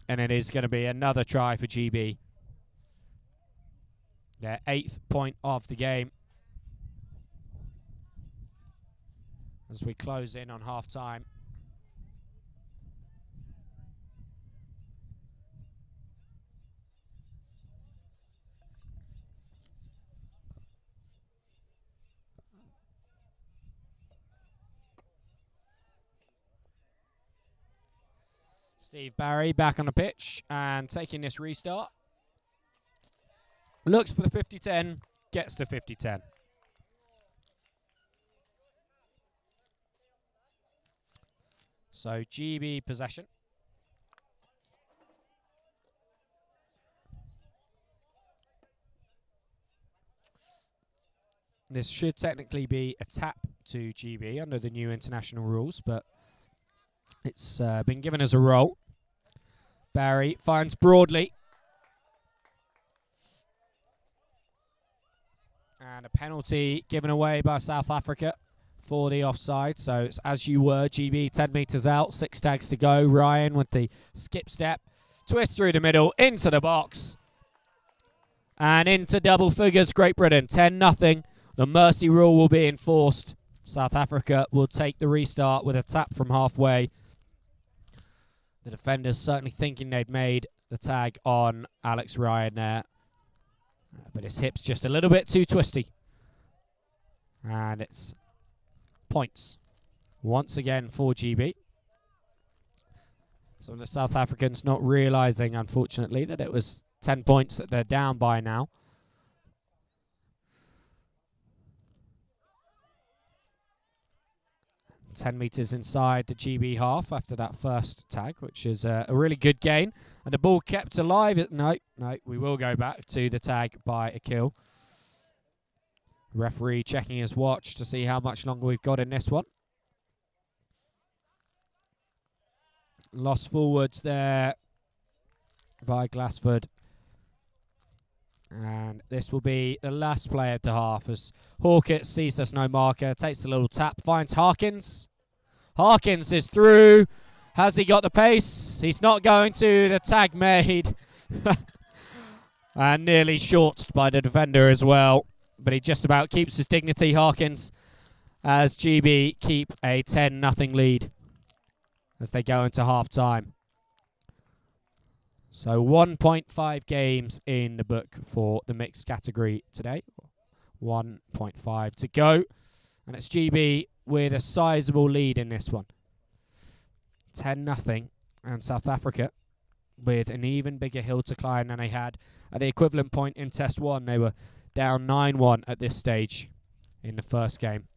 And it is going to be another try for GB. Their 8th point of the game. As we close in on half-time. Steve Barry back on the pitch and taking this restart. Looks for the 50-10, gets the 50-10. So GB possession. This should technically be a tap to GB under the new international rules, but it's been given as a roll. Barry finds Broadley. And a penalty given away by South Africa for the offside. So it's as you were, GB 10 metres out, 6 tags to go. Ryan with the skip step. Twist through the middle, into the box. And into double figures, Great Britain, 10-0. The mercy rule will be enforced. South Africa will take the restart with a tap from halfway. The defenders certainly thinking they'd made the tag on Alex Ryan there. But his hip's just a little bit too twisty. And it's points once again for GB. Some of the South Africans not realising, unfortunately, that it was 10 points that they're down by now. 10 metres inside the GB half after that first tag, which is a really good gain. And the ball kept alive. No, we will go back to the tag by a kill. Referee checking his watch to see how much longer we've got in this one. Lost forwards there by Glassford. And this will be the last play of the half as Hawkett sees there's no marker, takes a little tap, finds Harkins. Harkins is through. Has he got the pace? He's not going to. The tag made. And nearly shorted by the defender as well. But he just about keeps his dignity, Harkins, as GB keep a 10-0 lead as they go into half-time. So 1.5 games in the book for the mixed category today. 1.5 to go. And it's GB with a sizable lead in this one. 10-0. And South Africa with an even bigger hill to climb than they had at the equivalent point in Test 1. They were down 9-1 at this stage in the first game.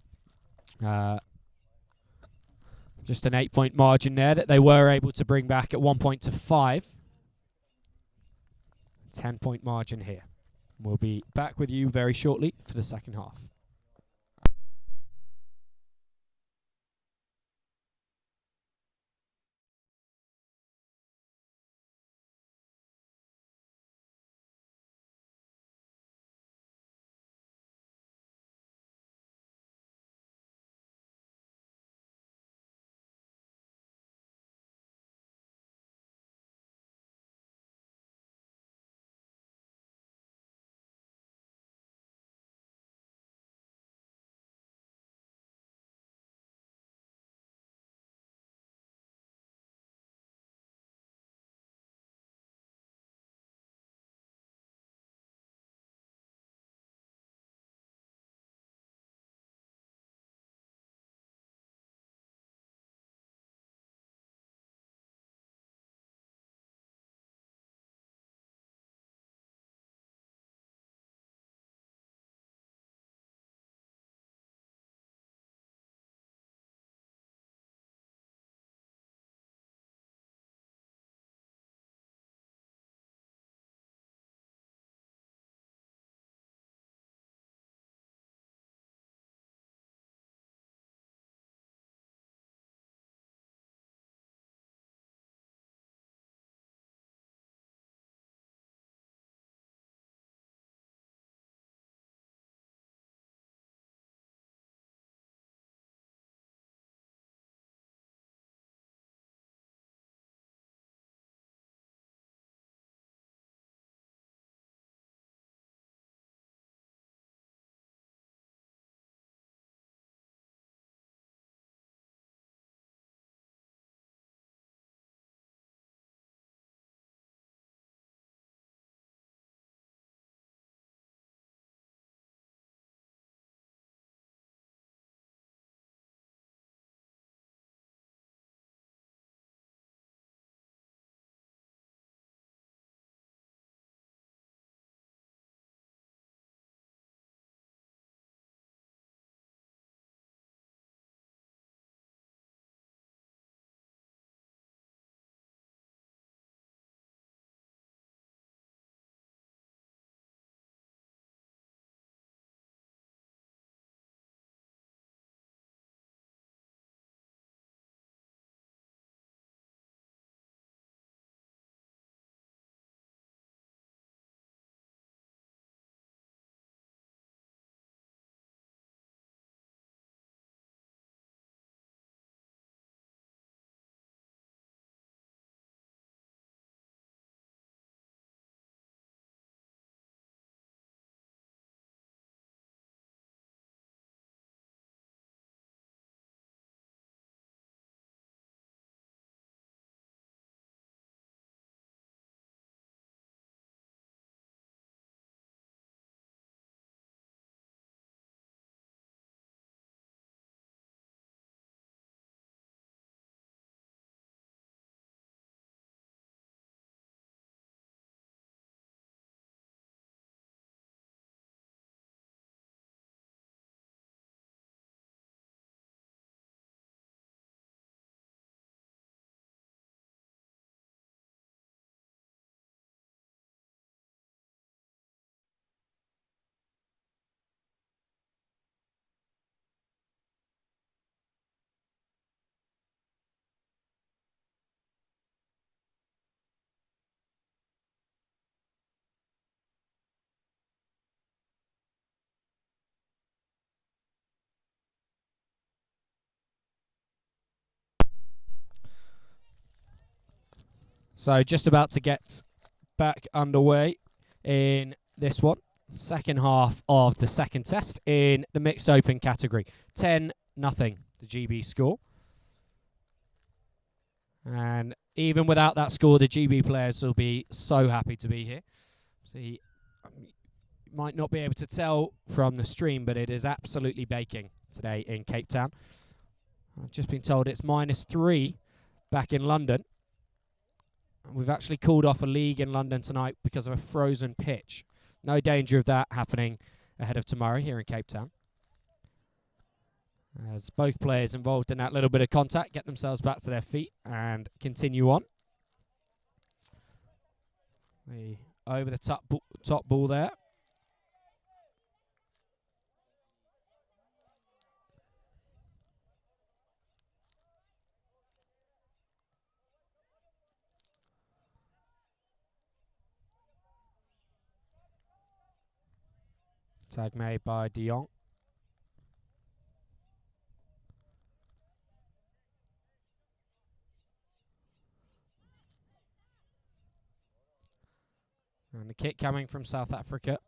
Just an 8-point margin there that they were able to bring back at 1 point to 5. 10-point margin here. We'll be back with you very shortly for the second half. So just about to get back underway in this one. Second half of the second test in the mixed open category. 10-0, the GB score. And even without that score, the GB players will be so happy to be here. So you might not be able to tell from the stream, but it is absolutely baking today in Cape Town. I've just been told it's -3 back in London. And we've actually called off a league in London tonight because of a frozen pitch. No danger of that happening ahead of tomorrow here in Cape Town. As both players involved in that little bit of contact get themselves back to their feet and continue on. The over the top ball there. Tag made by De Jong. And the kick coming from South Africa.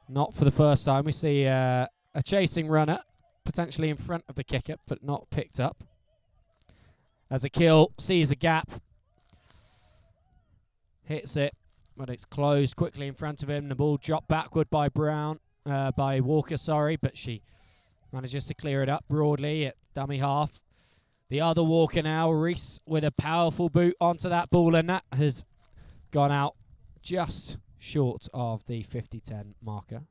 Not for the first time. We see a chasing runner, potentially in front of the kicker, but not picked up. As a kill sees a gap. Hits it, but it's closed quickly in front of him. The ball dropped backward by by Walker, but she manages to clear it up broadly at dummy half. The other Walker now, Reese, with a powerful boot onto that ball, and that has gone out just short of the 50-10 marker.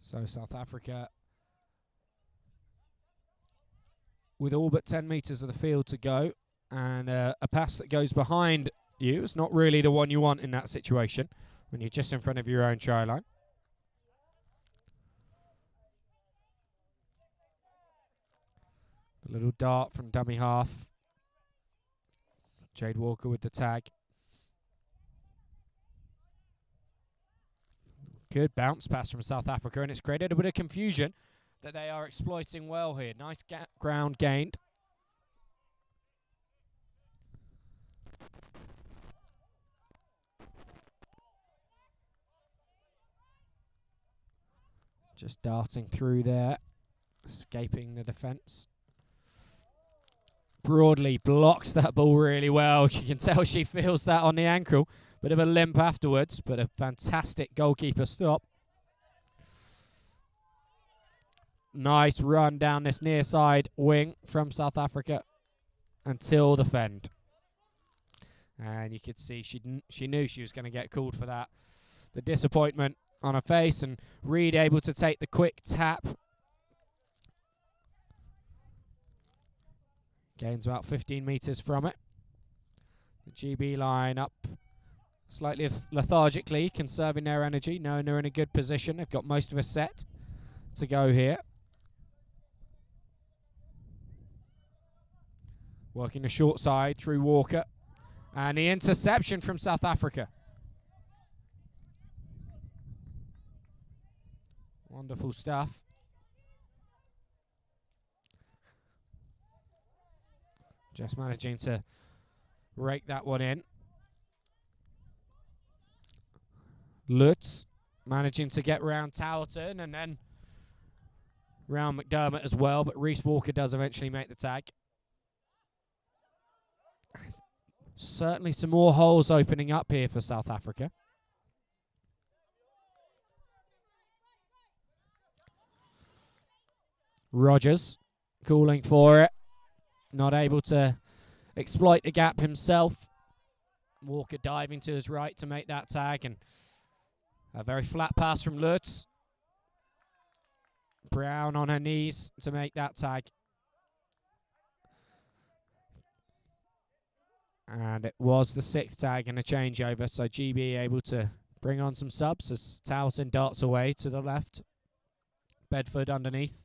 So South Africa with all but 10 metres of the field to go, and a pass that goes behind you. It's not really the one you want in that situation when you're just in front of your own try line. A little dart from dummy half. Jade Walker with the tag. Good bounce pass from South Africa, and it's created a bit of confusion that they are exploiting well here. Nice ground gained. Just darting through there, escaping the defence. Broadly blocks that ball really well. You can tell she feels that on the ankle. Bit of a limp afterwards, but a fantastic goalkeeper stop. Nice run down this near side wing from South Africa until the fend. And you could see she knew she was going to get called for that. The disappointment on her face, and Reed able to take the quick tap. Gains about 15 metres from it. The GB line up slightly lethargically, conserving their energy, knowing they're in a good position. They've got most of a set to go here. Working the short side through Walker. And the interception from South Africa. Wonderful stuff. Just managing to rake that one in. Lutz managing to get round Towerton and then round McDermott as well, but Reese Walker does eventually make the tag. Certainly some more holes opening up here for South Africa. Rogers calling for it. Not able to exploit the gap himself. Walker diving to his right to make that tag, and a very flat pass from Lutz. Brown on her knees to make that tag. And it was the 6th tag and a changeover, so GB able to bring on some subs as Towson darts away to the left. Bedford underneath.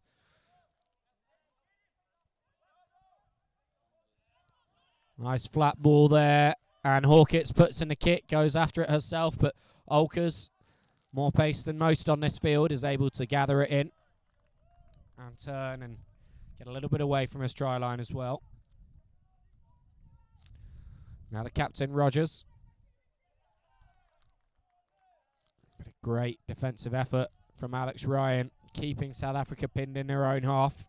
Nice flat ball there, and Hawkins puts in the kick, goes after it herself, but Olkers, more pace than most on this field, is able to gather it in. and turn and get a little bit away from his try line as well. Now the captain, Rogers. But a great defensive effort from Alex Ryan, keeping South Africa pinned in their own half.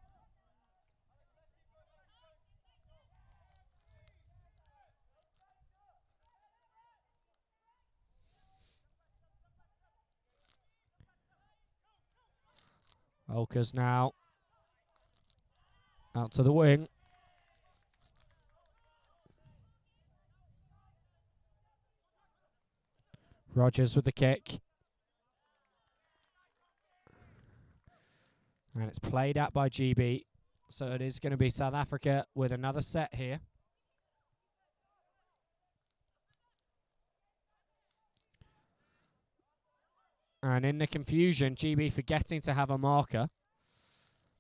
Olkers now out to the wing. Rogers with the kick. And it's played out by GB. So it is going to be South Africa with another set here. And in the confusion, GB forgetting to have a marker.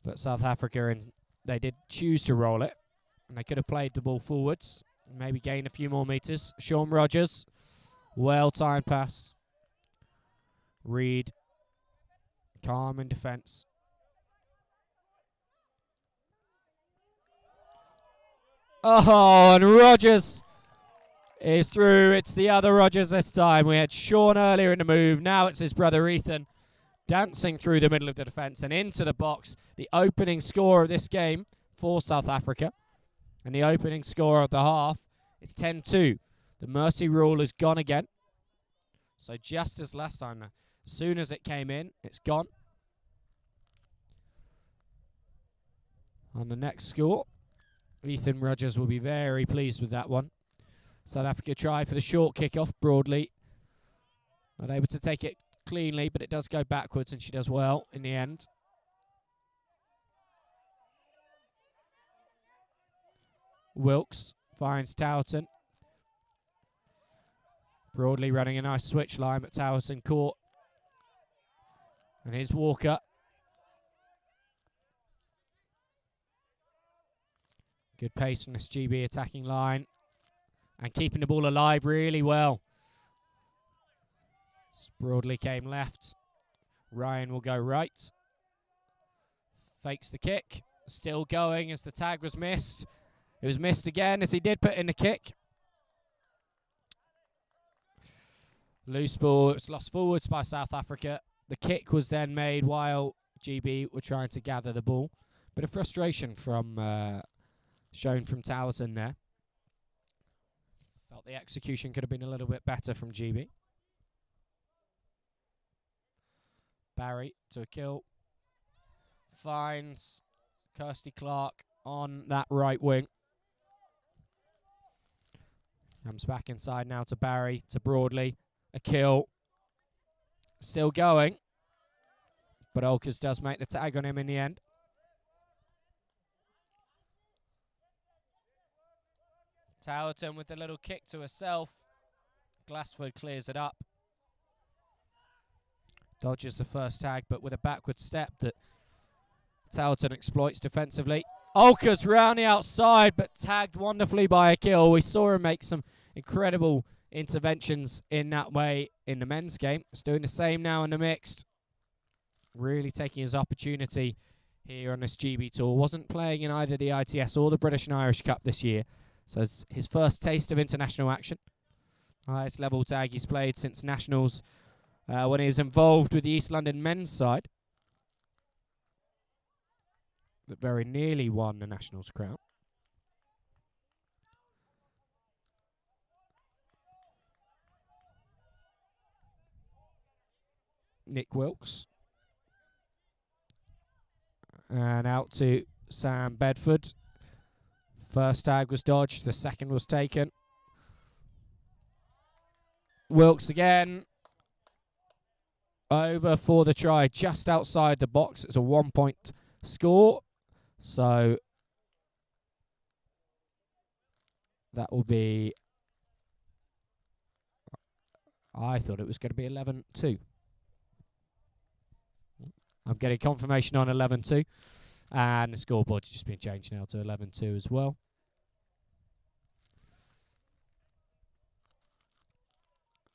But South Africa, they did choose to roll it. And they could have played the ball forwards. Maybe gained a few more meters. Sean Rogers. Well-timed pass. Reed. Calm in defence. Oh, and Rogers is through. It's the other Rogers this time. We had Sean earlier in the move. Now it's his brother Ethan dancing through the middle of the defence and into the box. The opening score of this game for South Africa. And the opening score of the half is 10-2. The mercy rule is gone again. So just as last time, as soon as it came in, it's gone. On the next score, Ethan Rogers will be very pleased with that one. South Africa try for the short kick-off broadly. Not able to take it cleanly, but it does go backwards, and she does well in the end. Wilkes finds Towton. Broadly running a nice switch line, but Towton caught. And here's Walker. Good pace on this GB attacking line. And keeping the ball alive really well. Broadly came left. Ryan will go right. Fakes the kick. Still going as the tag was missed. It was missed again as he did put in the kick. Loose ball. It was lost forwards by South Africa. The kick was then made while GB were trying to gather the ball. Bit of frustration from shown from Towson there. Felt the execution could have been a little bit better from GB. Barry to a kill. Finds Kirsty Clark on that right wing. Comes back inside now to Barry, to Broadley. A kill. Still going. But Olkers does make the tag on him in the end. Towerton with the little kick to herself. Glassford clears it up. Dodges the first tag, but with a backward step that Towerton exploits defensively. Olkers round the outside, but tagged wonderfully by a kill. We saw him make some incredible interventions in that way in the men's game. He's doing the same now in the mixed. Really taking his opportunity here on this GB tour. Wasn't playing in either the ITS or the British and Irish Cup this year. So it's his first taste of international action. Highest level tag he's played since Nationals when he was involved with the East London men's side. That very nearly won the Nationals crown. Nick Wilkes. And out to Sam Bedford. First tag was dodged, the second was taken. Wilkes again. Over for the try, just outside the box. It's a 1-point score. So that will be... I thought it was going to be 11-2. I'm getting confirmation on 11-2. And the scoreboard's just been changed now to 11-2 as well.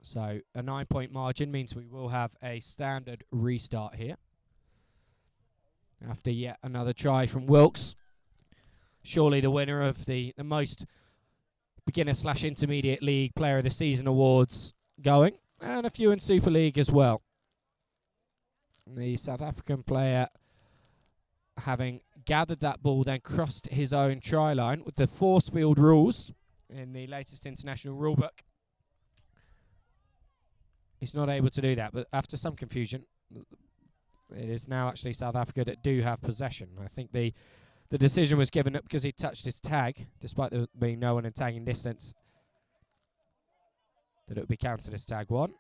So a 9-point margin means we will have a standard restart here. after yet another try from Wilkes. Surely the winner of the most beginner/intermediate league player of the season awards going, and a few in Super League as well. The South African player, having gathered that ball, then crossed his own try line with the force field rules in the latest international rulebook. He's not able to do that, but after some confusion, it is now actually South Africa that do have possession. I think the decision was given up because he touched his tag, despite there being no one in tagging distance, that it would be counted as tag 1.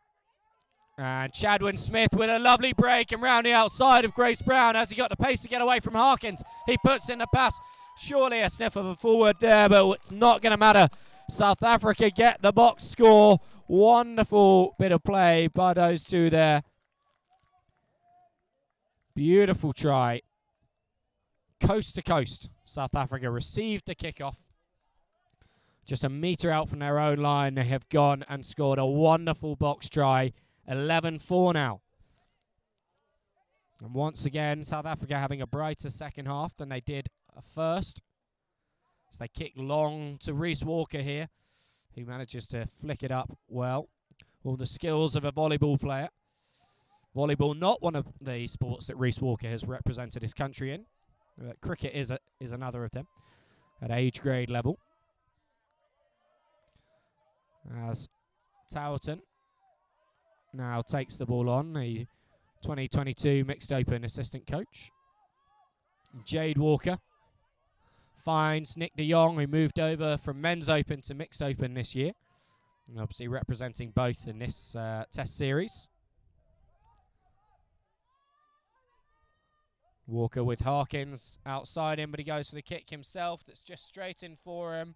And Chadwin Smith with a lovely break and round the outside of Grace Brown. Has he got the pace to get away from Harkins? He puts in the pass. Surely a sniff of a forward there, but it's not going to matter. South Africa get the box score. Wonderful bit of play by those two there. Beautiful try. Coast to coast. South Africa received the kickoff. Just a metre out from their own line, they have gone and scored a wonderful box try. 11-4 now. And once again, South Africa having a brighter second half than they did first. So they kick long to Reece Walker here, who manages to flick it up well. All the skills of a volleyball player. Volleyball not one of the sports that Reece Walker has represented his country in. Cricket is another of them at age grade level. As Towton now takes the ball on, the 2022 Mixed Open assistant coach. Jade Walker finds Nick de Jong, who moved over from Men's Open to Mixed Open this year, and obviously representing both in this test series. Walker with Harkins outside him, but he goes for the kick himself. That's just straight in for him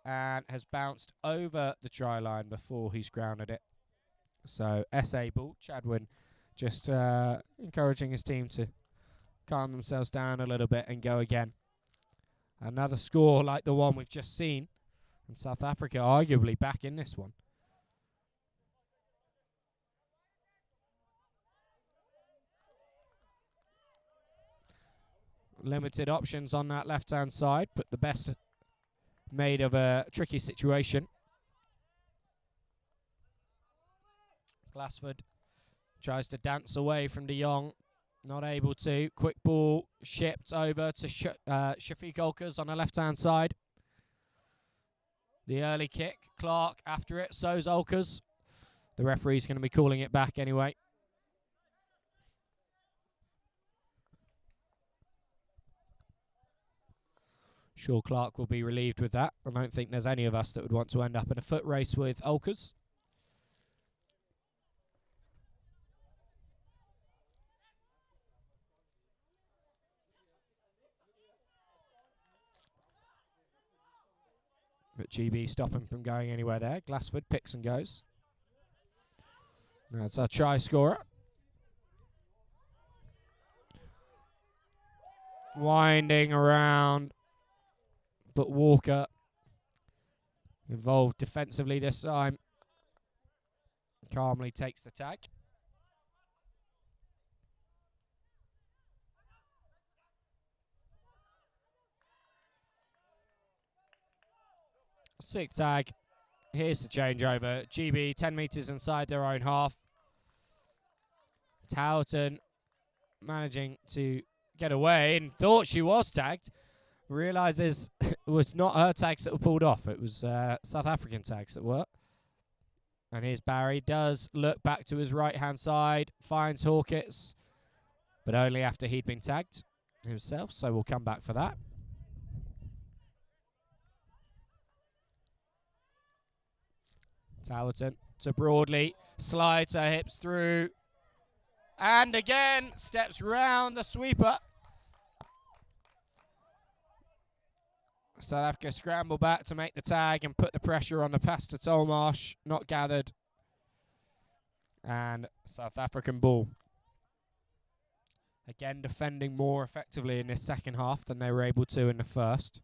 and has bounced over the try line before he's grounded it. So SA ball. Chadwin just encouraging his team to calm themselves down a little bit and go again. Another score like the one we've just seen, and South Africa arguably back in this one. Limited options on that left-hand side, but the best made of a tricky situation. Glassford tries to dance away from de Jong, not able to. Quick ball shipped over to Shafiq Olkers on the left-hand side. The early kick, Clark after it, so's Olkers. The referee's going to be calling it back anyway. Sure, Clark will be relieved with that. I don't think there's any of us that would want to end up in a foot race with Olkers. But GB stop him from going anywhere there. Glassford picks and goes. That's our try scorer. Winding around. But Walker involved defensively this time. Calmly takes the tag. Sixth tag. Here's the changeover. GB 10 metres inside their own half. Towton managing to get away and thought she was tagged. Realises it was not her tags that were pulled off. It was South African tags that were. And here's Barry. Does look back to his right-hand side. Finds Hawkins. But only after he'd been tagged himself. So we'll come back for that. Towton to Broadley. Slides her hips through. And again, steps round the sweeper. South Africa scramble back to make the tag and put the pressure on the pass to Tolmarsh. Not gathered. And South African ball. Again, defending more effectively in this second half than they were able to in the first.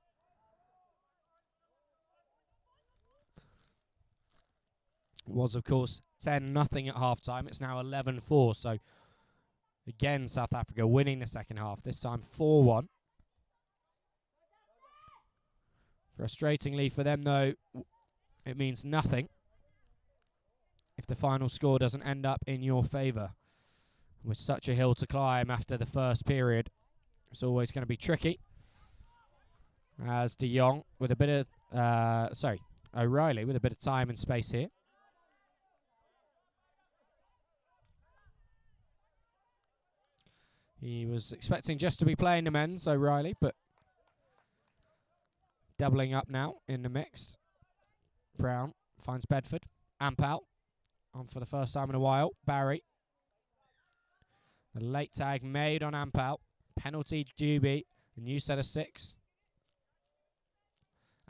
It was, of course, 10-0 at half-time. It's now 11-4, so Again, South Africa winning the second half, this time 4-1. Frustratingly for them, though, it means nothing if the final score doesn't end up in your favour. With such a hill to climb after the first period, it's always going to be tricky. As De Jong with a bit of, O'Reilly with a bit of time and space here. He was expecting just to be playing the men's, O'Reilly, but doubling up now in the mix. Brown finds Bedford. Ampal on for the first time in a while. Barry. A late tag made on Ampal. Penalty GB. A new set of 6.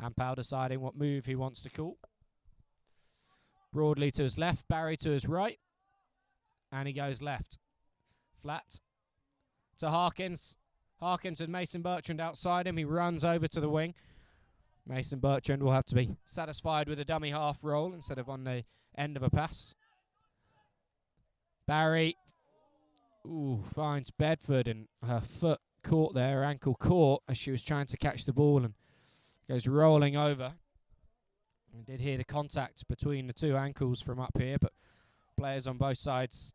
Ampal deciding what move he wants to call. Broadly to his left. Barry to his right. And he goes left. Flat to Harkins. Harkins with Mason Bertrand outside him. He runs over to the wing. Mason Bertrand will have to be satisfied with a dummy half roll instead of on the end of a pass. Barry finds Bedford, and her foot caught there, her ankle caught as she was trying to catch the ball and goes rolling over. I did hear the contact between the two ankles from up here, but players on both sides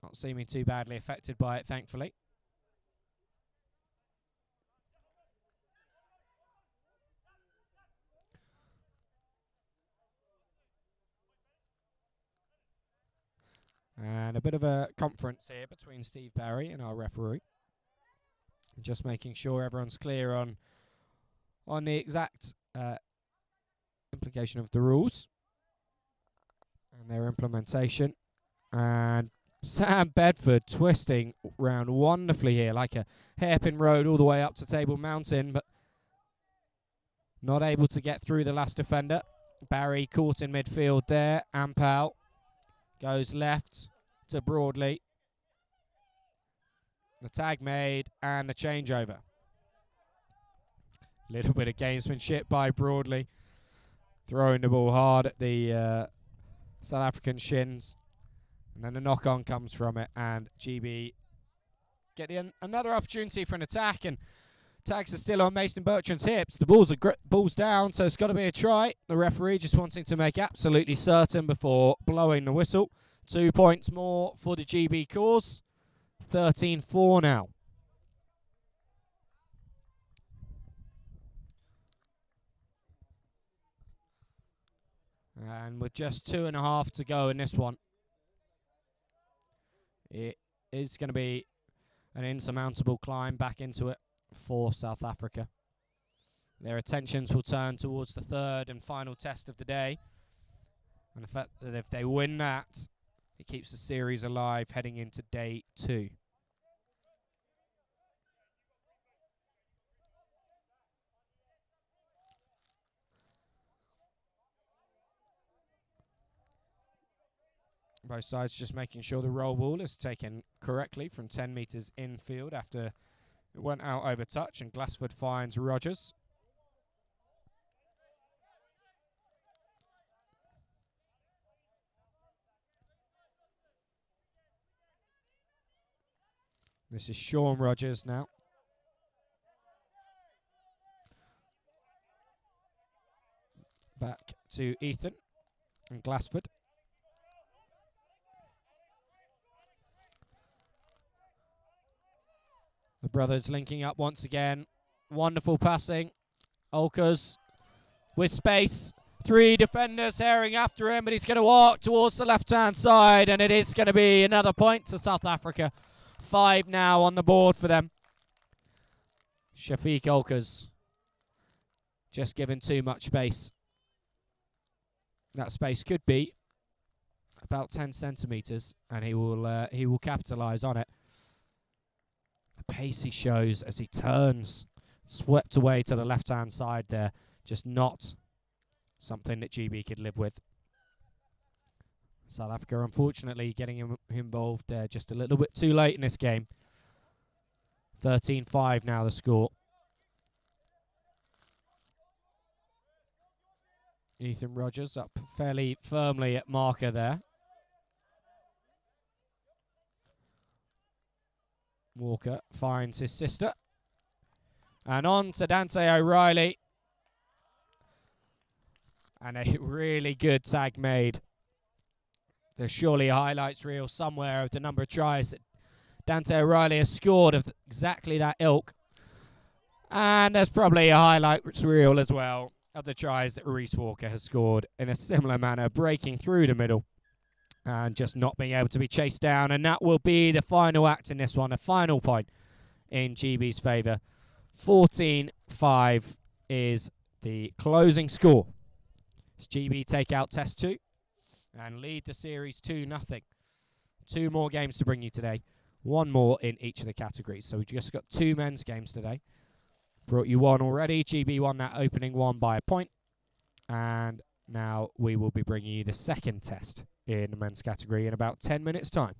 not seeming too badly affected by it, thankfully. And a bit of a conference here between Steve Barry and our referee. Just making sure everyone's clear on the exact implication of the rules and their implementation. And Sam Bedford twisting round wonderfully here, like a hairpin road all the way up to Table Mountain, but not able to get through the last defender. Barry caught in midfield there. Ampal goes left to Broadley. The tag made and the changeover. Little bit of gamesmanship by Broadley. Throwing the ball hard at the South African shins. And then the knock-on comes from it. And GB get another opportunity for an attack. And tags are still on Mason Bertrand's hips. The ball's down, so it's got to be a try. The referee just wanting to make absolutely certain before blowing the whistle. 2 points more for the GB cause. 13-4 now. And with just 2.5 to go in this one, it is going to be an insurmountable climb back into it for South Africa. Their attentions will turn towards the third and final test of the day. And the fact that if they win that, it keeps the series alive heading into day 2. Both sides just making sure the roll ball is taken correctly from 10 metres infield after it went out over touch, and Glassford finds Rogers. This is Sean Rogers now. Back to Ethan and Glassford. The brothers linking up once again. Wonderful passing. Olkers with space. 3 defenders herring after him, but he's going to walk towards the left-hand side, and it is going to be another point to South Africa. 5 now on the board for them. Shafiq Olkers just given too much space. That space could be about 10 centimetres, and he will capitalise on it. The pace he shows as he turns, swept away to the left-hand side there, just not something that GB could live with. South Africa, unfortunately, getting him involved there just a little bit too late in this game. 13-5 now the score. Ethan Rogers up fairly firmly at marker there. Walker finds his sister. And on to Dante O'Reilly. And a really good tag made. There's surely a highlights reel somewhere of the number of tries that Dante O'Reilly has scored of exactly that ilk. And there's probably a highlights reel as well of the tries that Reese Walker has scored in a similar manner, breaking through the middle and just not being able to be chased down. And that will be the final act in this one, a final point in GB's favour. 14-5 is the closing score. As GB take out Test 2 and lead the series 2-0. 2 more games to bring you today. 1 more in each of the categories. So we've just got 2 men's games today. Brought you 1 already. GB won that opening one by a point. And now we will be bringing you the second test in the men's category in about 10 minutes' time.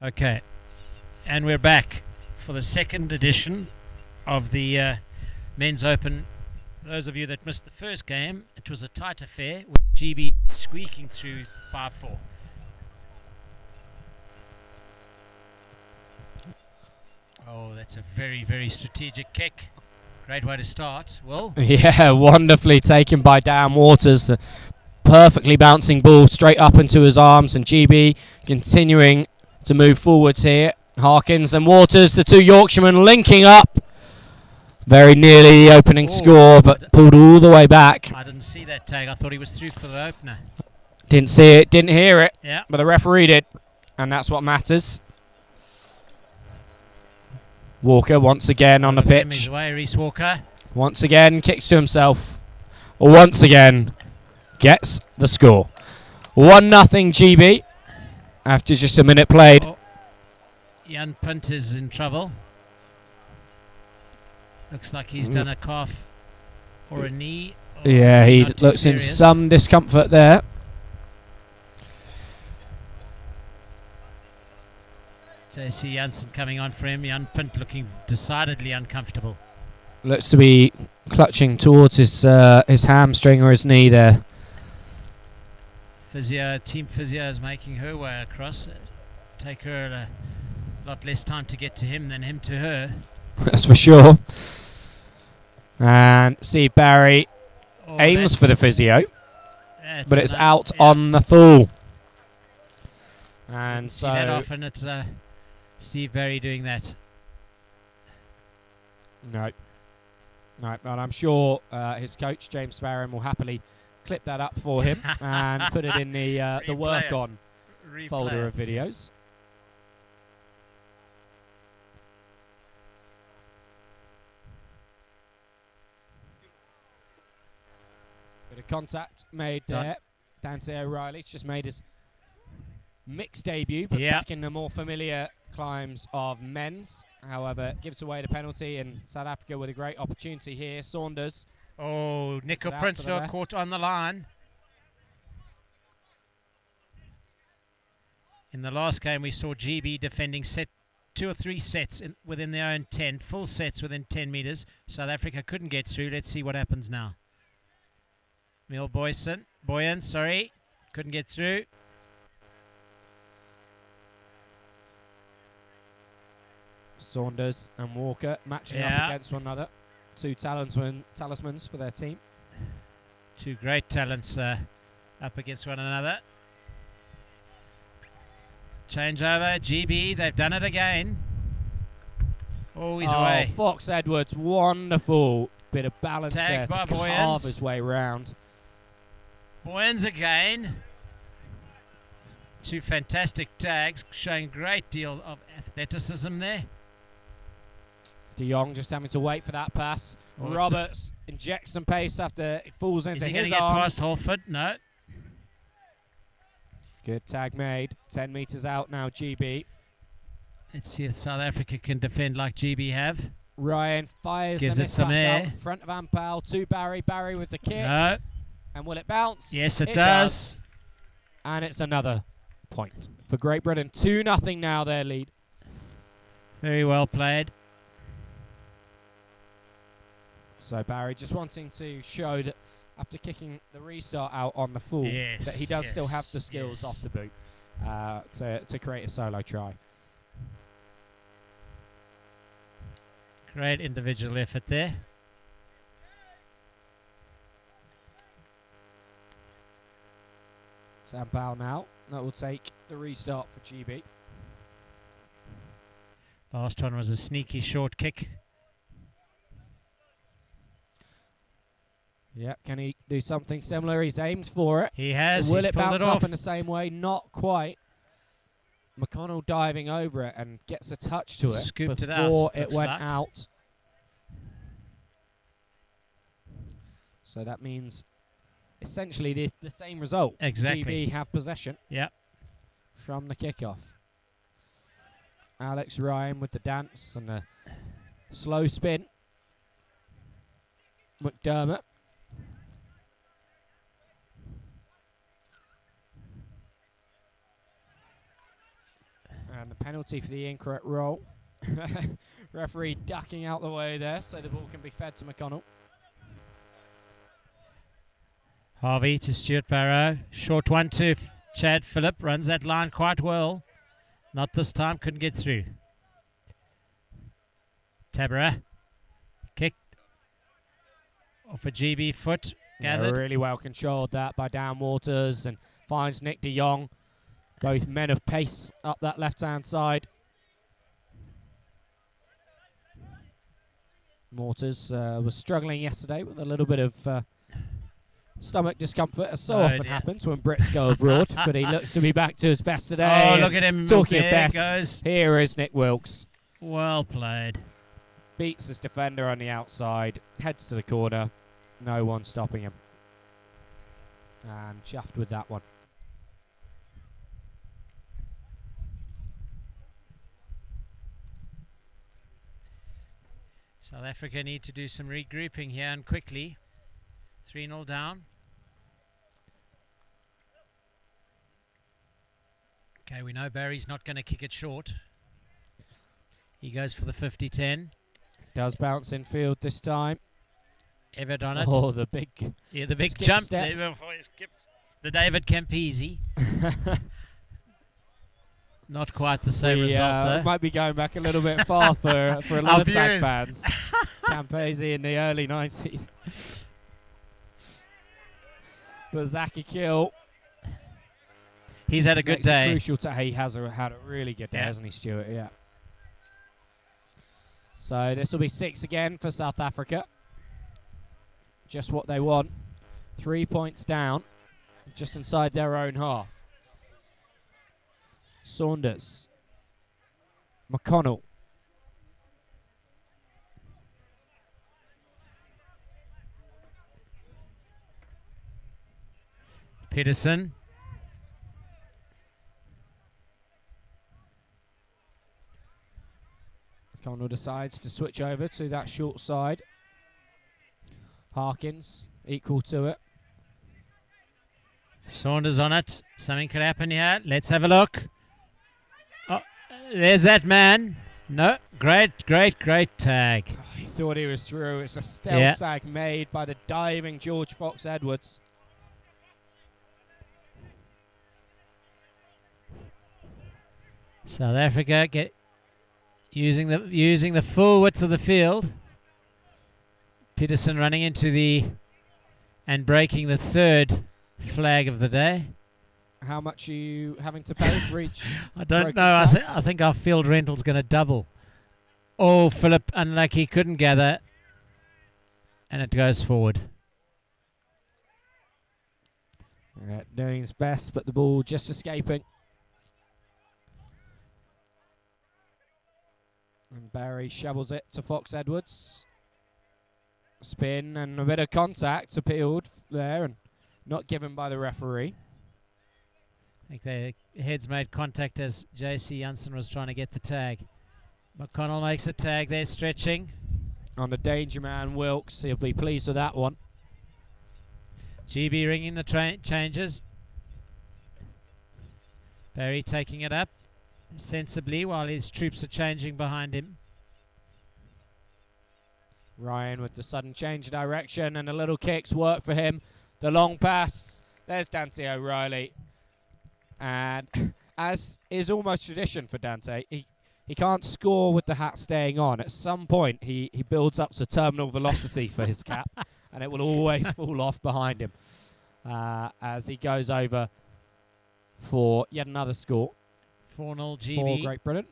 Okay, and we're back for the second edition of the Men's Open. Those of you that missed the first game, it was a tight affair with GB squeaking through 5-4. Oh, that's a very, very strategic kick. Great way to start. Will? Yeah, wonderfully taken by Dan Waters. The perfectly bouncing ball straight up into his arms, and GB continuing to move forwards here. Harkins and Waters, the two Yorkshiremen linking up. Very nearly the opening score, but pulled all the way back. I didn't see that tag. I thought he was through for the opener. Didn't see it, didn't hear it, Yeah. but the referee did, and that's what matters. Walker once again on the pitch. Away, Reese Walker. Once again kicks to himself. Once again gets the score. 1-0 GB after just a minute played. Oh. Jan Punt is in trouble. Looks like he's done a calf or a knee. Yeah, he Not too looks in serious. some discomfort there. JC Janssen coming on for him. Jan Punt looking decidedly uncomfortable. Looks to be clutching towards his hamstring or his knee there. Team physio is making her way across. Take her a lot less time to get to him than him to her. That's for sure. And Steve Barry Oh, aims that's- for the physio, that's but it's enough. out Yeah. on the full. And See that so, often. It's Steve Barry doing that. no, but I'm sure his coach James Barron will happily clip that up for him and put it in the Replay work it. on Replay folder it. of videos. Bit of contact made Done. there. Dante O'Reilly's just made his mixed debut, but Yeah. back in the more familiar climbs of men's. However, gives away the penalty, and South Africa with a great opportunity here. Saunders. Oh, Nico it out to Prince the got left? caught on the line. In the last game, we saw GB defending 2 or 3 sets within their own 10, full sets within 10 meters. South Africa couldn't get through. Let's see what happens now. Emil Boyan, couldn't get through. Saunders and Walker matching Yeah. up against one another. Two talismans for their team. Two great talents up against one another. Changeover, GB, they've done it again. Oh, he's away. Fox Edwards, wonderful bit of balance Tagged there by to carve Boyens. his way round. Boyens again. Two fantastic tags, showing a great deal of athleticism there. De Jong just having to wait for that pass. Oh, it's Roberts injects some pace after it falls Is into he going his to get arms. past Holford? No. Good tag made. 10 metres out now, GB. Let's see if South Africa can defend like GB have. Ryan fires Gives the it some miss pass air. out front of Ampal to Barry. Barry with the kick. No. And will it bounce? Yes, it does. And it's another point for Great Britain. 2-0 now, their lead. Very well played. So Barry just wanting to show that after kicking the restart out on the full, Yes, that he does still yes, have the skills yes. off the boot to create a solo try. Great individual effort there. Sam Powell now. That will take the restart for GB. Last one was a sneaky short kick. Yeah, can he do something similar? He's aimed for it. He has. Will He's it pulled bounce it up off. in the same way? Not quite. McConnell diving over it and gets a touch to it Scooped it before out, it looks went like. out. So that means essentially the same result. Exactly. GB have possession Yeah. from the kickoff. Alex Ryan with the dance and the slow spin. McDermott. And the penalty for the incorrect roll. Referee ducking out the way there so the ball can be fed to McConnell. Harvey to Stuart Barrow. Short one to Chad Phillip. Runs that line quite well. Not this time. Couldn't get through. Tabara. Kicked off a GB foot. Gathered. Really well controlled that by Dan Waters and finds Nick de Jong. Both men of pace up that left-hand side. Waters was struggling yesterday with a little bit of stomach discomfort, as so often happens when Brits go abroad, but he looks to be back to his best today. Oh, look at him. Talking of There best, goes. here is Nick Wilkes. Well played. Beats his defender on the outside, heads to the corner, no one stopping him. And chuffed with that one. South Africa need to do some regrouping here and quickly. 3-0 down. Okay, we know Barry's not going to kick it short. He goes for the 50-10. Does bounce in field this time. Everett on it. Oh, the big big skip jump step. there before he skips. The David Campese. Not quite the same result though. Might be going back a little bit far for a lot of tag fans. Campese in the early 90s. But Zaki Kill. He's had a good day. Crucial to he has had a really good day, hasn't he, Stuart? Yeah. So this will be 6 again for South Africa. Just what they want. 3 points down, just inside their own half. Saunders. McConnell. Peterson. McConnell decides to switch over to that short side. Harkins equal to it. Saunders on it. Something could happen here. Let's have a look. Oh, there's that man. No, great tag. Oh, he thought he was through. It's a stealth tag made by the diving George Fox Edwards. South Africa using the full width of the field. Peterson running into and breaking the third flag of the day. How much are you having to pay for each? I don't know. I think our field rental's going to double. Oh, Phillip, unlucky, couldn't gather. And it goes forward. Doing his best, but the ball just escaping. And Barry shovels it to Fox Edwards. Spin and a bit of contact appealed there and not given by the referee. I think their heads made contact as JC Janssen was trying to get the tag. McConnell makes a tag there, stretching. On the danger man, Wilkes. He'll be pleased with that one. GB ringing the changes. Barry taking it up sensibly while his troops are changing behind him. Ryan with the sudden change of direction and a little kicks work for him. The long pass. There's Dante O'Reilly. And as is almost tradition for Dante, he can't score with the hat staying on. At some point, he builds up to terminal velocity for his cap, and it will always fall off behind him as he goes over for yet another score. 4-0 GB. For Great Britain.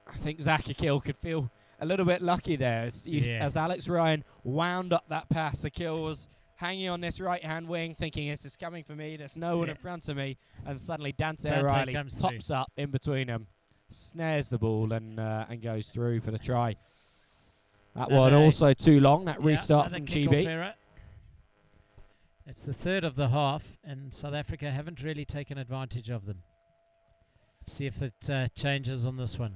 I think Zach Akil could feel a little bit lucky there as Alex Ryan wound up that pass. Akil was hanging on this right-hand wing thinking this is coming for me, there's no one in front of me, and suddenly Dante O'Reilly pops up in between them, snares the ball and goes through for the try. That one also too long, that restart from GB. It's the third of the half and South Africa haven't really taken advantage of them. Let's see if it changes on this one.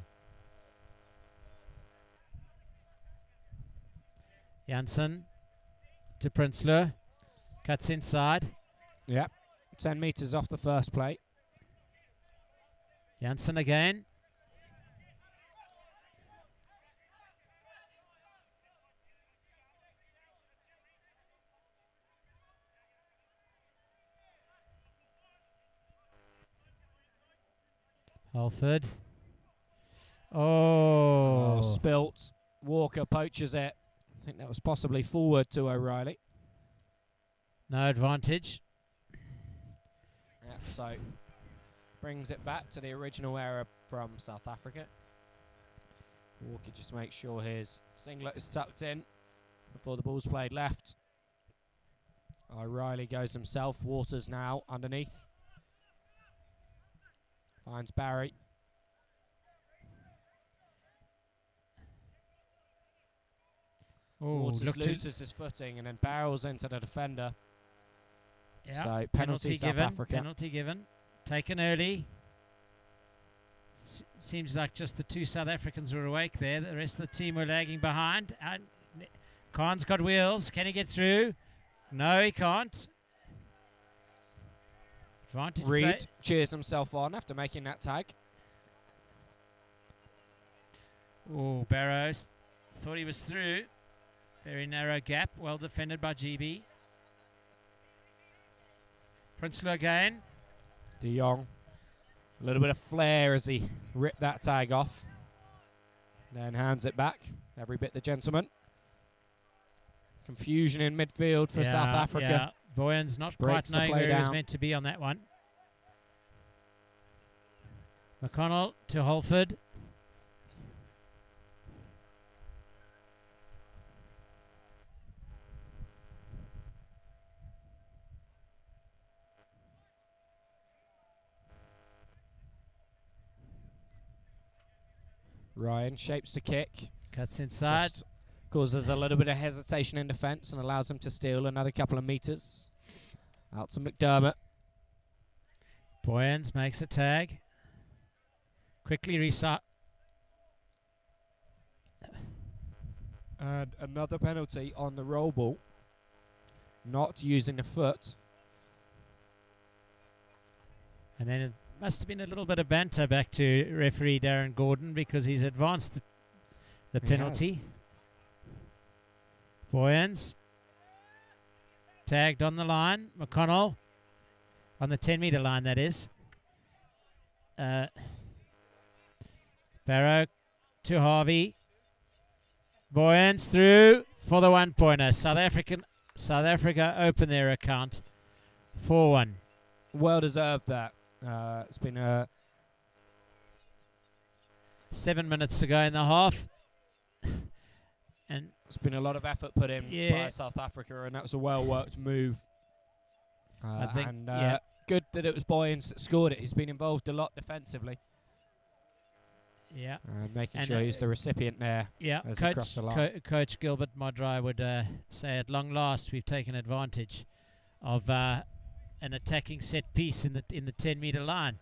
Janssen to Prinsloo, cuts inside. Yep, 10 metres off the first plate. Janssen again. Halford. Oh. Spilt. Walker poaches it. I think that was possibly forward to O'Reilly. No advantage. Yep, so brings it back to the original error from South Africa. Walker just makes sure his singlet is tucked in before the ball's played left. O'Reilly goes himself. Waters now underneath. Finds Barry. Oh, Waters loses his footing and then barrels into the defender. Yeah, So penalty South given. Africa. Penalty given. Taken early. Seems like just the two South Africans were awake there. The rest of the team were lagging behind. And Khan's got wheels. Can he get through? No, he can't. Advantage Reed play. cheers himself on after making that tag. Oh, Barrows thought he was through. Very narrow gap. Well defended by GB. Prinsloo again. De Jong. A little bit of flair as he ripped that tag off. Then hands it back. Every bit the gentleman. Confusion in midfield for South Africa. Yeah. Boyan's not Breaks quite the knowing play where he was down. meant to be on that one. McConnell to Holford. Ryan shapes the kick. Cuts inside. Just causes a little bit of hesitation in defence and allows him to steal another couple of metres. Out to McDermott. Boyens makes a tag. Quickly reset. And another penalty on the roll ball. Not using the foot. And then it must have been a little bit of banter back to referee Darren Gordon because he's advanced the He penalty. Boyens tagged on the line. McConnell on the 10-metre line, that is. Barrow to Harvey. Boyens through for the one-pointer. South Africa open their account 4-1. Well deserved that. It's been 7 minutes to go in the half. And it's been a lot of effort put in Yeah. by South Africa, and that was a well-worked move. I think, and yeah. good that it was Boyens that scored it. He's been involved a lot defensively. yeah. Making And, sure he's the recipient there. Yeah, As he crossed the line. Coach Gilbert Madrai would say, at long last, we've taken advantage of an attacking set piece in the 10-metre line.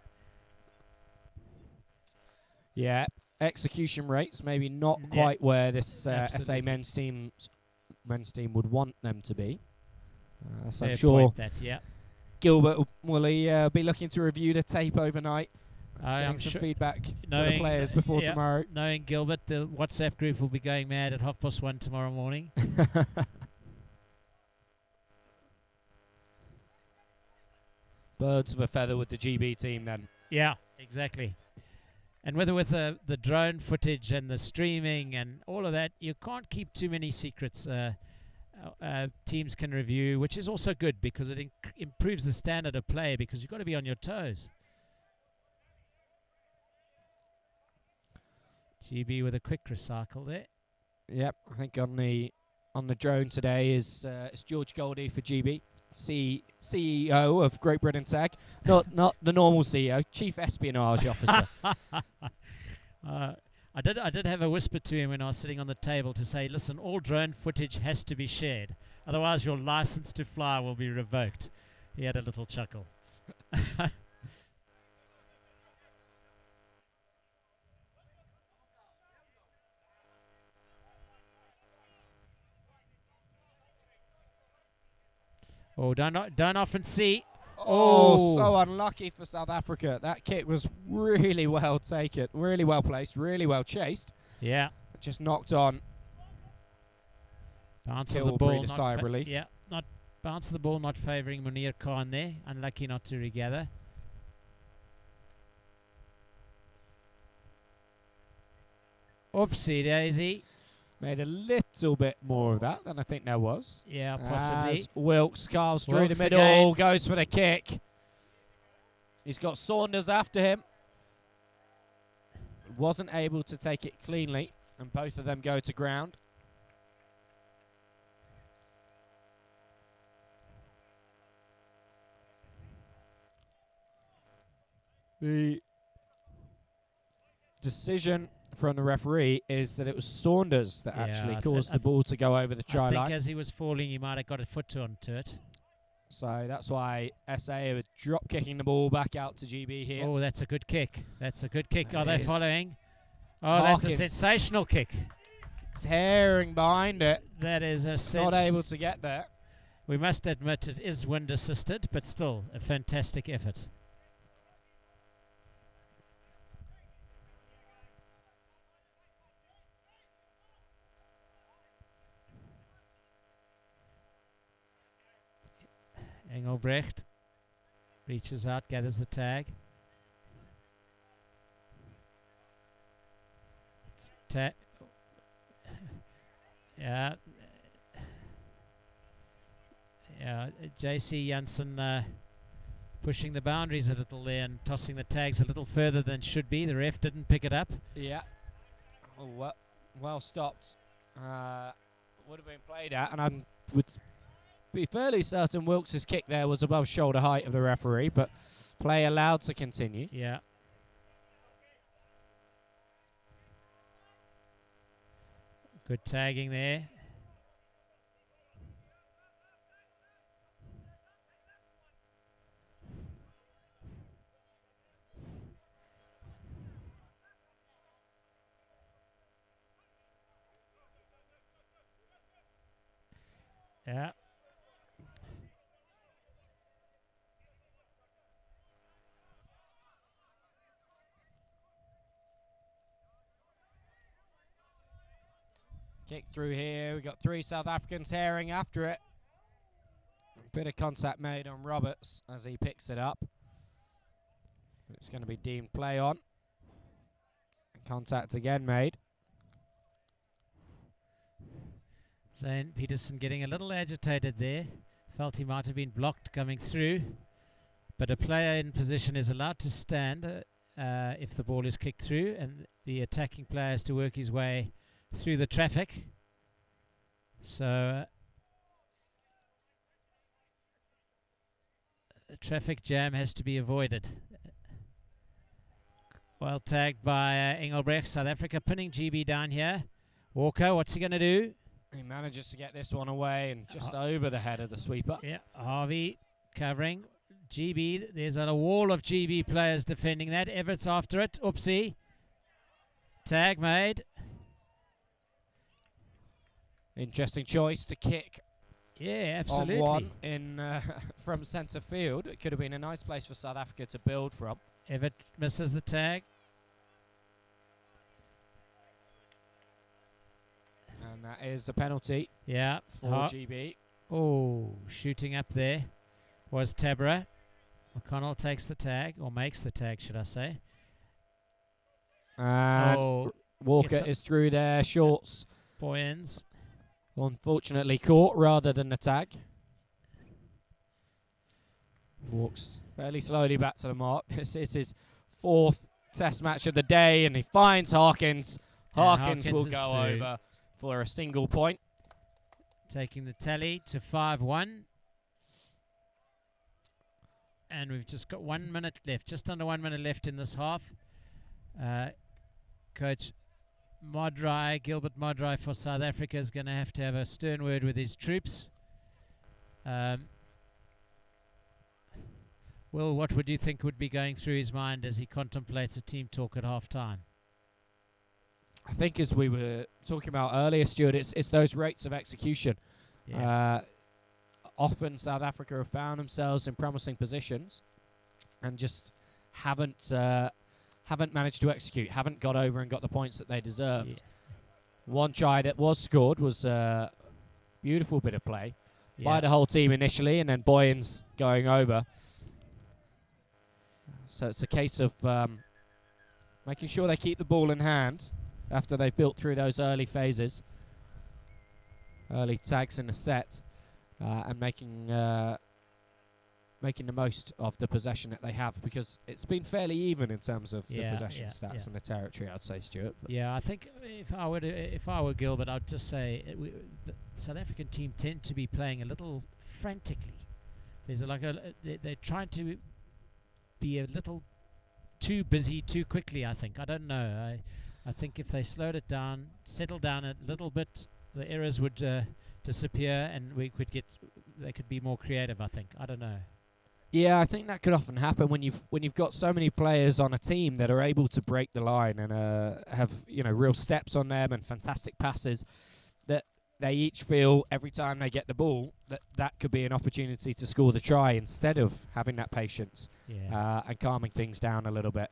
Yeah, execution rates maybe not Yeah. quite where this SA Absolutely. men's team would want them to be. So I'm Fair sure point that, yeah. Gilbert will be looking to review the tape overnight, I'm getting some sure feedback to the knowing- players before yeah. tomorrow. knowing Gilbert, the WhatsApp group will be going mad at 1:30 tomorrow morning. Birds of a feather with the GB team then. Yeah, exactly. And with the drone footage and the streaming and all of that, you can't keep too many secrets. Teams can review, which is also good because it improves the standard of play because you've got to be on your toes. GB with a quick recycle there. Yep, I think on the drone today is George Goldie for GB, CEO of Great Britain Tag, not the normal CEO, Chief Espionage Officer. I did have a whisper to him when I was sitting on the table to say, listen, all drone footage has to be shared, otherwise your license to fly will be revoked. He had a little chuckle. Oh, don't often see. Oh, so unlucky for South Africa. That kick was really well taken, really well placed, really well chased. Yeah. Just knocked on. Bounce Till of the we'll ball. breathe a sigh of relief. Yeah. Not bounce of the ball not favouring Munir Khan there. Unlucky not to regather. Oopsie daisy. Made a little bit more of that than I think there was. Yeah, possibly. As Wilkes carves through Wilkes the middle, again. goes for the kick. He's got Saunders after him. Wasn't able to take it cleanly, and both of them go to ground. The decision from the referee is that it was Saunders that Yeah, actually I caused the ball to go over the try I think line. as he was falling, he might have got a foot onto it. So that's why SA are drop kicking the ball back out to GB here. Oh, that's a good kick. That's a good kick. Are That they is following? Oh, that's a Harkins. sensational kick. Tearing behind it, That is a not able to get there. We must admit it is wind assisted, but still a fantastic effort. Engelbrecht reaches out, gathers the tag. Yeah. Yeah, JC Janssen pushing the boundaries a little there and tossing the tags a little further than should be. The ref didn't pick it up. Yeah. Oh, well stopped. Would have been played at, and I would be fairly certain Wilkes' kick there was above shoulder height of the referee, but play allowed to continue. Yeah. Good tagging there. Yeah. Kick through here. We got 3 South Africans herring after it. Bit of contact made on Roberts as he picks it up. It's going to be deemed play on. Contact again made. Zane Peterson getting a little agitated there. Felt he might have been blocked coming through. But a player in position is allowed to stand if the ball is kicked through, and the attacking player has to work his way through the traffic. So the traffic jam has to be avoided. Well tagged by Engelbrecht. South Africa pinning GB down here. Walker, what's he going to do? He manages to get this one away and just over the head of the sweeper. Yeah, Harvey covering. GB, there's a wall of GB players defending that. Everett's after it. Oopsie. Tag made. Interesting choice to kick Yeah, absolutely. on one in from centre field. It could have been a nice place for South Africa to build from. Everett misses the tag. And that is a penalty Yeah. for GB. Oh, shooting up there was Tabra. McConnell takes the tag, or makes the tag, should I say. And Oh, Walker gets is through there. Shorts, Boyens. unfortunately, caught rather than the tag. Walks fairly slowly back to the mark. This is his 4th test match of the day, and he finds Harkins. And Harkins Harkins will is go through. over for a single point. Taking the tally to 5-1. And we've just got 1 minute left, just under 1 minute left in this half. Coach Modrai, Gilbert Modrai for South Africa is going to have a stern word with his troops. Will, what would you think would be going through his mind as he contemplates a team talk at half time? I think as we were talking about earlier, Stuart, it's those rates of execution. Yeah. often South Africa have found themselves in promising positions and just haven't managed to execute, haven't got over and got the points that they deserved. Yeah. One try that was scored was a beautiful bit of play by Yeah. the whole team initially, and then Boyens going over. So it's a case of making sure they keep the ball in hand after they've built through those early phases, early tags in the set, and making the most of the possession that they have, because it's been fairly even in terms of the possession stats and the territory, I'd say, Stuart. But Yeah, I think if I were Gilbert, I'd just say the South African team tend to be playing a little frantically. There's they're trying to be a little too busy too quickly. I think. I don't know. I think if they slowed it down, settled down a little bit, the errors would disappear, and they could be more creative. I think. I don't know. Yeah, I think that could often happen when you've got so many players on a team that are able to break the line and have real steps on them and fantastic passes, that they each feel every time they get the ball that could be an opportunity to score the try instead of having that patience and calming things down a little bit.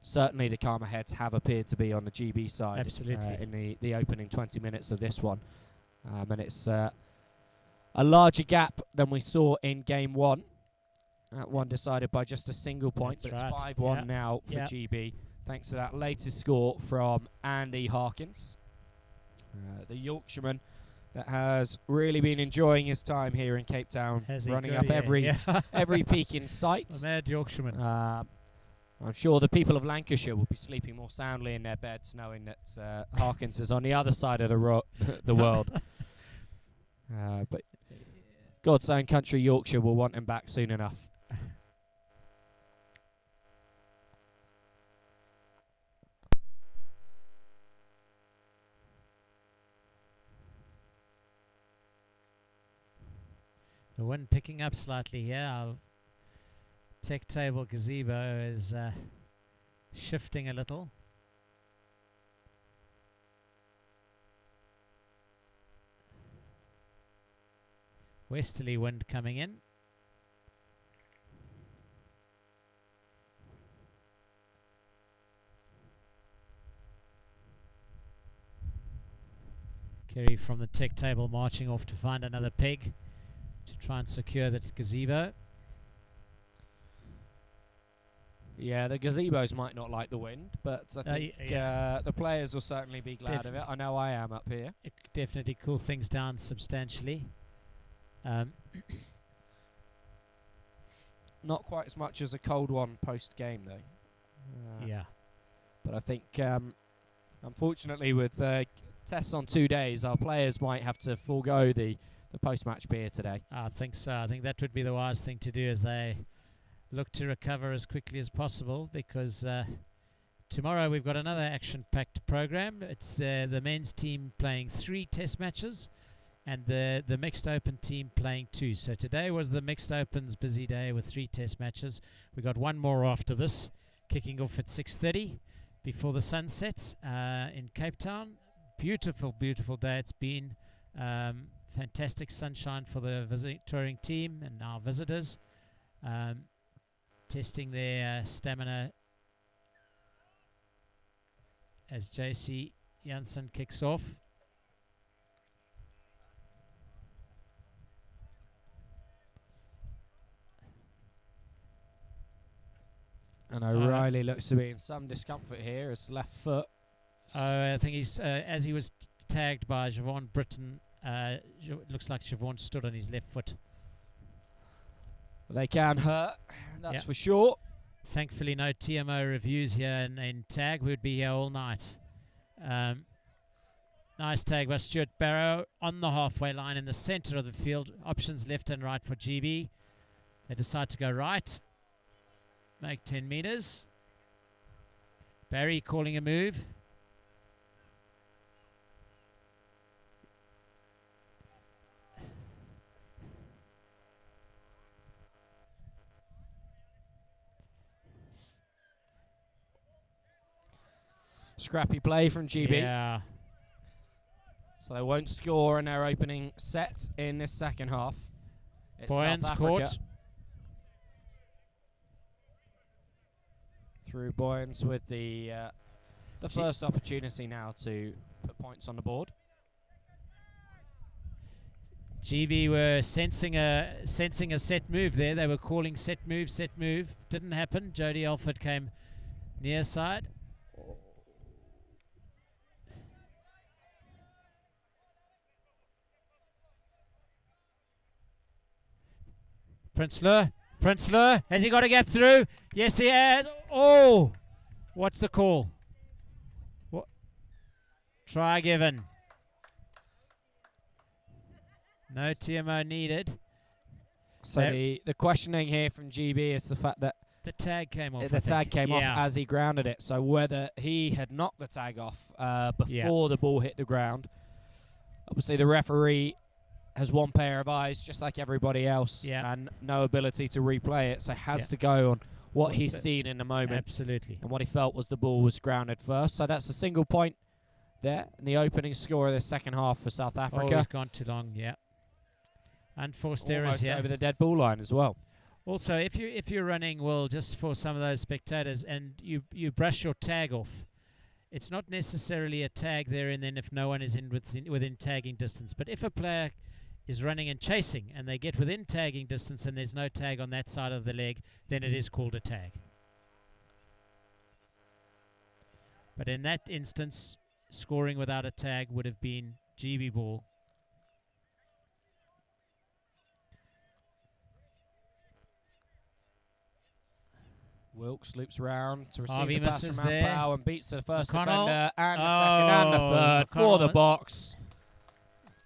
Certainly the calmer heads have appeared to be on the GB side. Absolutely. In the opening 20 minutes of this one. And it's a larger gap than we saw in game one. That one decided by just a single point, That's but right. it's 5-1 now for GB, thanks to that latest score from Andy Harkins, the Yorkshireman that has really been enjoying his time here in Cape Town, running up every peak in sight. The mad Yorkshireman. I'm sure the people of Lancashire will be sleeping more soundly in their beds knowing that Harkins is on the other side of the world. But God's own country, Yorkshire, will want him back soon enough. The wind picking up slightly here. Our tech table gazebo is shifting a little. Westerly wind coming in. Kerry from the tech table marching off to find another peg to try and secure the gazebo. Yeah, the gazebos might not like the wind, but I think the players will certainly be glad of it. I know I am up here. It could definitely cool things down substantially. Not quite as much as a cold one post-game, though. Yeah. But I think, unfortunately, with tests on 2 days, our players might have to forego the post-match beer today. I think so. I think that would be the wise thing to do as they look to recover as quickly as possible, because tomorrow we've got another action-packed program. It's the men's team playing 3 test matches and the mixed open team playing 2. So today was the mixed opens busy day with 3 test matches. We got one more after this, kicking off at 6:30 before the sun sets in Cape Town. Beautiful, beautiful day it's been. Fantastic sunshine for the touring team and our visitors. Testing their stamina as JC Janssen kicks off. And O'Reilly looks to be in some discomfort here. His left foot. I think he's as he was tagged by Javon Britton. Looks like Javon stood on his left foot. They can hurt, that's for sure. Thankfully, no TMO reviews here in tag. We would be here all night. Nice tag by Stuart Barrow on the halfway line in the center of the field. Options left and right for GB. They decide to go right. Make 10 meters. Barry calling a move. Scrappy play from GB. Yeah. So they won't score in their opening set in this second half. It's Boyan's South Africa. caught. Through Boyans with the first opportunity now to put points on the board. GB were sensing a set move there. They were calling set move. Didn't happen. Jody Alford came near side. Prinsloo, has he got a gap through? Yes, he has. Oh, what's the call? What? Try given. No TMO needed. So the questioning here from GB is the fact that the tag came off. the tag came off as he grounded it. So whether he had knocked the tag off before the ball hit the ground. Obviously, the referee has one pair of eyes, just like everybody else, and no ability to replay it. So has to go on what he's seen in the moment. Absolutely. And what he felt was the ball was grounded first. So that's a single point there. And the opening score of the second half for South Africa. Oh, he's gone too long, Unforced errors Almost here. over the dead ball line as well. Also, if you're running, well, just for some of those spectators, and you brush your tag off, it's not necessarily a tag there and then if no one is within tagging distance. But if a player is running and chasing and they get within tagging distance and there's no tag on that side of the leg, then it is called a tag. But in that instance, scoring without a tag would have been GB ball. Wilkes loops round to receive Harvey the pass misses from there. Ampao and beats the first McConnell. defender and the second and the third for McConnell. the box.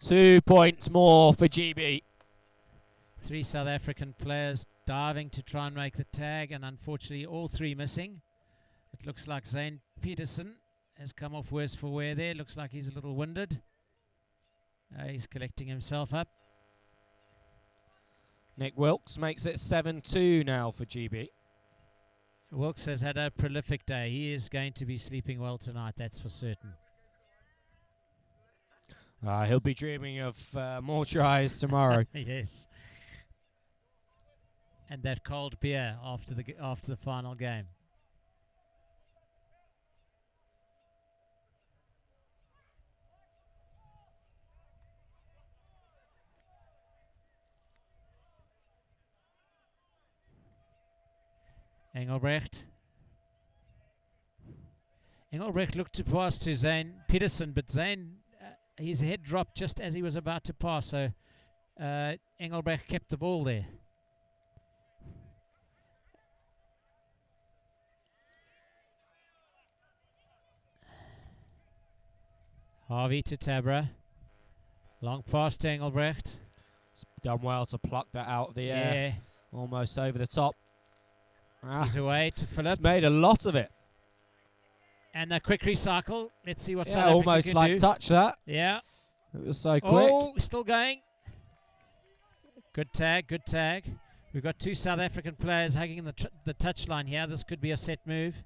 2 points more for GB. 3 South African players diving to try and make the tag, and unfortunately all 3 missing. It looks like Zane Peterson has come off worse for wear there. Looks like he's a little winded. He's collecting himself up. Nick Wilkes makes it 7-2 now for GB. Wilkes has had a prolific day. He is going to be sleeping well tonight, that's for certain. He'll be dreaming of more tries tomorrow. Yes. And that cold beer after the final game. Engelbrecht looked to pass to Zane Peterson, but Zane, his head dropped just as he was about to pass, so Engelbrecht kept the ball there. Harvey to Tabra. Long pass to Engelbrecht. It's done well to pluck that out of the air. Almost over the top. He's away to Philip. He's made a lot of it. And the quick recycle. Let's see what South Africa almost can like do. touch that. Yeah. It was so quick. Oh, still going. Good tag, good tag. We've got 2 South African players hugging the touchline here. This could be a set move.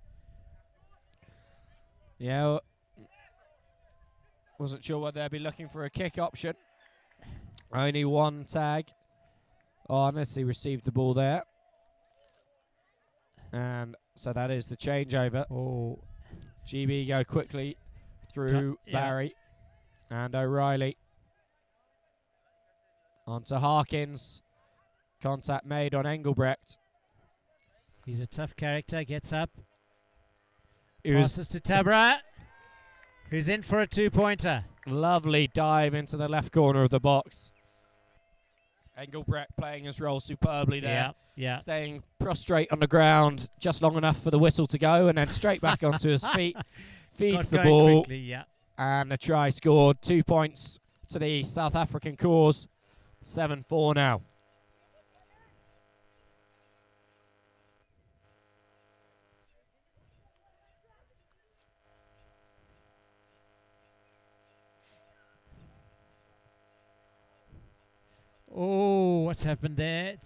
Yeah. Wasn't sure whether they'd be looking for a kick option. Only one tag on as he received the ball there. And so that is the changeover. Oh. GB go quickly through Barry and O'Reilly. On to Harkins. Contact made on Engelbrecht. He's a tough character, gets up. It was passes to Tabra, who's in for a 2-pointer. Lovely dive into the left corner of the box. Engelbrecht playing his role superbly there. Yeah. Staying prostrate on the ground just long enough for the whistle to go and then straight back onto his feet. Feeds the ball. Quickly, and the try scored. 2 points to the South African cause. 7-4 now. Oh, what's happened there?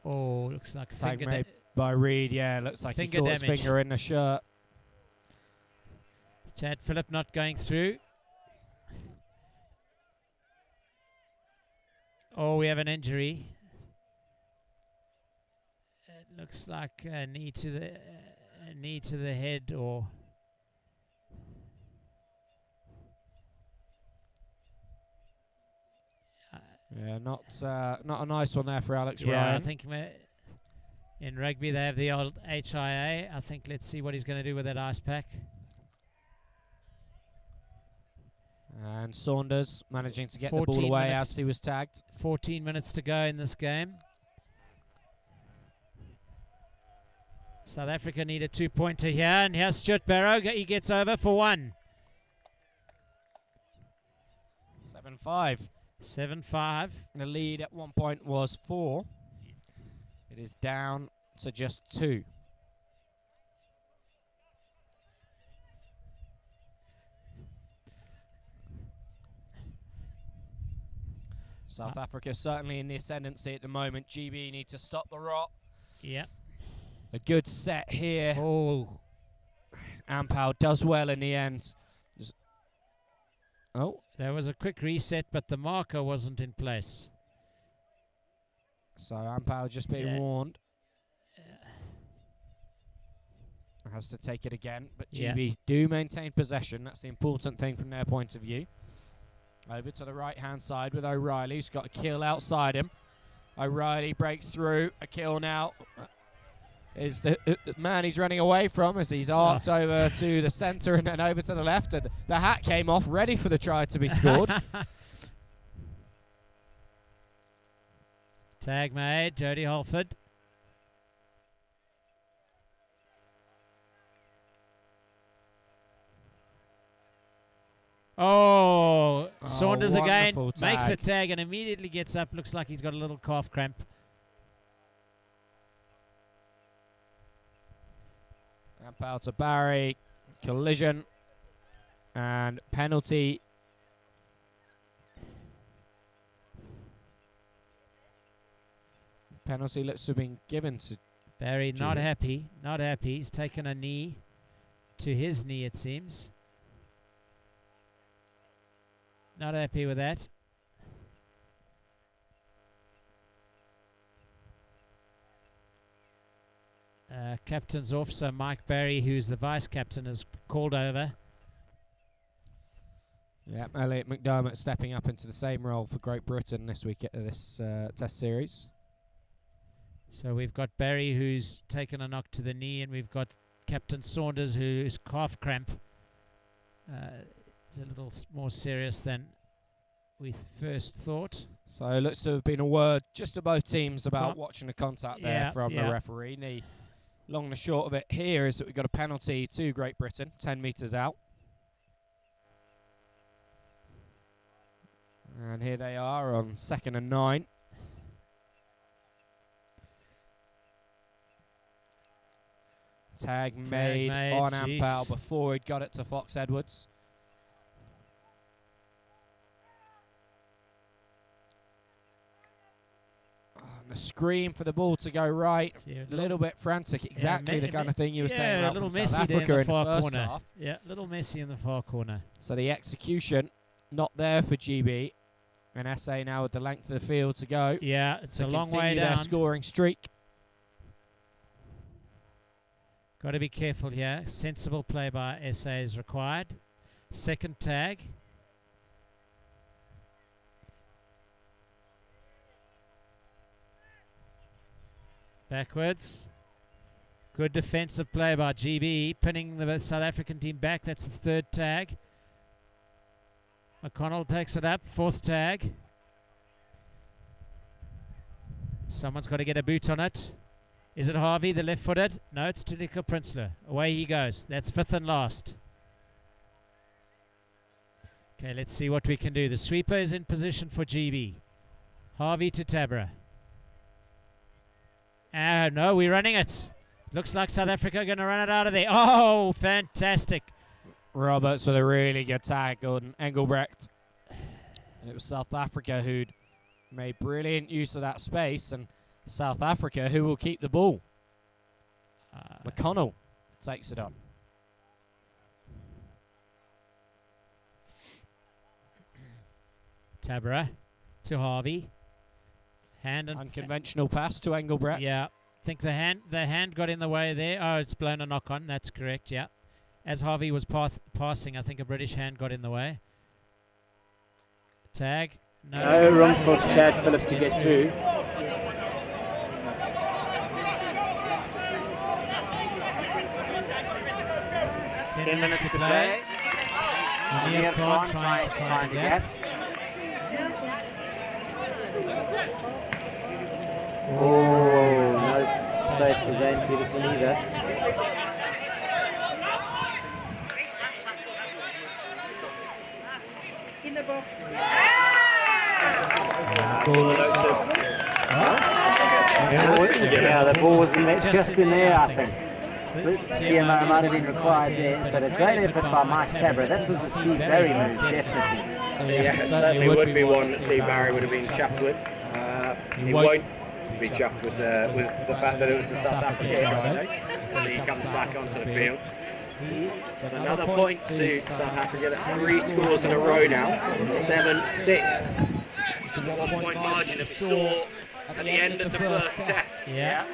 Looks like a Tag finger made by Reed. Yeah, looks like he finger caught his damage. finger in the shirt. Chad Phillip not going through. Oh, we have an injury. It looks like a knee to the head, or Yeah, not a nice one there for Alex yeah. Ryan. I think in rugby they have the old HIA. I think let's see what he's going to do with that ice pack. And Saunders managing to get the ball 14 away minutes. as he was tagged. 14 minutes to go in this game. South Africa need a 2-pointer here, and here's Stuart Barrow. He gets over for 1. 7-5. 7-5. The lead at one point was 4. It is down to just 2. South Africa certainly in the ascendancy at the moment. GB need to stop the rot. Yeah. A good set here. Oh. Ampau does well in the end. Oh. There was a quick reset, but the marker wasn't in place. So Ampau just being warned. Has to take it again, but GB do maintain possession. That's the important thing from their point of view. Over to the right-hand side with O'Reilly, who's got a kill outside him. O'Reilly breaks through. A kill now is the man he's running away from as he's arced over to the centre and then over to the left. And the hat came off, ready for the try to be scored. Tag made, Jody Holford. Oh, Saunders again makes a tag and immediately gets up. Looks like he's got a little calf cramp. Ampau to Barry, collision and penalty. Penalty looks to have been given to Barry. GB. Not happy, not happy. He's taken a knee to his knee, it seems. Not happy with that. Captain's off, so Mike Barry, who's the vice captain, is called over. Yeah, Elliot McDermott stepping up into the same role for Great Britain this week at this Test series. So we've got Barry, who's taken a knock to the knee, and we've got Captain Saunders, whose calf cramp is a little more serious than we first thought. So it looks to have been a word just to both teams about watching the contact there from the referee. The long and the short of it here is that we've got a penalty to Great Britain, 10 metres out. And here they are on 2nd and 9. Tag made on Ampau before he'd got it to Fox Edwards. A scream for the ball to go right. A little bit frantic, exactly the kind of thing you were saying about a little from messy South there Africa in in the the far first corner. half. Yeah, a little messy in the far corner. So the execution not there for GB, and SA now with the length of the field to go. Yeah, it's a long way continue their down. scoring streak. Got to be careful here. Sensible play by SA is required. Second tag. Backwards. Good defensive play by GB, pinning the South African team back. That's the third tag. McConnell takes it up. Fourth tag. Someone's got to get a boot on it. Is it Harvey, the left-footed? No, it's Tuliko Prinsloo. Away he goes. That's fifth and last. Okay, let's see what we can do. The sweeper is in position for GB. Harvey to Tabra. No, we're running it. Looks like South Africa are going to run it out of there. Oh, fantastic. Roberts with a really good tag on Engelbrecht. And it was South Africa who'd made brilliant use of that space, and South Africa who will keep the ball. McConnell takes it on. Tabra to Harvey. Hand and Unconventional pass to Engelbrecht. yeah. I think the hand got in the way there. Oh, it's blown a knock on. That's correct. Yeah. As Harvey was passing, I think a British hand got in the way. Tag. No room for Chad Phillips to get through. Ten minutes to play. Amir Khan trying to find a gap. Oh, no space for Zane Peterson either. In the box. Yeah, the ball was in there, just in there, I think. TMO might have been required there, but a great effort by Mike Tabra. That was a Steve Barry move, definitely. Yeah, certainly would be one that Steve Barry would have been chuffed with. He won't be chuffed with the fact that it was a South African try. So he comes back onto the field. So another point to South Africa. That's 3 scores in a row now. 7-6. Just a 1 point margin that we saw at the end of the first test. Yeah.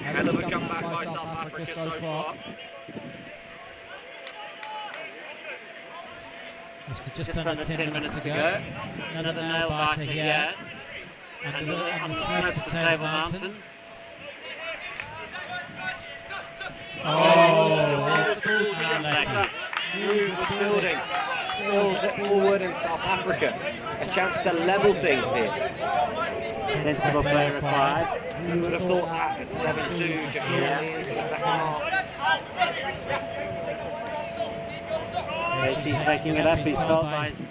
Hell of a comeback by South Africa so far. Just under 10 minutes to go. Another nail biter here. On the slopes of Table Mountain. Oh, Move was building. Spills it forward in South Africa. A chance to level things here. Sensible play required. Who would have thought that? 7-2 just shortly into the second half. AC taking it up, he's told by his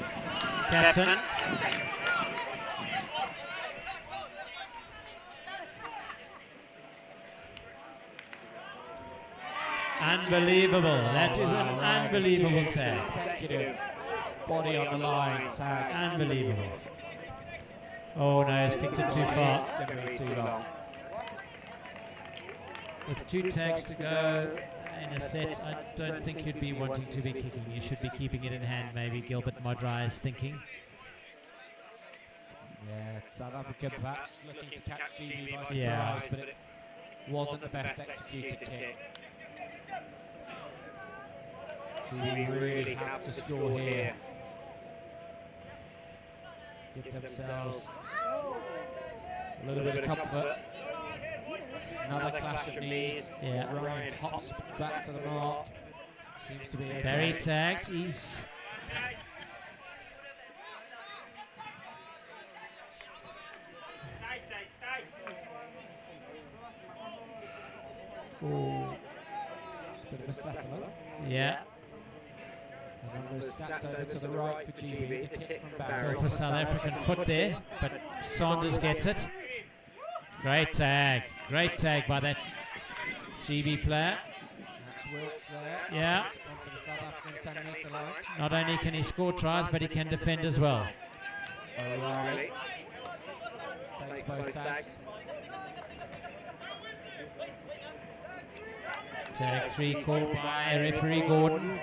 captain. Unbelievable. That is an unbelievable tag. Consecutive body on the line. Tag. Unbelievable. Oh no, he's kicked it too far. It's going to be too long. With 2 tags to go in a set, I don't think you'd be wanting to be kicking. You should be keeping it in hand, maybe Gilbert Modrai is thinking. Yeah, South Africa perhaps looking to catch GB by surprise, Yeah. but it wasn't the best executed kick. GB really have to score here to give themselves a little bit of comfort. Another clash of knees. Yeah. Ryan hops back to the mark. Seems to be okay. Very tagged. He's Just a bit of a settler. yeah. And then was snapped over to the right for GB. The kick from So Barry. for South African foot there, but Saunders gets it. Great tag by that GB player. That's Wilkes there. Yeah. Onto the South African 10-metre line. Not only can he score tries, but he can defend as well. O'Reilly takes both tags. Tag 3 called by referee Gordon.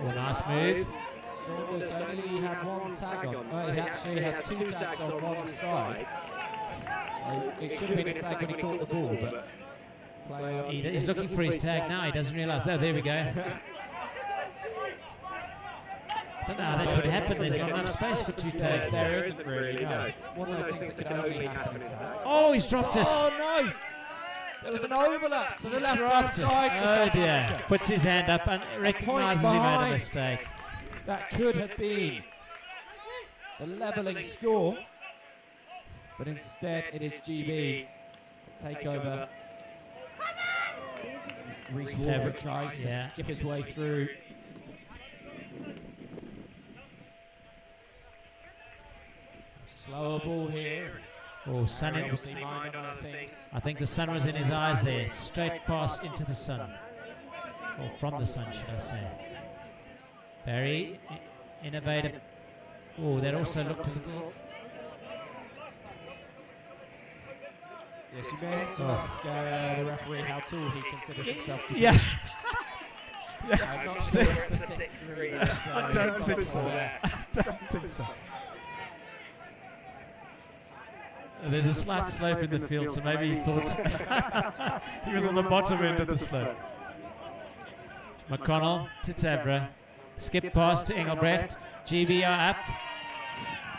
Oh, nice move. Saunders only had 1 tag on. He actually has 2 tags on one side. It should have been a tag when he caught the ball, but He's looking for his tag now. He doesn't realise. No, there we go. I don't know how that would happen. There's not enough space for 2 tags. there isn't really, no. One of those things that can only happen in tag. Oh, he's dropped it. Oh no! There was an overlap to the left hand Dropped it. side. for Oh South dear. Africa. Puts his hand up and recognises he made a behind. mistake. That could have been the levelling score, but instead it is GB that take over. Reece Walker tries to skip his way through. Slower ball here. Oh, sun in. Obviously mind on other things. I think the sun was in his eyes there. Straight pass into the sun. Or from the sun, should I say. Very innovative. Oh, that also looked a little... Yes, you may have to ask the referee how tall he considers himself to be. Yeah. I'm not sure it's the 6'3". I don't think so. don't think so. There's a slight slope in the field, so maybe he thought he was on the bottom end of the slope. McConnell to Tabra. Skip pass to Engelbrecht. GB are up.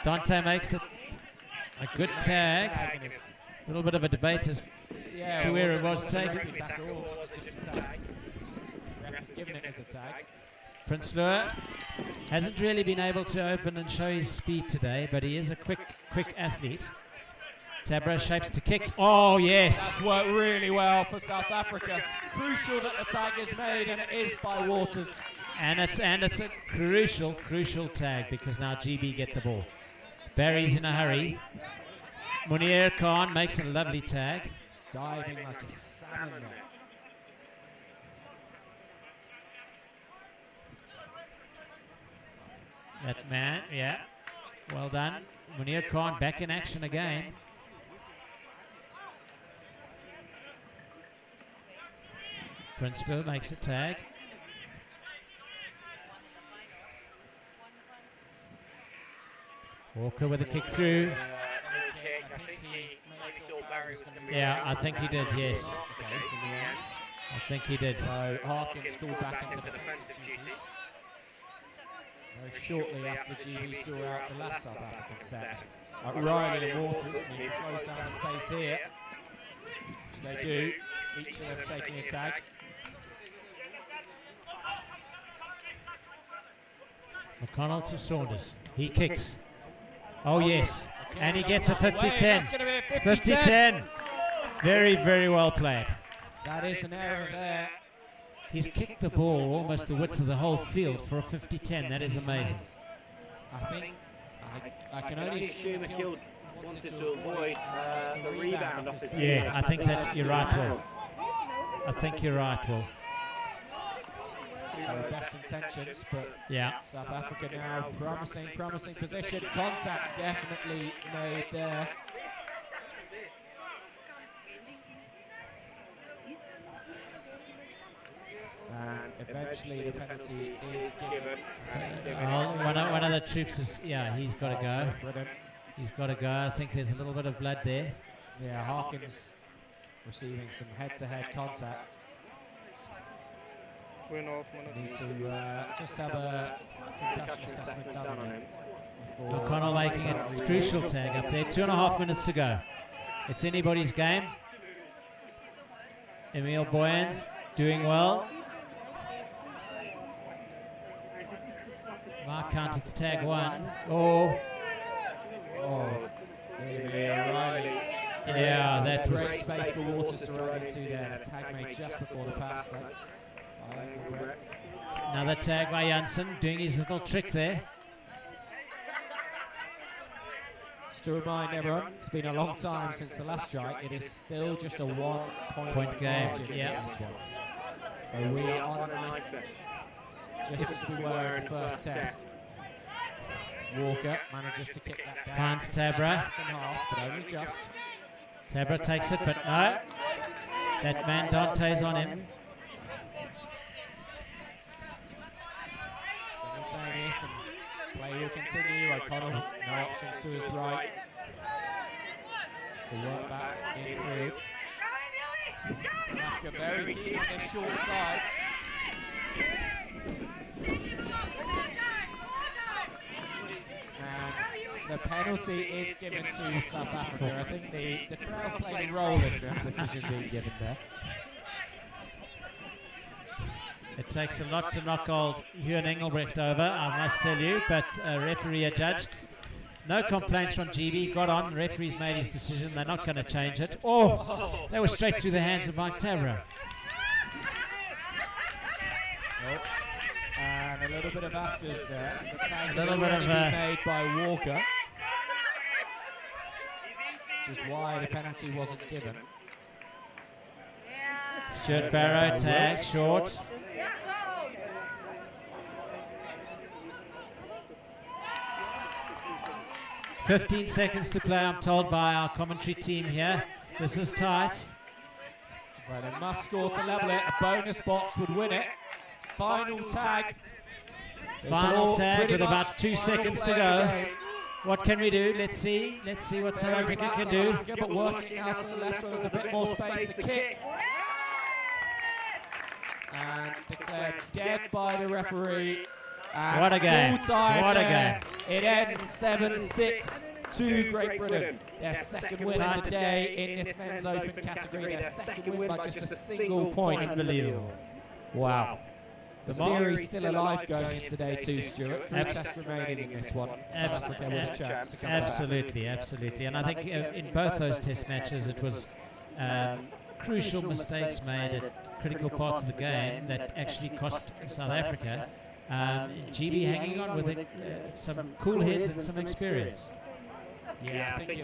Dante makes a good tag. A little bit of a debate as to where it was taken. Prince Lure hasn't really been able to open and show his speed today, but he is a quick athlete. Tabra shapes to kick. Oh yes, Worked really well for South Africa. Crucial that the tag is made, and it is by Waters. and it's a crucial tag because now GB get the ball. Barry's in a hurry. Munir Khan makes a lovely tag. Diving like a salmon there. That man, yeah, well done. Munir Khan back in action again. Princeville makes a tag. Walker with a kick through. Yeah, I think he did, yes. I think he did. So Harkins called back into defensive duties. Very shortly after GB threw out the last South African set. Riley and Waters need to close down the space here. Which they do. Each of them taking a tag. McConnell to Saunders. He kicks. Oh yes. And he gets a 50-10. 50-10. Very, very well played. That is an error there. He's kicked the ball almost the width of the whole field for a 50-10. That is amazing. I think I can only assume McKill wanted to avoid the rebound off his Yeah, I think that's you're right, Will. I think you're right, Will. So best intentions, but yeah. South Africa now promising position. Contact definitely made there. And eventually the penalty is given. One of the troops is, yeah, he's got to go. He's got to go. I think there's a little bit of blood there. Yeah, Harkins receiving some head-to-head contact. 2.5 minutes. Need to just have a concussion assessment done on him. O'Connell making a crucial tag up there. 2.5 minutes to go. It's anybody's game. Emil Boyens doing well. Mark count, it's tag 1. Oh. Yeah, that was great space for Waters to run into there. The tag made just before the pass. Another tag by Janssen, doing his little trick there. Just to remind everyone, it's been a long time since the last strike. It is still just a 1 point game. Yeah. This one. So we are on a knife edge, just as we were in the first test. Walker manages to kick that down. Finds Tabra. But only just. Tabra takes it, but no. That man Dante's on him. Simultaneous and play will continue. O'Connell, no options to his right. Still work back in through. Africa very keen on this short side. And the penalty is given to South Africa. I think the crowd played a role in the decision being given there. It takes a lot to knock old Huan Engelbrecht over, I must tell you, but referee adjudged. No complaints from GB, got on, referee's made his decision, they're not going to change it. Oh, they were straight through the hands of Mike Tabra. And a little bit of afters there. A little bit of made by Walker. Which is why the penalty wasn't given. Stuart Barrow, tag, short. "15 seconds to play," I'm told by our commentary team here. This is tight. So they must score to level it. A bonus box would win it. Final tag. Final tag with about 2 seconds to go. What can we do? Let's see. Let's see what South Africa can do. But working out to the left where there's a bit more space to kick. And declared dead by the referee. And What a game. What a there. game. It ends 7-6 to Great Britain. Their second win of the day in this men's open category. Their second win by just a single point. Unbelievable. Wow. The series still alive going in today too, Stuart. Three tests remaining in this one. South Africa with a chance to come back. Absolutely, absolutely. And I think in both those test matches it was crucial mistakes made at critical parts of the game that actually cost South Africa. GB hanging on with some cool heads and some experience. Yeah, I think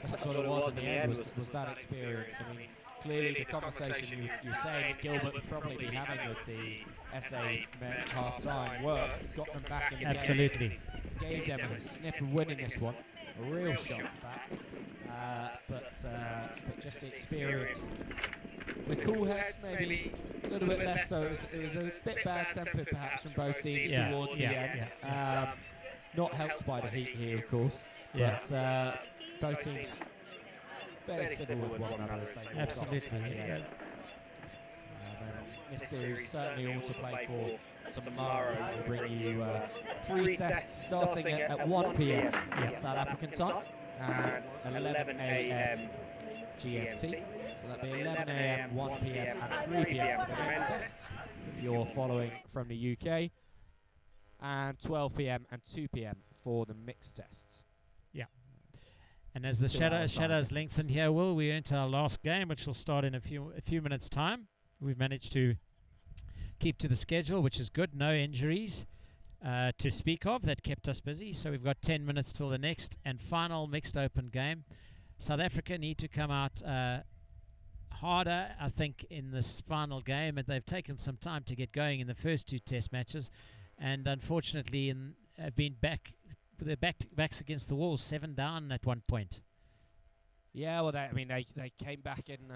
that's what it was in the end, was that experience. I mean, clearly the conversation you're saying that Gilbert would probably be having with the SA men at half-time worked, got them back in the Absolutely. game, gave them a sniff of winning this one, a real shot in fact, but just the experience. With cool heads, maybe a little bit less so. It was a bit bad-tempered perhaps from both teams towards the end. Not helped by the heat here, of course. But both teams fairly civil with one another. Absolutely. This series certainly all to play for tomorrow. We'll bring you 3 tests starting at 1 p.m. South African time and 11 a.m. GMT. So that'll be 11 a.m., 1 p.m. and 3 p.m. for the men's tests if you're following from the UK, and 12 p.m. and 2 p.m. for the mixed tests. And as the shadows lengthen here, we're into our last game, which will start in a few minutes' time. We've managed to keep to the schedule, which is good. No injuries to speak of. That kept us busy. So we've got 10 minutes till the next and final mixed open game. South Africa need to come out harder, I think, in this final game. And they've taken some time to get going in the first 2 test matches. And unfortunately, have been back. Their backs against the wall, 7 down at one point. Yeah, well, they came back in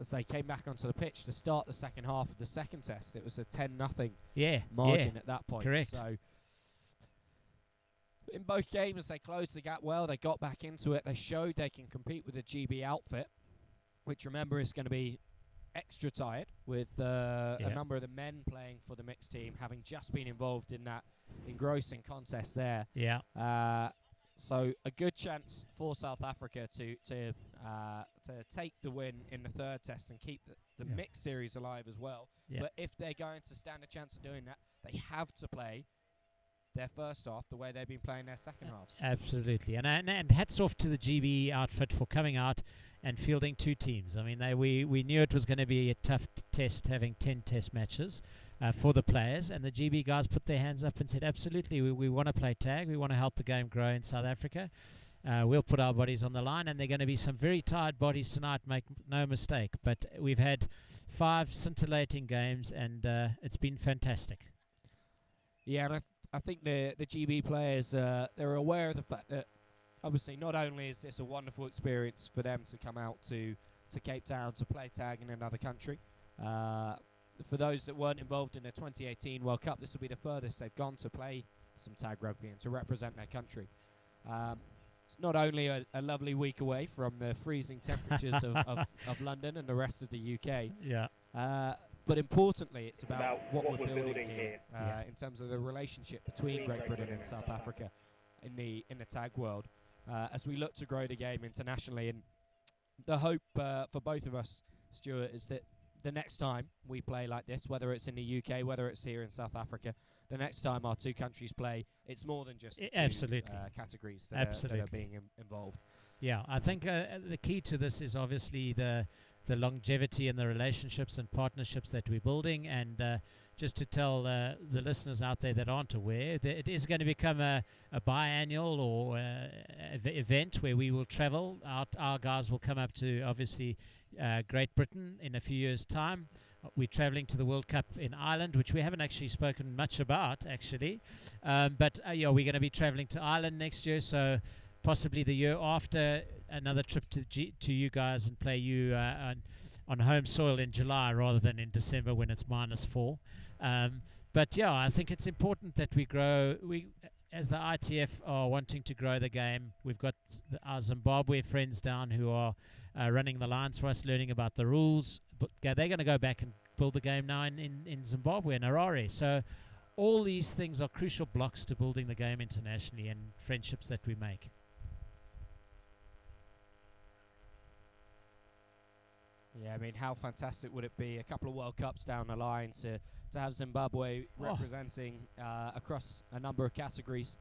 as they came back onto the pitch to start the second half of the second test. It was a 10-0 margin at that point. Correct. So in both games, they closed the gap well. They got back into it. They showed they can compete with the GB outfit, which remember is going to be extra tired with a number of the men playing for the mixed team having just been involved in that engrossing contest there. So a good chance for South Africa to take the win in the third test and keep the mixed series alive as well. But if they're going to stand a chance of doing that, they have to play their first half the way they've been playing their second halves. Absolutely, and hats off to the GB outfit for coming out and fielding 2 teams. I mean, we knew it was going to be a tough test, having 10 test matches for the players, and the GB guys put their hands up and said, absolutely, we want to play tag, we want to help the game grow in South Africa. We'll put our bodies on the line, and there are going to be some very tired bodies tonight, make no mistake, but we've had 5 scintillating games, and it's been fantastic. Yeah, and I think the GB players, they're aware of the fact that obviously not only is this a wonderful experience for them to come out to Cape Town to play tag in another country. For those that weren't involved in the 2018 World Cup, this will be the furthest they've gone to play some tag rugby and to represent their country. It's not only a lovely week away from the freezing temperatures of London and the rest of the UK, but importantly, it's about what we're building here in terms of the relationship between Great Britain and South Africa in the tag world as we look to grow the game internationally. And the hope for both of us, Stuart, is that the next time we play like this, whether it's in the UK, whether it's here in South Africa, the next time our 2 countries play, it's more than just 2 categories that are being involved. Yeah, I think the key to this is obviously the longevity and the relationships and partnerships that we're building, and just to tell the listeners out there that aren't aware, it is going to become a biannual or event where we will travel. Our guys will come up to obviously Great Britain in a few years' time. We're traveling to the World Cup in Ireland, which we haven't actually spoken much about, actually. But we're going to be traveling to Ireland next year, so possibly the year after, another trip to you guys and play you on home soil in July rather than in December when it's -4. But yeah, I think it's important that we grow. As the ITF are wanting to grow the game, we've got our Zimbabwe friends down who are running the lines for us, learning about the rules. But they're going to go back and build the game now in Zimbabwe and Harare. So all these things are crucial blocks to building the game internationally and friendships that we make. Yeah, I mean, how fantastic would it be a couple of World Cups down the line to have Zimbabwe representing across a number of categories,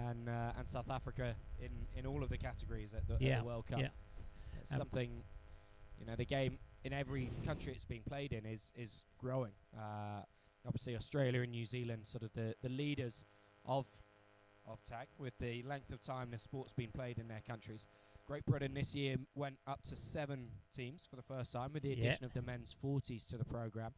and South Africa in all of the categories at the World Cup. Yeah. It's something, the game in every country it's being played in is growing. Obviously, Australia and New Zealand, sort of the leaders of tag with the length of time the sport's been played in their countries. Great Britain this year went up to 7 teams for the first time with the addition of the men's 40s to the programme.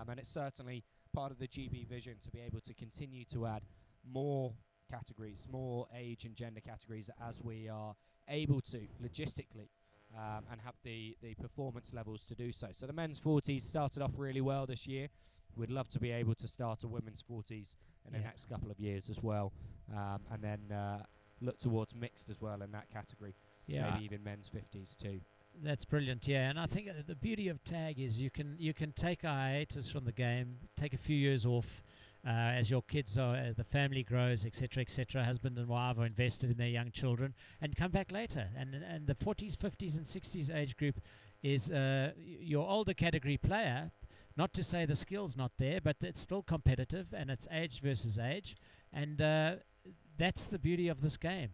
And it's certainly part of the GB vision to be able to continue to add more categories, more age and gender categories as we are able to logistically and have the performance levels to do so. So the men's 40s started off really well this year. We'd love to be able to start a women's 40s in the next couple of years as well, and then look towards mixed as well in that category. Yeah. Maybe even men's 50s too. That's brilliant, yeah. And I think the beauty of tag is you can take a hiatus from the game, take a few years off as your kids are, the family grows, etc., husband and wife are invested in their young children, and come back later. And the 40s, 50s, and 60s age group is your older category player. Not to say the skill's not there, but it's still competitive, and it's age versus age, and that's the beauty of this game.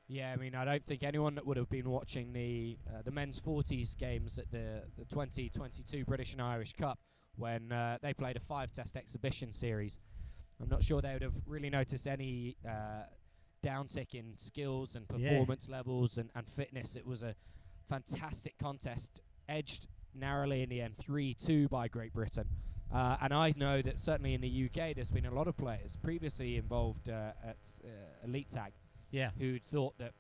Yeah, I mean, I don't think anyone that would have been watching the men's 40s games at the 2022 British and Irish Cup when they played a 5-test exhibition series, I'm not sure they would have really noticed any downtick in skills and performance levels and fitness. It was a fantastic contest, edged narrowly in the end 3-2 by Great Britain. And I know that certainly in the UK there's been a lot of players previously involved at Elite Tag who thought that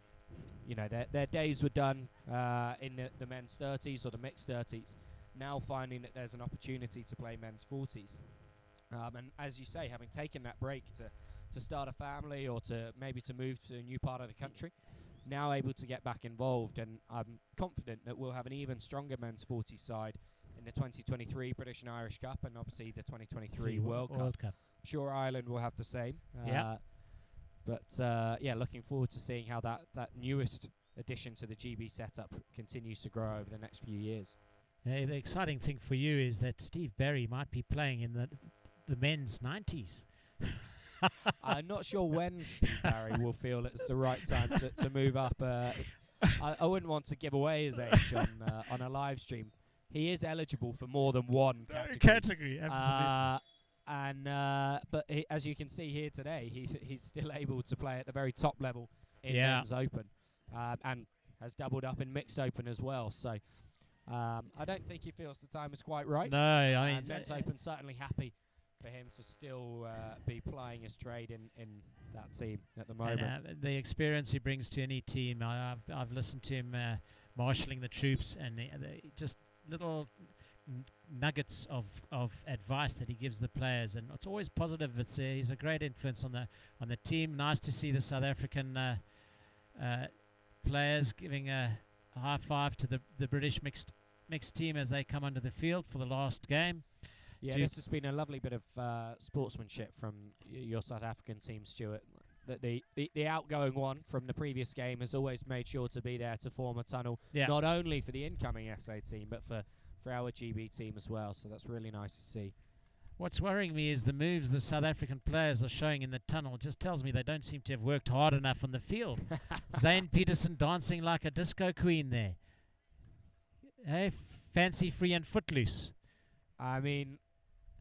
their days were done in the men's 30s or the mixed 30s, now finding that there's an opportunity to play men's 40s. And as you say, having taken that break to start a family or to maybe to move to a new part of the country, now able to get back involved, and I'm confident that we'll have an even stronger men's 40 side in the 2023 British and Irish Cup and obviously the 2023 World Cup. I'm sure Ireland will have the same. But looking forward to seeing how that newest addition to the GB setup continues to grow over the next few years. The exciting thing for you is that Steve Barry might be playing in the men's 90s. I'm not sure when Steve Barry will feel it's the right time to move up. I wouldn't want to give away his age on a live stream. He is eligible for more than one category. Absolutely. But as you can see here today, he's still able to play at the very top level in men's open, and has doubled up in mixed open as well. So I don't think he feels the time is quite right. No, I mean, men's open certainly happy for him to still be plying his trade in that team at the moment. And, the experience he brings to any team, I've listened to him marshalling the troops, and just little nuggets of advice that he gives the players, and it's always positive. He's a great influence on the team. Nice to see the South African players giving a high five to the British mixed team as they come onto the field for the last game. Yeah, this has been a lovely bit of sportsmanship from your South African team, Stuart. That the outgoing one from the previous game has always made sure to be there to form a tunnel, not only for the incoming SA team, but for our GB team as well. So that's really nice to see. What's worrying me is the moves the South African players are showing in the tunnel. Just tells me they don't seem to have worked hard enough on the field. Zane Peterson dancing like a disco queen there. Hey, fancy free and footloose. I mean,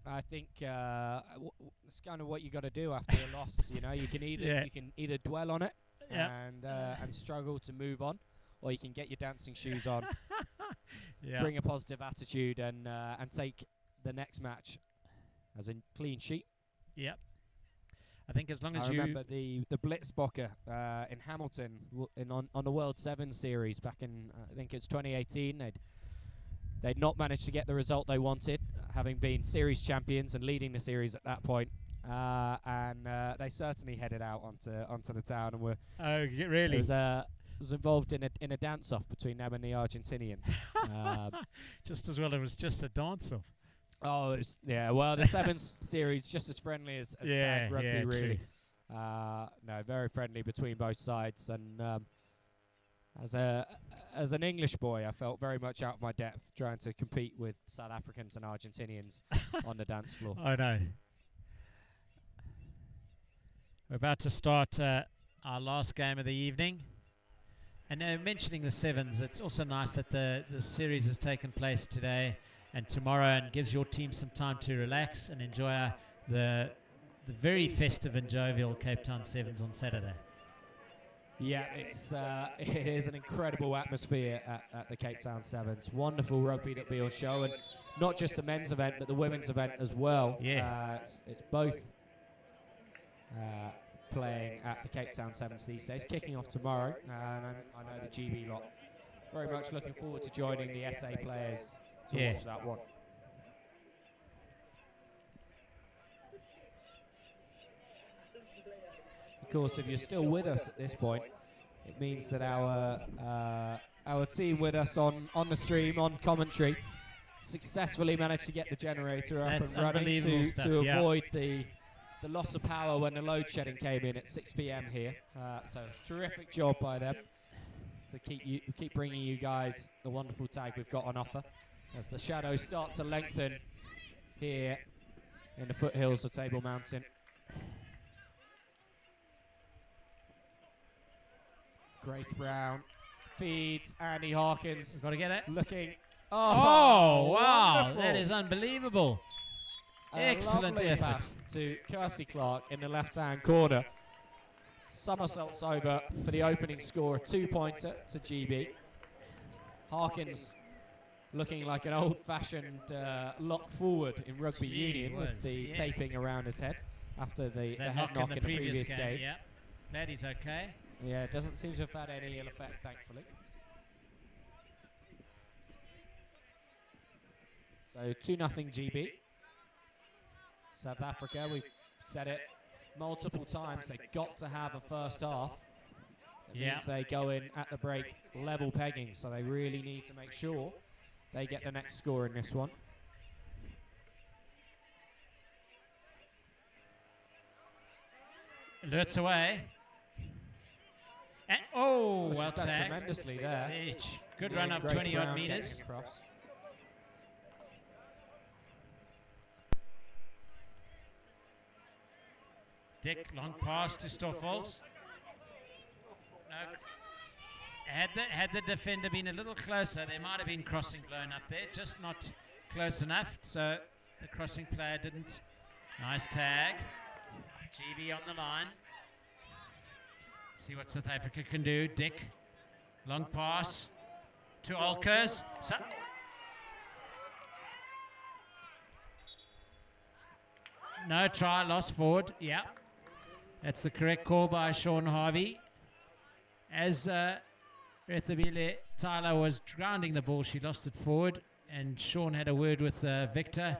I think it's kind of what you got to do after a loss. You can either dwell on it and struggle to move on, or you can get your dancing shoes on, bring a positive attitude, and take the next match as a clean sheet. Yep. I think as long as I remember the Blitzbokker in Hamilton on the World 7 series back in I think it's 2018. they'd not managed to get the result they wanted, having been series champions and leading the series at that point. And they certainly headed out onto the town and were Really? was involved in a dance-off between them and the Argentinians. Just as well, it was just a dance-off. Oh, well, the Sevens series just as friendly as tag rugby, yeah, really. true. No, very friendly between both sides. And as an English boy, I felt very much out of my depth trying to compete with South Africans and Argentinians on the dance floor. I know. We're about to start our last game of the evening. And mentioning the Sevens, it's also nice that the series has taken place today and tomorrow, and gives your team some time to relax and enjoy the very festive and jovial Cape Town Sevens on Saturday. Yeah, it is an incredible atmosphere at the Cape Town Sevens. Wonderful rugby that be on show, and not just the men's event, but the women's event as well. Yeah, it's both playing at the Cape Town Sevens these days, kicking off tomorrow. And I know the GB lot very much looking forward to joining the SA players to watch that one. Of course, if you're still with us at this point, it means that our team with us on the stream, on commentary, successfully managed to get the generator up and running to avoid the loss of power when the load shedding came in at 6 p.m. here. So terrific job by them to keep bringing you guys the wonderful tag we've got on offer as the shadows start to lengthen here in the foothills of Table Mountain. Grace Brown feeds Andy Harkins. We've got to get it. Looking. Oh, wow. Wonderful. That is unbelievable. Excellent lovely effort. pass to Kirsty Clark in the left-hand corner. Somersaults over for the opening score, a 2-pointer to GB. Harkins looking like an old-fashioned lock forward in rugby union with the taping around his head after the head knock in the previous game. Yeah, glad he's okay. Yeah, doesn't seem to have had any ill effect, thankfully. So 2-0 GB. South Africa, we've said it multiple times, they've got to have a first half. It means they go in at the break level pegging, so they really need to make sure they get the next score in this one. Alerts away. And well done tagged. tremendously there. Good run up, 20-odd meters. Dick, long pass to Stoffels. No. Had the defender been a little closer, there might have been crossing blown up there, just not close enough, so the crossing player didn't. Nice tag. GB on the line. See what South Africa can do. Dick, long pass to Olkers. No try, lost forward. Yeah, that's the correct call by Sean Harvey. As Riebeeck Tyler was grounding the ball, she lost it forward, and Sean had a word with Victor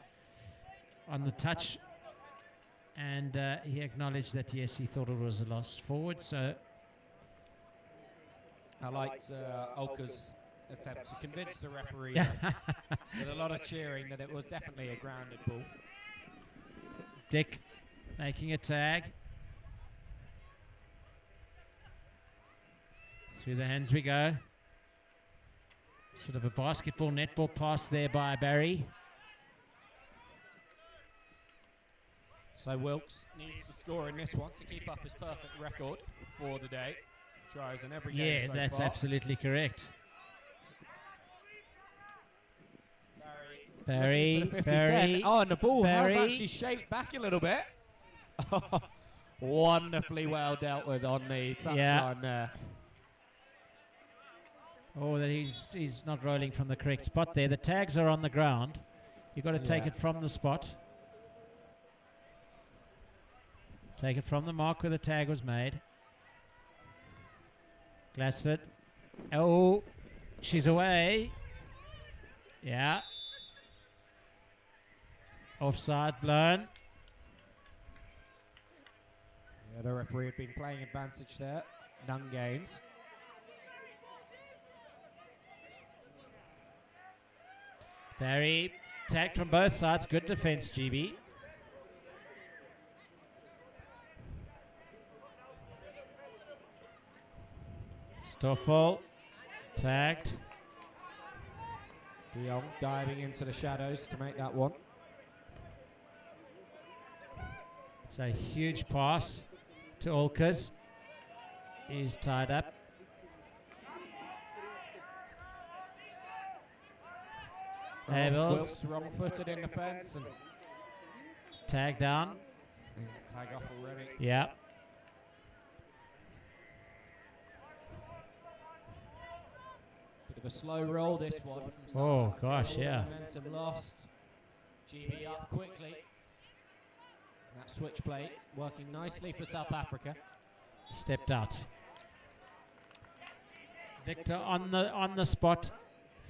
on the touch, and he acknowledged that yes, he thought it was a loss forward. So I liked Olka's attempt to convince the referee with a lot of cheering that it was definitely a grounded ball. Dick making a tag. Through the hands we go. Sort of a basketball, netball pass there by Barry. So Wilkes needs to score in this one to keep up his perfect record for the day. Tries in every game so that's far. absolutely correct. Barry. Oh, and the ball has actually shaped back a little bit. Wonderfully well dealt with on the touchline there. Oh, that he's not rolling from the correct spot there. The tags are on the ground. You've got to take it from the spot. Take it from the mark where the tag was made. Glassford. Oh, she's away. Yeah. Offside blown. Yeah, the referee had been playing advantage there. None gained. Barry tagged from both sides. Good defense, GB. Stoffel tagged. De Jong diving into the shadows to make that one. It's a huge pass to Olkers. He's tied up. Abels. Wilkes wrong-footed in defence and Tag down. tag off already. Yeah. Bit of a slow roll this one. From Oh, South Africa. gosh, All yeah. Momentum lost. GB up quickly. That switch play working nicely for South Africa. Stepped out. Victor on the spot.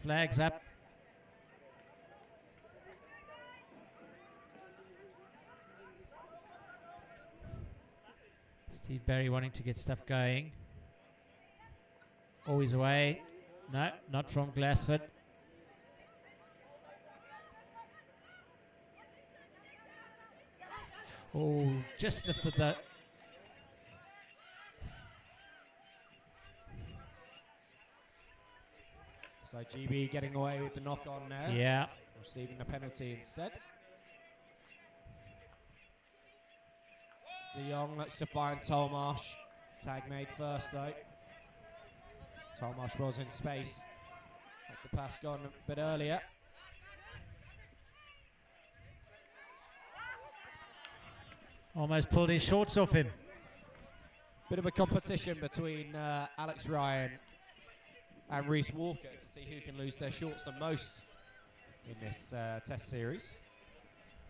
Flags up. Steve Barry wanting to get stuff going. Always away. No, not from Glassford. Oh, just lifted the. So GB getting away with the knock on there. Yeah. Receiving a penalty instead. De Jong looks to find Tolmarsh. Tag made first though. Tolmarsh was in space. Had the pass gone a bit earlier. Almost pulled his shorts off him. Bit of a competition between Alex Ryan and Reece Walker to see who can lose their shorts the most in this test series.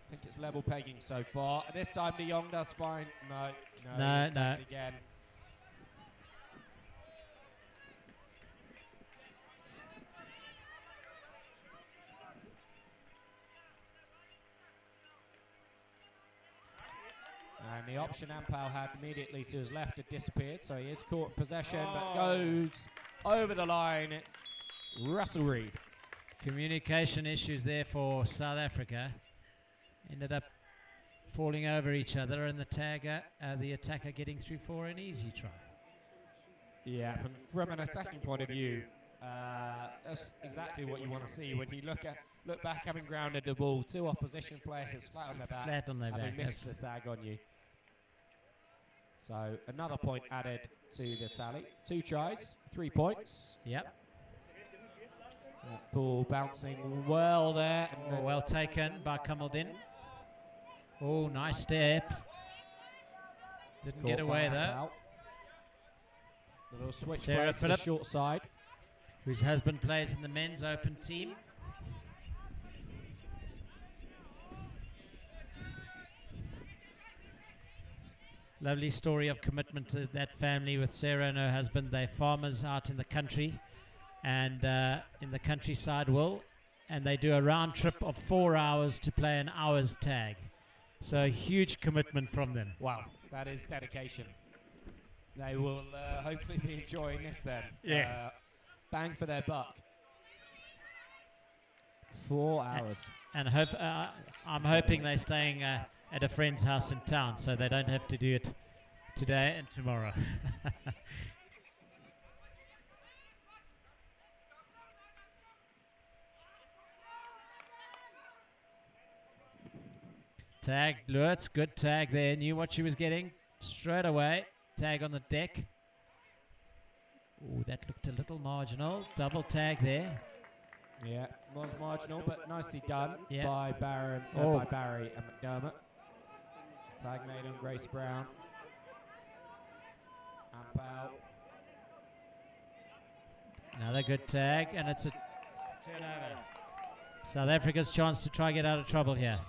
I think it's level pegging so far. And this time De Jong does fine. No, No, he's no. tagged again. And the option Ampau had immediately to his left had disappeared, so he is caught in possession, but goes over the line. Russell Reed. Communication issues there for South Africa. Ended up falling over each other, and the attacker getting through for an easy try. Yeah, from an attacking point of view, that's exactly what you want to see when you look back, having grounded the ball, two opposition players flat on their back, Flat on their having back, missed the tag on you. So another point added to the tally. 2 tries, 3 points. Yep. That ball bouncing well there. And Oh, well taken by Kamaldin. Oh, nice step. Didn't get caught away by though. Ampau. Little switch Sarah play to the Phillip. short side. Whose husband plays in the men's open team. Lovely story of commitment to that family with Sarah and her husband. They're farmers out in the country and in the countryside, and they do a round trip of 4 hours to play an hour's tag. So a huge commitment from them. Wow, that is dedication. They will hopefully be enjoying this then. Yeah. Bang for their buck. 4 hours. And I'm hoping they're staying at a friend's house in town, so they don't have to do it today and tomorrow. Tag, Lurtz, good tag there. Knew what she was getting straight away. Tag on the deck. Oh, that looked a little marginal. Double tag there. Yeah, was marginal, but nicely done Yeah. by by Barry and McDermott. Tag made on Grace Brown. Ampau. Another good tag, and it's a turnover. South Africa's chance to try and get out of trouble here.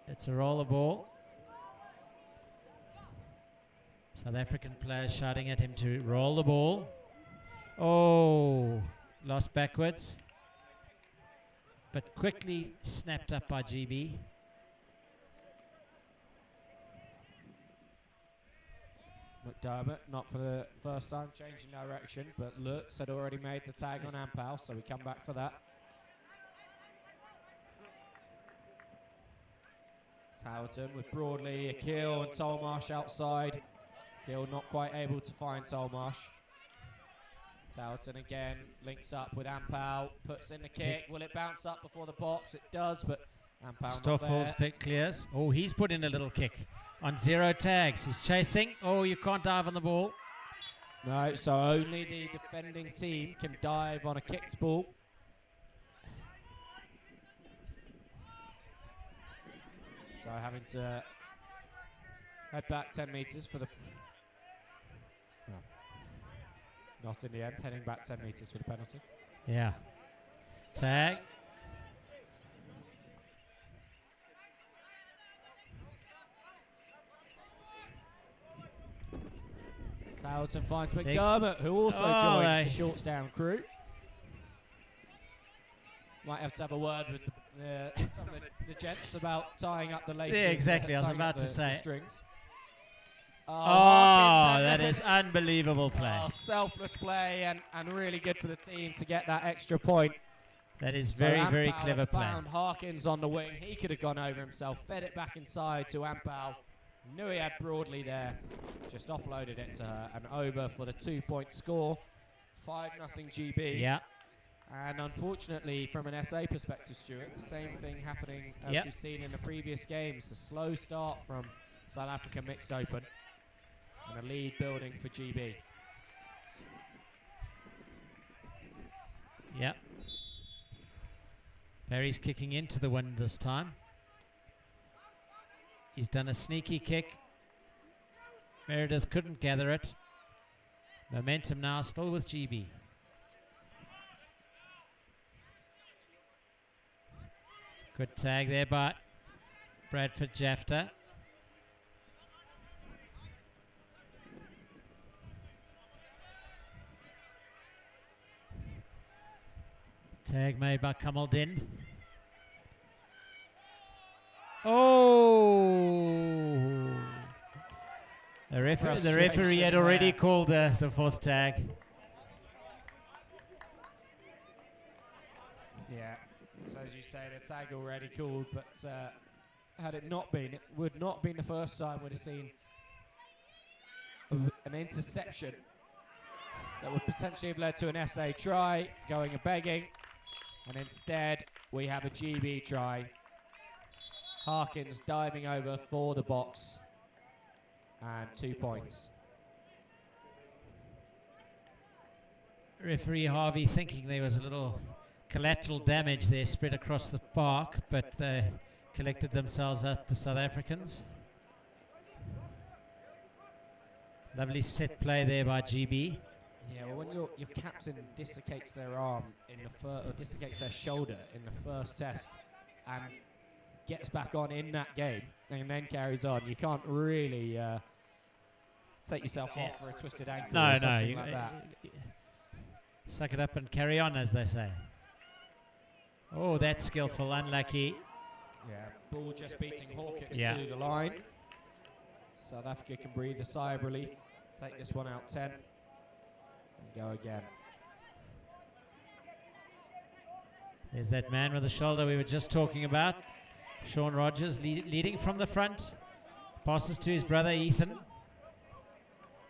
It's a roller ball. South African players shouting at him to roll the ball. Oh, lost backwards, but quickly snapped up by GB. McDermott, not for the first time, changing direction, but Lutz had already made the tag on Ampal, so we come back for that. Towerton with Broadley, Akil and Tolmarsh outside. Akil not quite able to find Tolmarsh. Towerton again links up with Ampal, puts in the kick. Will it bounce up before the box? It does, but Ampal not Stoffels there. pick clears. Oh, he's put in a little kick on 0 tags. He's chasing. Oh, you can't dive on the ball. No, so only the defending team can dive on a kicked ball. So having to head back 10 metres for the... No. Not in the end, heading back 10 metres for the penalty. Yeah. Tag. Towerton finds McDermott, who also joins the shorts down crew. Might have to have a word with the gents about tying up the laces. Yeah, exactly. I was tying about up to the say. strings. Oh, that is unbelievable play. Oh, selfless play and really good for the team to get that extra point. That is So very, very Ampal clever play. found Harkins on the wing. He could have gone over himself, fed it back inside to Ampal. Knew he had Broadley there. Just offloaded it to her and over for the 2-point score. 5-0 GB. Yeah. And unfortunately, from an SA perspective, Stuart, the same thing happening as we've seen in the previous games. The slow start from South Africa Mixed Open and a lead building for GB. Yeah. Barry's kicking into the wind this time. He's done a sneaky kick. Meredith couldn't gather it. Momentum now still with GB. Good tag there by Bradford Jafta. Tag made by Kamaldin. Oh! The referee had already called the 4th tag. Yeah, so as you say, the tag already called, but had it not been, it would not have been the first time we'd have seen an interception that would potentially have led to an SA try, going a begging, and instead we have a GB try. Harkins diving over for the box, and 2 points. Referee Harvey thinking there was a little collateral damage there spread across the park, but they collected themselves up, the South Africans. Lovely set play there by GB. Yeah, well, when your captain dislocates their arm in the or dislocates their shoulder in the first test and gets back on in that game and then carries on, you can't really take yourself off for a twisted ankle or something like that. Suck it up and carry on, as they say. Oh, that's skillful, unlucky. Yeah, ball just beating Hawkins to the line. South Africa can breathe a sigh of relief, take this one out 10, and go again. There's that man with the shoulder we were just talking about. Sean Rogers leading from the front. Passes to his brother Ethan.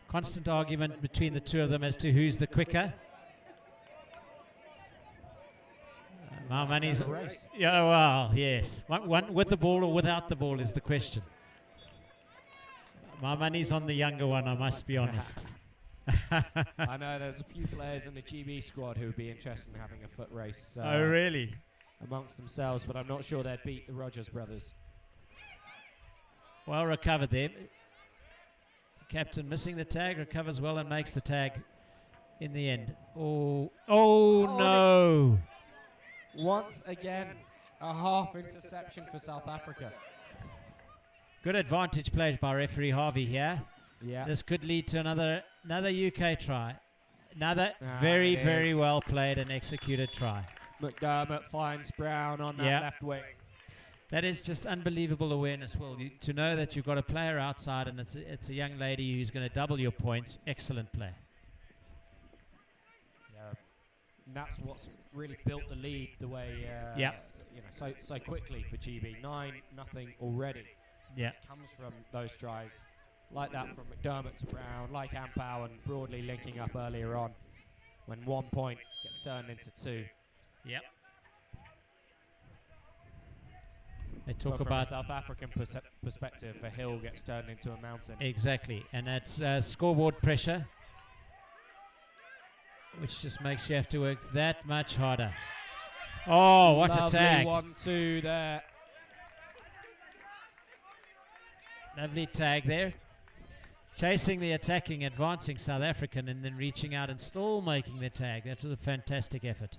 Constant argument between the two of them as to who's the quicker. Marmani's race. Yeah, well, yes. One with the ball or without the ball is the question. Marmani's on the younger one, I must be honest. I know there's a few players in the GB squad who would be interested in having a foot race. Oh, really? Amongst themselves, but I'm not sure they'd beat the Rogers brothers. Well recovered there. The captain missing the tag, recovers well and makes the tag in the end. Oh no! Once again, a half interception for South Africa. Good advantage played by referee Harvey here. Yeah. This could lead to another UK try. Another Ah, very, it very is. well played and executed try. McDermott finds Brown on that Yeah. left wing. That is just unbelievable awareness, Will. To know that you've got a player outside and it's a young lady who's going to double your points. Excellent play. Yeah, and that's what's really built the lead the way Yeah. you know, so quickly for GB. 9-0 already. Yeah. It comes from those tries like that from McDermott to Brown, like Ampau and Broadley linking up earlier on when 1 point gets turned into 2. Yep. They talk But from about a South African perspective, a hill gets turned into a mountain. exactly, and that's scoreboard pressure, which just makes you have to work that much harder. Oh, what a Lovely tag! 1-2 there. Lovely tag there. Chasing the attacking, advancing South African, and then reaching out and still making the tag. That was a fantastic effort.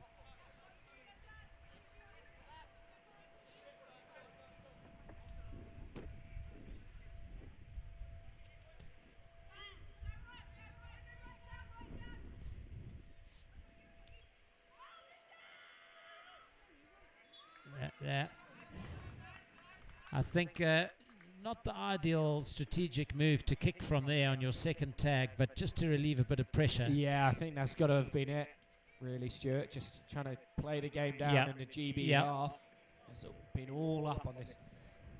Yeah. I think not the ideal strategic move to kick from there on your second tag, but just to relieve a bit of pressure. Yeah, I think that's got to have been it, really, Stuart. Just trying to play the game down Yep. in the GB Yep. half. It's been all up on this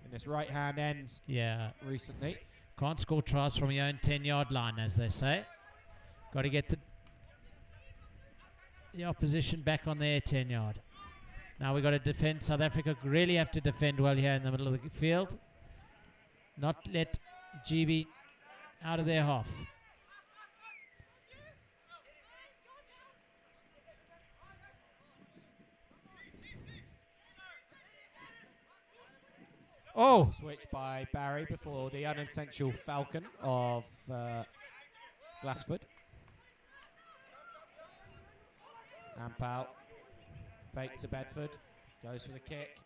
in this right-hand end Yeah. recently. Can't score tries from your own 10-yard line, as they say. Got to get the opposition back on their 10-yard. Now we've got to defend. South Africa really have to defend well here in the middle of the field. Not let GB out of their half. Oh! Switch by Barry before the unintentional falcon of Glassford. Ampau. Fake to Bedford. Goes for the kick.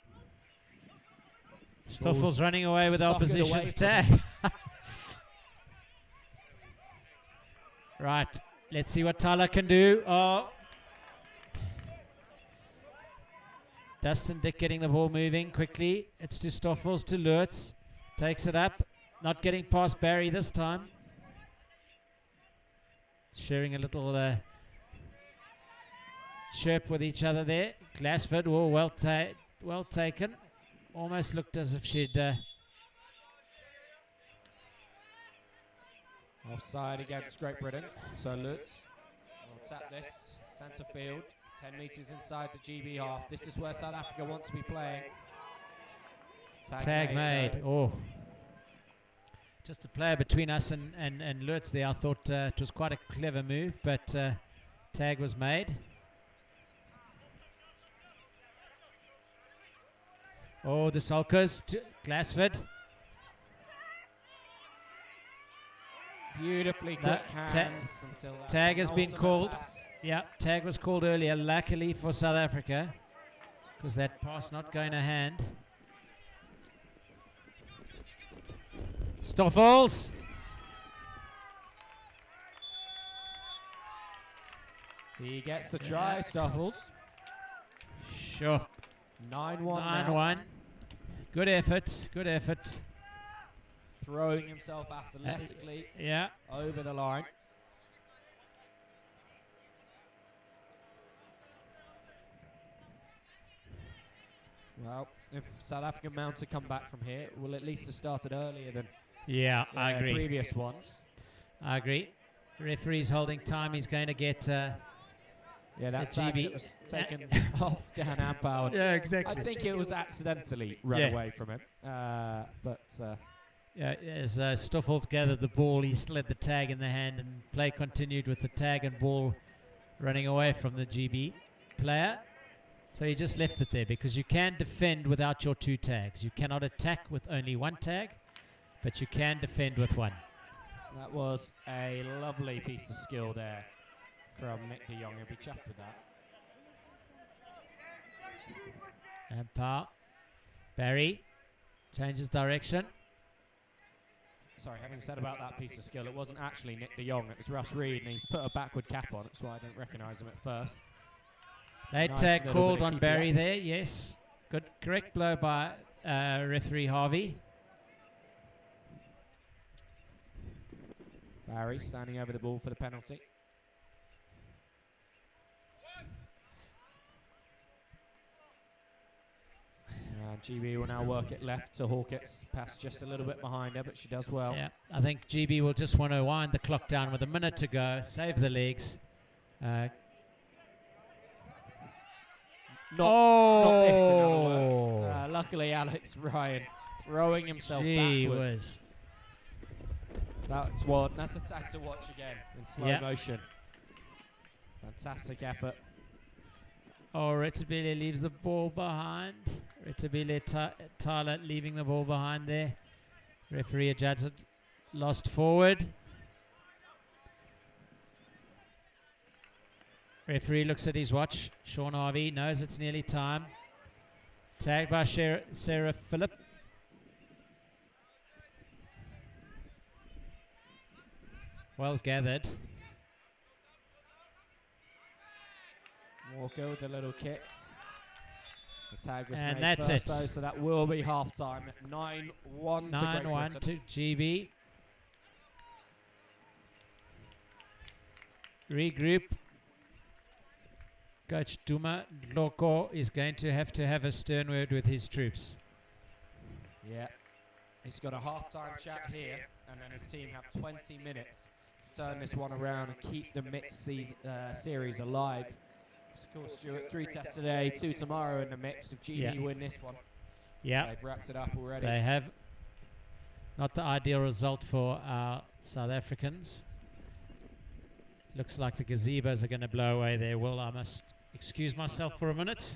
Stoffel's running away with the Socket away opposition's from tag. Right, let's see what Tyler can do. Oh. Dustin Dick getting the ball moving quickly. It's to Stoffels, to Lurtz. Takes it up. Not getting past Barry this time. Sharing a little chirp with each other there. Glassford, oh, well taken. Almost looked as if she'd... Offside against Great Britain. So Lutz will tap this. Centre field. 10 metres inside the GB half. This is where South Africa want to be playing. Tag made. Oh. Just a player between us and Lutz there. I thought it was quite a clever move, but tag was made. Oh, the sulkers to Glassford. Beautifully No, quick hands until that tag has been penultimate called. pass. Yeah, tag was called earlier, luckily for South Africa, because that pass not going to hand. Stoffels. He gets the try, Stoffels. Sure. 9-1 now. 9-1. Good effort. Good effort. Throwing himself athletically Yeah. over the line. Well, if South African mount a comeback from here, will at least have started earlier than Yeah, I agree. previous ones. I agree. Referee's holding time. He's going to get... Yeah, that The tag GB that was taken off Dan Ampau. Yeah, exactly. I think it was accidentally run Yeah. away from him. Yeah, as Stoffels gathered the ball, he still had the tag in the hand, and play continued with the tag and ball running away from the GB player. So he just left it there, because you can defend without your two tags. You cannot attack with only one tag, but you can defend with one. That was a lovely piece of skill there from Nick de Jong. He'll be chuffed with that. And Barry changes direction. having said about that piece of skill, it wasn't actually Nick de Jong, it was Russ Reed, and he's put a backward cap on. That's why I didn't recognise him at first. Late Nice tag little called bit of on keepy Barry up. there, yes. Good, correct blow by referee Harvey. Barry standing over the ball for the penalty. And GB will now work it left to Hawkett's. Pass just a little bit behind her, but she does well. Yeah, I think GB will just want to wind the clock down with a minute to go, save the legs. Not this, in other words. Luckily, Alex Ryan throwing himself backwards. That's one. That's a tag to watch again in slow motion. Fantastic effort. Oh, Riebeeck leaves the ball behind. Riebeeck Tyler leaving the ball behind there. Referee adjuds it. Lost forward. Referee looks at his watch. Sean Harvey knows it's nearly time. Tagged by Sarah Phillip. Well gathered. Walker with a little kick. The tag was And made that's first it. though, so that will be half time. 9-1 to Great 9-1 Britain. to GB. Regroup. Coach Duma Loko is going to have a stern word with his troops. Yeah. He's got a half-time chat here, and then his team have 20 minutes to turn this one around and keep the mixed series alive. Of course, Stuart, 3 tests today, 2 tomorrow in the mix. If GB win this one, they've wrapped it up already. They have. Not the ideal result for our South Africans. Looks like the gazebos are going to blow away there. Well, I must excuse myself for a minute.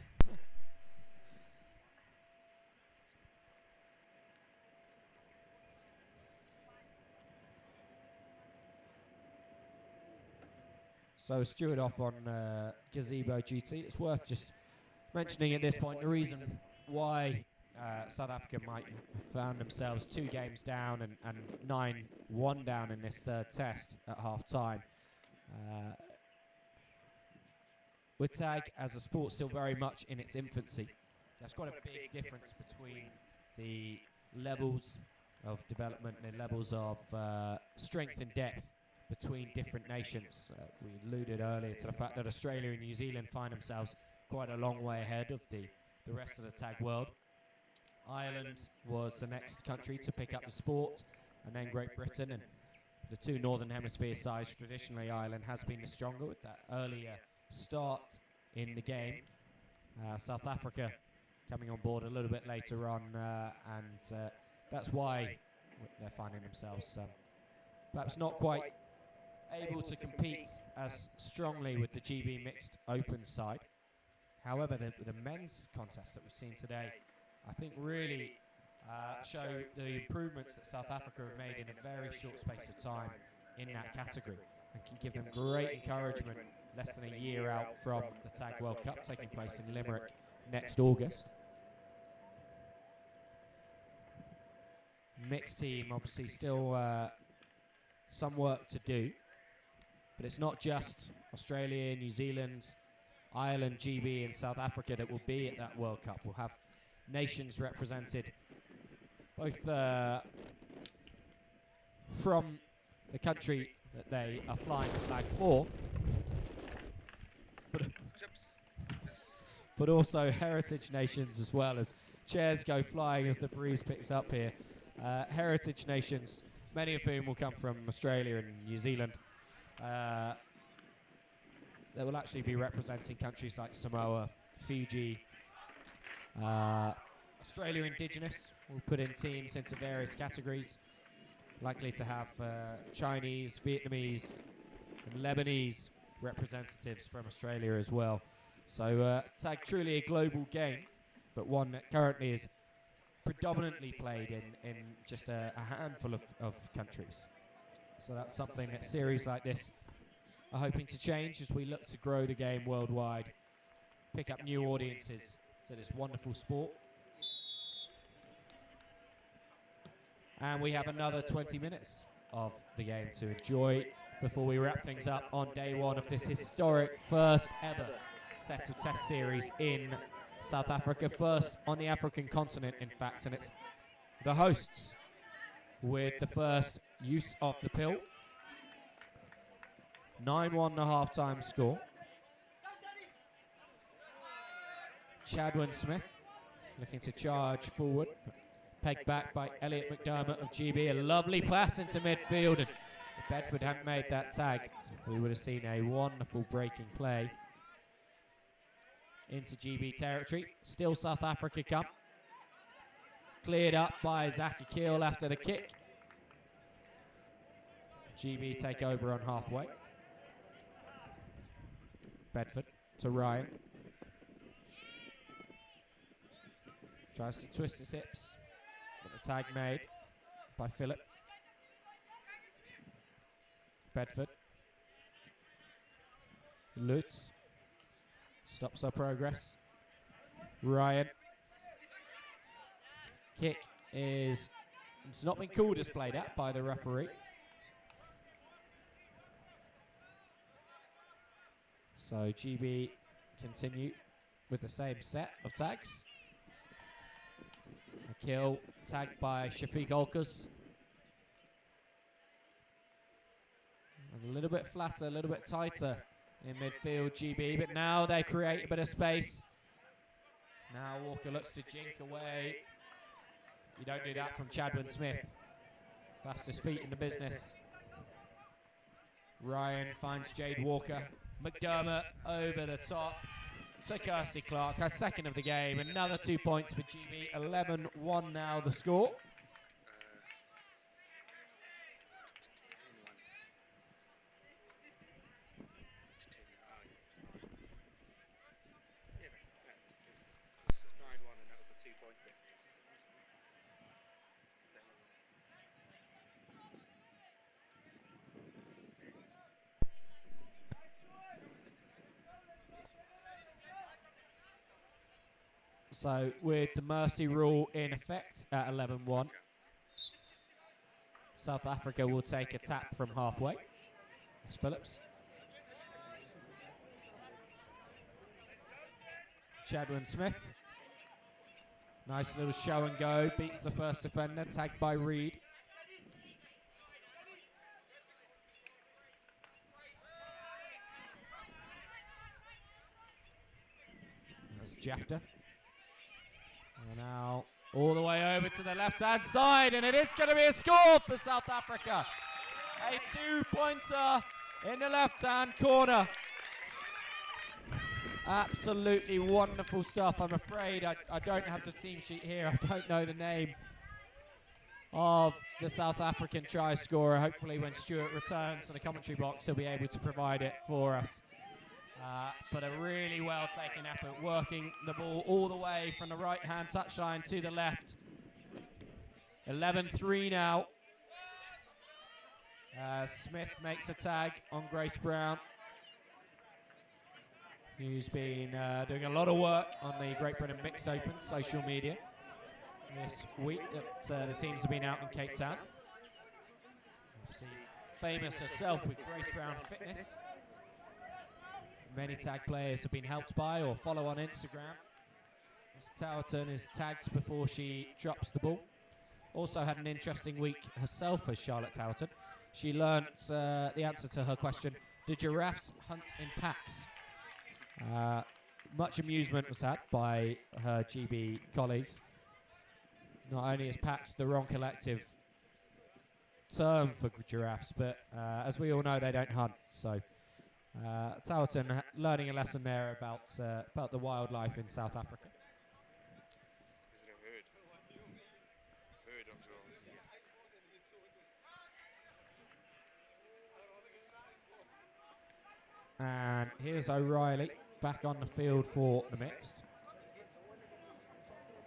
So Stuart off on gazebo duty. It's worth just mentioning at this point the reason why South Africa might have found themselves 2 games down and 9-1 down in this third test at half time. With tag as a sport still very much in its infancy, there's quite a big difference between the levels of development and the levels of strength and depth between different nations. We alluded earlier to the fact that Australia and New Zealand find themselves quite a long way ahead of the rest of the tag world. Ireland was the next country to pick up the sport, and then Great Britain, and the 2 Northern Hemisphere sides. Traditionally, Ireland has been the stronger with that earlier start in the game. South Africa coming on board a little bit later on, and that's why they're finding themselves perhaps not quite able to compete as strongly with the GB mixed open side. However, the men's contest that we've seen today, I think really show the improvements that South Africa have made in a very short space of time in that category, and can give them great encouragement less than a year out from the Tag World Cup taking place in Limerick next August. Mixed team obviously still some work to do, but it's not just Australia, New Zealand, Ireland, GB and South Africa that will be at that World Cup. We'll have nations represented both from the country that they are flying the flag for, but also heritage nations as well, as chairs go flying as the breeze picks up here. Heritage nations, many of whom will come from Australia and New Zealand. They will actually be representing countries like Samoa, Fiji, Australia Indigenous. We'll put in teams into various categories, likely to have Chinese, Vietnamese and Lebanese representatives from Australia as well. So tag truly a global game, but one that currently is predominantly played in just a handful of countries. So that's something that series like this are hoping to change as we look to grow the game worldwide, pick up new audiences to this wonderful sport. And we have another 20 minutes of the game to enjoy before we wrap things up on day one of this historic first ever set of test series in South Africa, first on the African continent, in fact, and it's the hosts with the first use of the pill. 9-1 the half-time score. Chadwin Smith looking to charge forward, pegged back by Elliot McDermott of GB. A lovely pass into midfield, and if Bedford hadn't made that tag, we would have seen a wonderful breaking play into GB territory. Still South Africa come. Cleared up by Zaki Keel after the kick. GB take over on halfway. Bedford to Ryan. Tries to twist his hips, but the tag made by Phillip. Bedford. Lutz stops our progress. Ryan. Kick is, it's not been called as played at by the referee. So GB continue with the same set of tags. A kill tagged by Shafiq Olkers. And a little bit flatter, a little bit tighter in midfield, GB, but now they create a bit of space. Now Walker looks to jink away. You don't do that from Chadwin Smith. Fastest feet in the business. Ryan finds Jade Walker. McDermott over the top to Kirsty Clark, her second of the game. Another 2 points for GB. 11-1 now the score. It's 9-1 and that was a 2-pointer. So with the mercy rule in effect at 11-1, South Africa will take a tap from halfway. It's Phillips. Chadwin Smith. Nice little show and go. Beats the first defender. Tagged by Reed. That's Jafta. And now all the way over to the left-hand side, and it is going to be a score for South Africa. A 2-pointer in the left-hand corner. Absolutely wonderful stuff. I'm afraid I don't have the team sheet here. I don't know the name of the South African try scorer. Hopefully when Stuart returns to the commentary box, he'll be able to provide it for us. But a really well taken effort, working the ball all the way from the right-hand touchline to the left. 11-3 now. Smith makes a tag on Grace Brown, who's been doing a lot of work on the Great Britain Mixed Open social media this week that the teams have been out in Cape Town. Obviously famous herself with Grace Brown Fitness. Many tag players have been helped by or follow on Instagram. Miss Towerton is tagged before she drops the ball. Also had an interesting week herself as Charlotte Towerton. She learnt the answer to her question, do giraffes hunt in packs? Much amusement was had by her GB colleagues. Not only is packs the wrong collective term for giraffes, but as we all know, they don't hunt. So Towerton learning a lesson there about the wildlife in South Africa. Is it a herd? Herd of giraffes. And here's O'Reilly back on the field for the mixed.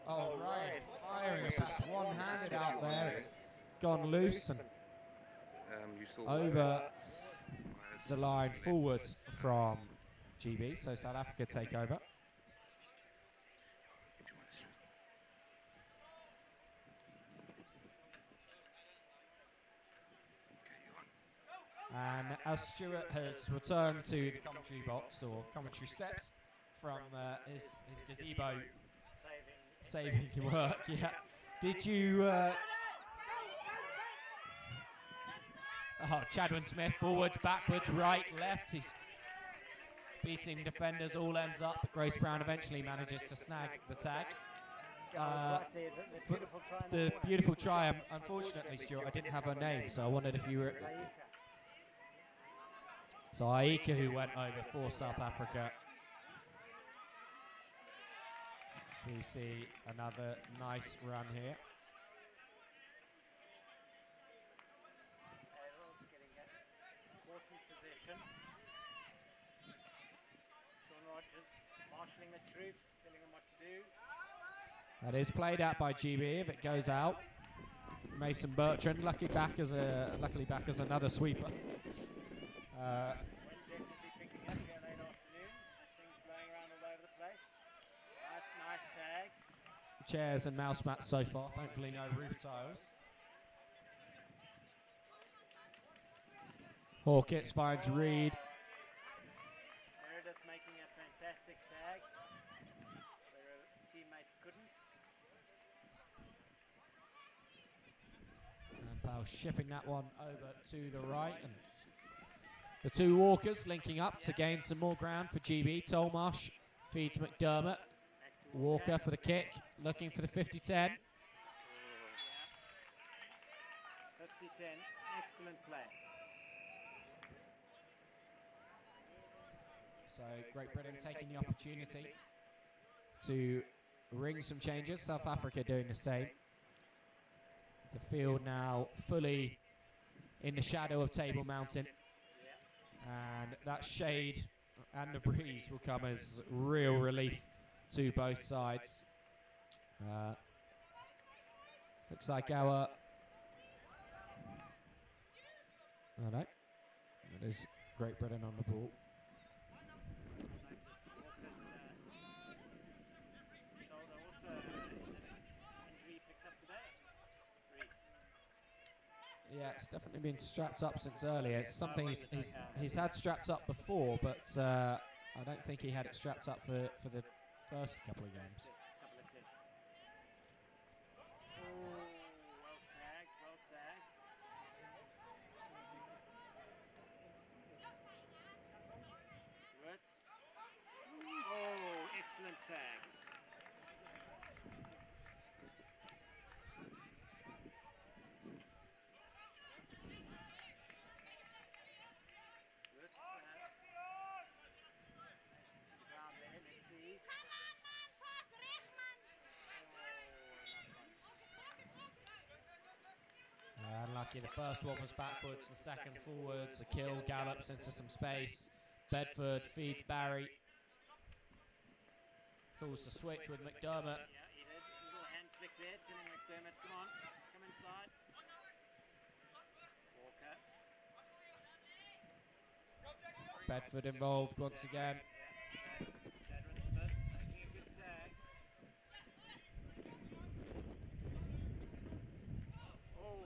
Oh, Ryan firing a pass one-handed out there. It's gone loose and You saw over the line forwards from GB. So South Africa take over. And as Stuart has returned to the commentary box or commentary steps from his gazebo saving work, yeah. Did you... Chadwin Smith, forwards, backwards, right, left. He's beating defenders, all ends up, but Grace Brown eventually manages to snag the tag. The beautiful try, unfortunately, Stuart, I didn't have her name, so I wondered if you were... So Aika, who went over for South Africa. So we see another nice run here. Errol's getting an important position. Sean Rogers marshalling the troops, telling them what to do. That is played out by GB. If it goes out, Mason Bertrand luckily back as another sweeper. Wind definitely picking up here late afternoon. Things blowing around all over the place. Nice tag. Chairs and mouse mats so far. Thankfully, no roof tiles. Hawkins finds Reed. Meredith making a fantastic tag. Their teammates couldn't. And Powell shipping that one over to the right. And the two walkers linking up to gain some more ground for GB. Tolmarsh feeds McDermott. Walker for the kick, looking for the 50-10. 50-10, excellent play. So Great Britain taking the opportunity to ring some changes. South Africa doing the same. The field now fully in the shadow of Table Mountain. And that shade and the breeze will come as real relief to both sides. Looks like our... Oh no, it is Great Britain on the ball. Notice Walker's shoulder also, is it an injury picked up today? Reese. Yeah, it's definitely been strapped up since earlier. It's something he's had strapped up before, but I don't think he had it strapped up for the first couple of games. Couple of tests. Oh, well tagged, well tagged. Wirtz. Oh, excellent tag. Wirtz. Some ground there, let's see. Unlucky, the first one was backwards, the second forwards, a kill, gallops into some space. Bedford feeds Barry. Calls the switch with McDermott. Yeah, he did. A little hand flick there, telling McDermott, come on, come inside. Walker. Bedford involved once again. Yeah, Chadwin Smith making a good tag. Oh.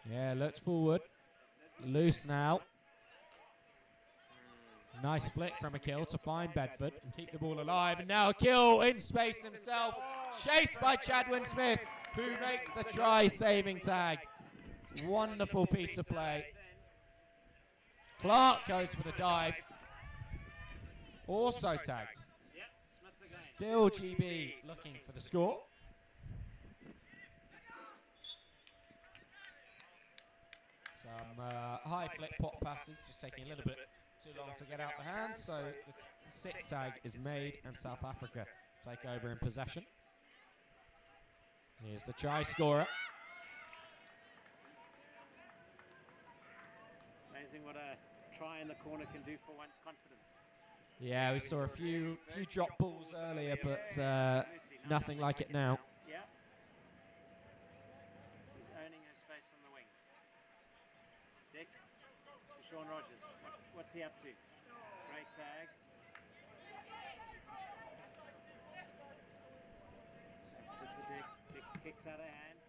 Yeah, looks forward. Loose now. Nice flick from a kill to find Bedford and keep the ball alive. And now a kill in space himself. Chased by Chadwin Smith, who makes the try-saving tag. Wonderful piece of play. Clark goes for the dive. Also tagged. Still GB looking for the score. Some high flick pop passes, just taking a little bit too long to get out the hands. So the sick tag is made and South Africa take over in possession. Here's the try scorer. Amazing what a try in the corner can do for one's confidence. Yeah, we saw a few drop balls earlier, but nothing like it now. Yeah. She's owning her space on the wing. Dick to Sean Rogers. What's he up to? Great tag. That's to Dick. Dick kicks out of hand.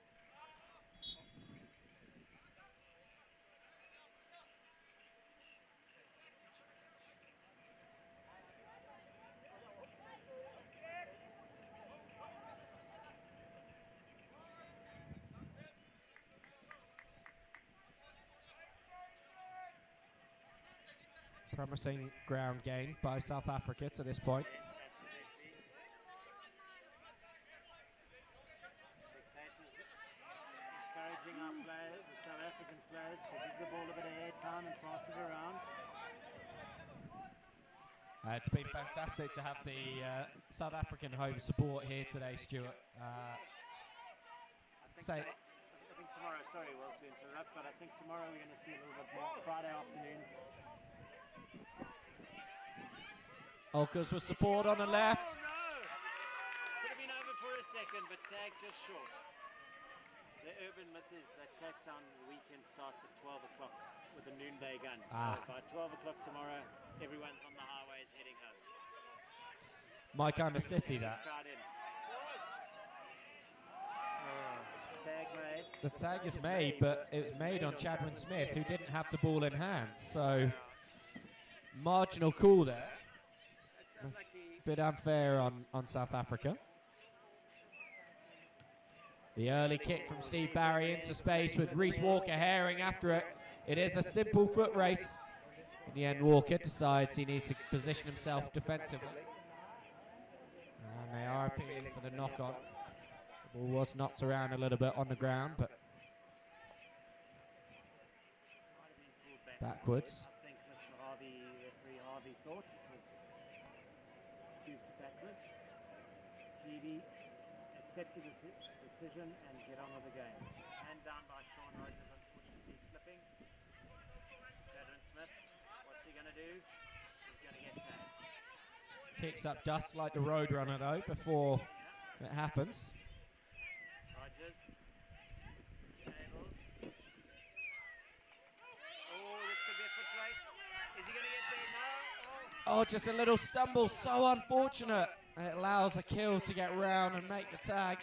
Promising ground gain by South Africa to this point. Yes, absolutely. Spectators encouraging our players, the South African players, to give the ball a bit of air time and pass it around. It's been fantastic to have the South African home support here today, Stuart. I think tomorrow, sorry, Will, to interrupt, but I think tomorrow we're going to see a little bit more. Friday afternoon. Olkers with support on the left. Oh, no! Could have been over for a second, but tag just short. The urban myth is that Cape Town weekend starts at 12 o'clock with a noonday gun. So by 12 o'clock tomorrow, everyone's on the highways heading home. My kind of city, that. Crowd in. Tag made. The tag is made, but it was made on Chadwin Smith, who didn't have the ball in hand. So, marginal call there. A bit unfair on South Africa. The early kick from Steve Barry into space with Reece Walker herring after it. It is a simple foot race. In the end, Walker decides he needs to position himself defensively. And they are appealing for the knock-on. The ball was knocked around a little bit on the ground, but backwards. I think Mr. Harvey, referee Harvey, thought it was scooped backwards. GB accepted his decision and get on with the game. Hand down by Sean Rogers, unfortunately slipping. Chadwin Smith, what's he going to do? He's going to get tagged. Kicks up dust like the Roadrunner though before it happens. Rogers. Tables. Oh, this could be a foot race. Is he going to get there? No. Oh, just a little stumble, so unfortunate. And it allows a kill to get round and make the tag.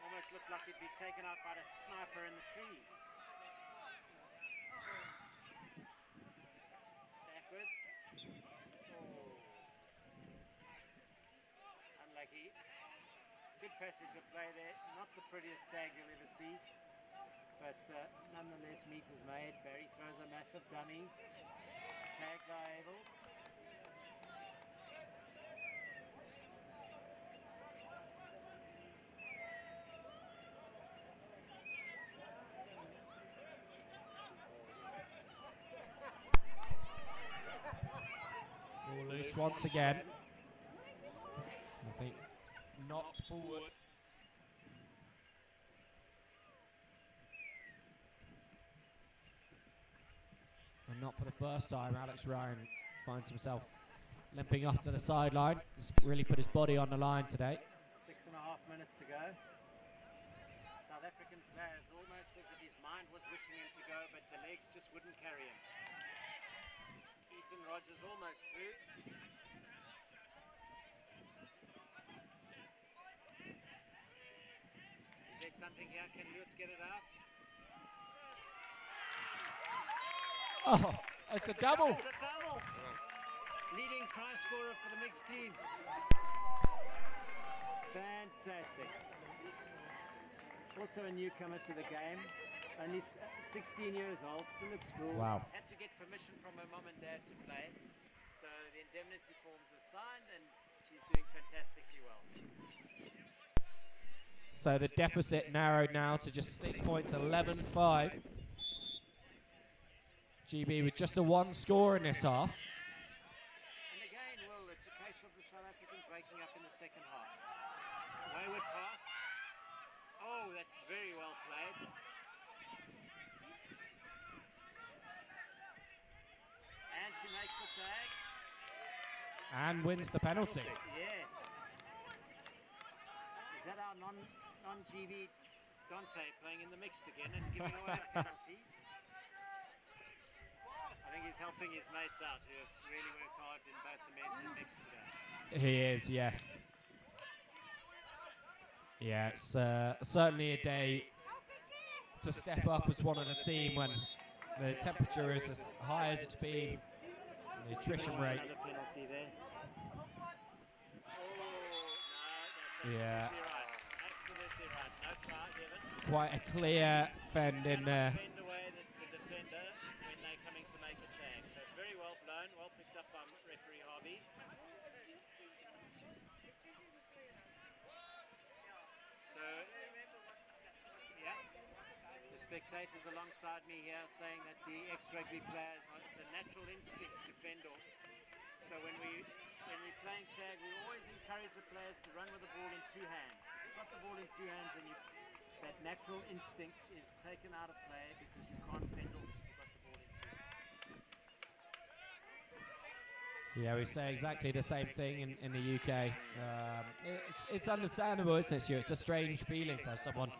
Almost looked like he'd be taken out by the sniper in the trees. Backwards. Oh. Unlucky. Good passage of play there. Not the prettiest tag you'll ever see. But nonetheless, meters made. Barry throws a massive dummy. Tag by Abel. Ball loose once again. I think knocked forward. And not for the first time, Alex Ryan finds himself limping off to the sideline. He's really put his body on the line today. 6.5 minutes to go. South African players almost as if his mind was wishing him to go, but the legs just wouldn't carry him. Ethan Rogers almost through. Is there something here? Can Lutz get it out? Oh, it's a double. It's a double. Leading try scorer for the mixed team. Fantastic. Also a newcomer to the game. Only 16 years old, still at school. Wow. Had to get permission from her mom and dad to play. So the indemnity forms are signed and she's doing fantastically well. So the deficit narrowed now to just 6 points, 11-5. GB with just a one score in this half. And again, well, it's a case of the South Africans waking up in the second half. Wayward pass. Oh, that's very well played. And she makes the tag. And wins the penalty. Yes. Is that our non-GB Dante playing in the mixed again and giving away a penalty? I think he's helping his mates out who have really worked hard in both the men's and mixed today. He is, yes. Yeah, it's certainly a day to step up as one of the team when the temperature is as high as it's been. The attrition rate. Another penalty there. Yeah. Absolutely right. No try given. Quite a clear fend in there. Fend away the defender when they're coming to make a tag. So very well spectators alongside me here saying that the ex-rugby players, it's a natural instinct to fend off. So when we're playing tag, we always encourage the players to run with the ball in two hands. If you've got the ball in two hands, then that natural instinct is taken out of play because you can't fend off if you've got the ball in two hands. Yeah, we say exactly the same thing in the UK. It's understandable, isn't it, Stuart? It's a strange feeling to have someone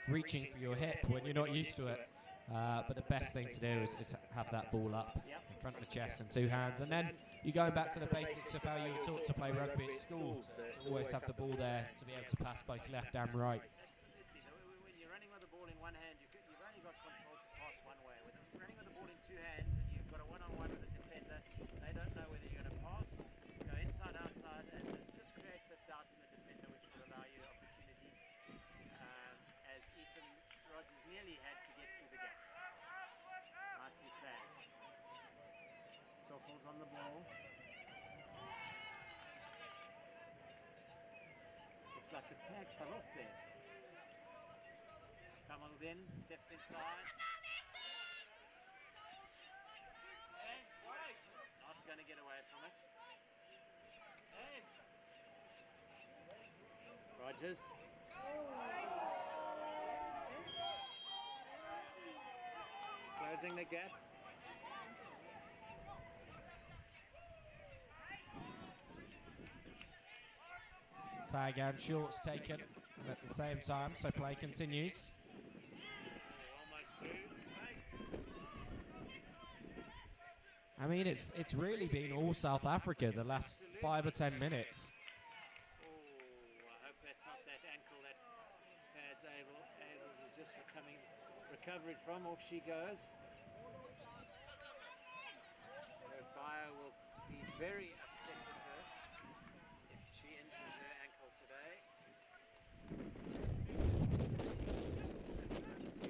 reaching for your hip when you're not used to it. But the best thing to do is have that ball up in front of the chest and two hands. And then you're going back to the basics of how you were taught to play rugby at school, to always have the ball there to be able to pass both left and right. Absolutely. When you're running with the ball in one hand, you've only got control to pass one way. When you're running with the ball in two hands and you've got a one-on-one with a defender, they don't know whether you're going to pass, go inside, outside, and it just creates that doubt in the defender, which will allow you opportunity, as Ethan Rogers nearly had to get through the gap. Nicely tagged. Stoffel's on the ball. Looks like the tag fell off there. Kamaldin steps inside. Not going to get away from it. Rogers. Closing the gap. Tag and shorts taken at the same time, so play continues. Almost through. I mean, it's really been all South Africa the last 5 or 10 minutes. Oh, I hope that's not that ankle that Fads Abels is just recovered from. Off she goes. Her bio will be very upset with her if she injures her ankle today. 67 runs to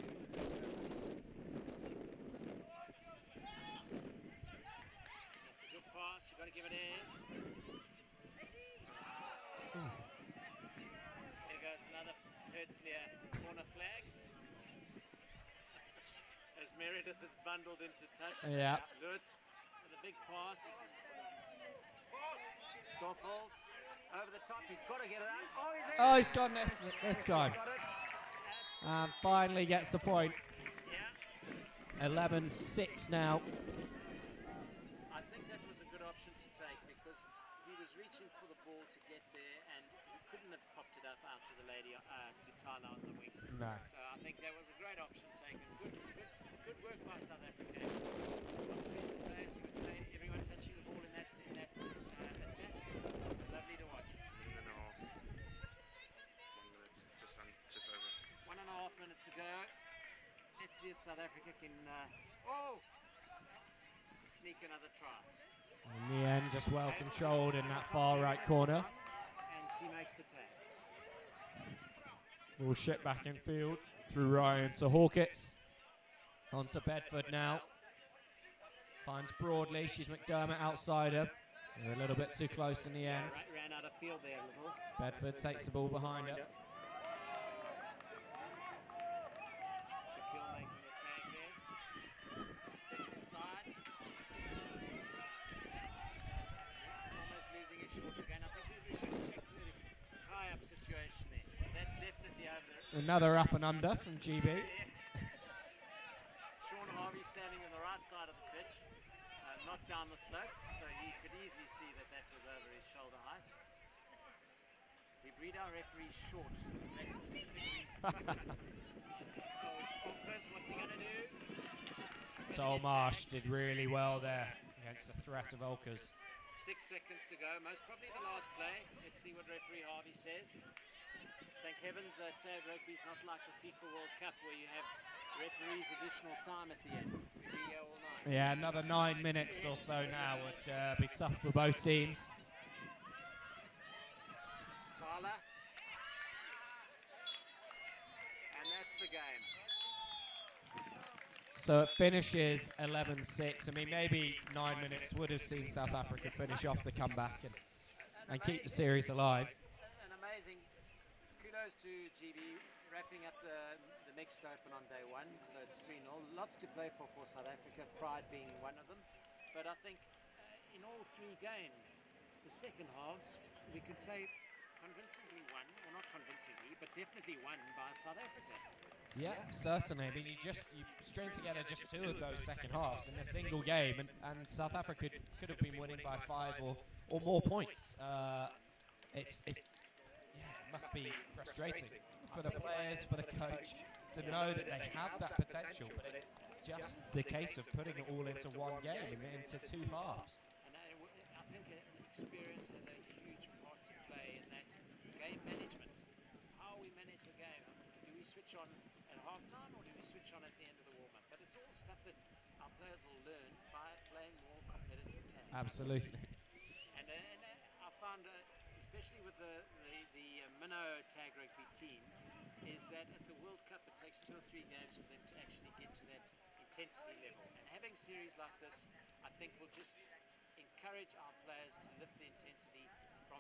that's a good pass, you've got to give it in. Here goes another Hertzler corner flag. As Meredith is bundled into touch. Yeah. Lutz with a big pass. Stoffels over the top. He's got to get it out. Oh, he's in. Oh, he's gone this time. Got it. And finally gets the point. Yeah. 11-6 now. I think that was a good option to take because he was reaching for the ball to get there and he couldn't have popped it up out to the lady, to Tyler on the wing. No. So I think that was a great option taken. Good work by South Africa. Lots of interplayers, you would say, everyone touching the ball in that attack. It's lovely to watch. 1.5 minutes, just over. 1.5 minutes to go. Let's see if South Africa can sneak another try. In the end, just well controlled in that far right corner. And she makes the tag. Ball shipped back in field through Ryan to Hawkins. On to Bedford now. Finds Broadley. She's McDermott outside her. They're a little bit too close in the end. Ran out of field there a little. Bedford takes the ball behind her. Shaquille making the tag there. Steps inside. Almost losing his shorts again. I think we should check the tie-up situation there. That's definitely over there. Another up and under from GB. Yeah. Sean Harvey standing on the right side of the pitch, not down the slope, so he could easily see that was over his shoulder height. We breed our referees short for that specific reason. What's he going to do? Tolmarsh did really well there against the threat of Olkers. 6 seconds to go, most probably the last play. Let's see what referee Harvey says. Thank heavens tag rugby is not like the FIFA World Cup where you have referees additional time at the end. Be here all night. Yeah, another 9 minutes or so now would be tough for both teams. Tyler. And that's the game. So it finishes 11-6. I mean, maybe 9 minutes would have seen South Africa finish off the comeback and keep the series alive. An amazing kudos to GB wrapping up the the mixed open on day one, so it's 3-0. Lots to play for South Africa, pride being one of them. But I think in all three games, the second halves, we could say convincingly won, or not convincingly, but definitely won by South Africa. Yeah, certainly. I mean, you string together just two of those second halves in a single game, and South Africa could have been winning by 5 or more points. It must be frustrating for the players, for the coach, to know that they have that potential, but it's just the case of putting it all into one game, into two halves. And I think experience has a huge part to play in that game management. How we manage the game. Do we switch on at halftime or do we switch on at the end of the warm-up? But it's all stuff that our players will learn by playing more competitive tag. Absolutely. And I found, especially with the minnow tag rugby teams, is that at the World Cup it takes 2 or 3 games for them to actually get to that intensity level. And having series like this, I think, will just encourage our players to lift the intensity from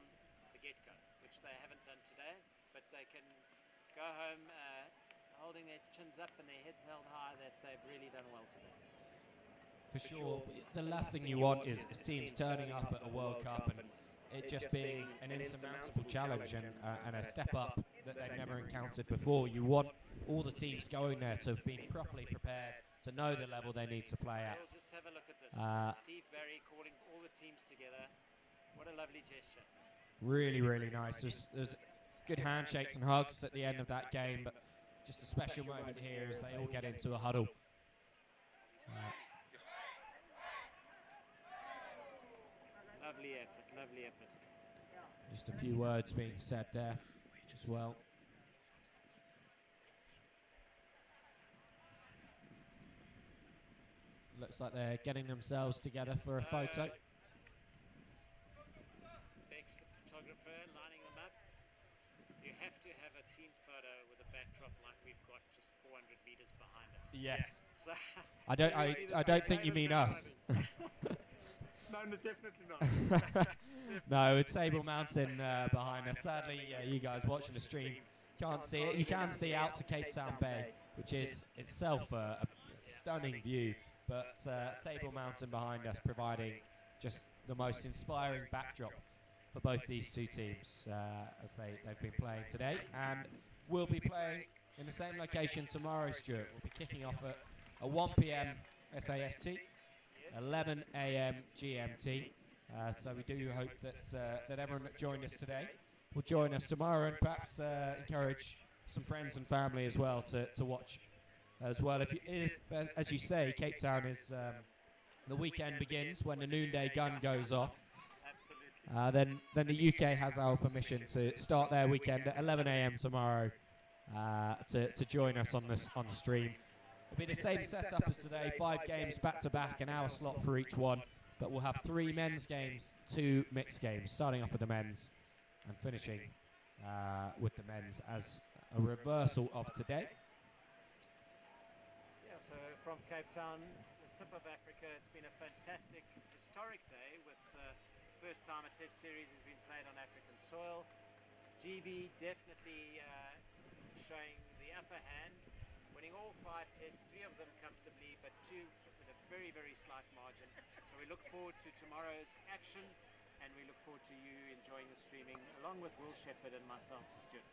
the get-go, which they haven't done today, but they can go home holding their chins up and their heads held high that they've really done well today. For sure. The last thing you want is teams turning up at a World Cup and it just being an insurmountable challenge and a step up that they've never encountered before. You want all the teams going there to have been properly prepared, to know the level they need to play at. Just have a look at this. Steve Barry calling all the teams together. What a lovely gesture. Really, really nice. There's good handshakes and hugs at the end of that game, but just a special moment here as they all get into a huddle. Lovely effort, lovely effort. Just a few words being said there as well. Looks like they're getting themselves together for a photo. Beck's the photographer, lining them up. You have to have a team photo with a backdrop like we've got just 400 meters behind us. Yes. So I don't think you mean us. No, definitely not. No, it's Table Mountain behind us. Sadly, you guys watching the stream can't see it. You can see out to Cape Town Bay, which is itself a stunning view. But Table Mountain behind us providing just the most inspiring backdrop for both these two teams as they've been playing today. And we'll be playing in the same location tomorrow, Stuart. We'll be kicking off at 1 p.m. SAST. 11 a.m. GMT. So we do hope that everyone that joined us today will join us tomorrow and perhaps encourage some friends and family as well to watch as well. If as you say, Cape Town is the weekend begins when the noonday gun goes off. Then the UK has our permission to start their weekend at 11 a.m. tomorrow to join us on the stream. It'll be the same setup as today, 5 games back-to-back, an hour slot for each one. But we'll have 3 men's games, 2 mixed games, starting off with the men's and finishing with the men's as a reversal of today. Yeah, so from Cape Town, the tip of Africa, it's been a fantastic, historic day with the first time a test series has been played on African soil. GB definitely showing the upper hand. Winning all 5 tests, 3 of them comfortably, but 2 with a very, very slight margin. So we look forward to tomorrow's action, and we look forward to you enjoying the streaming, along with Will Shepherd and myself, Stuart.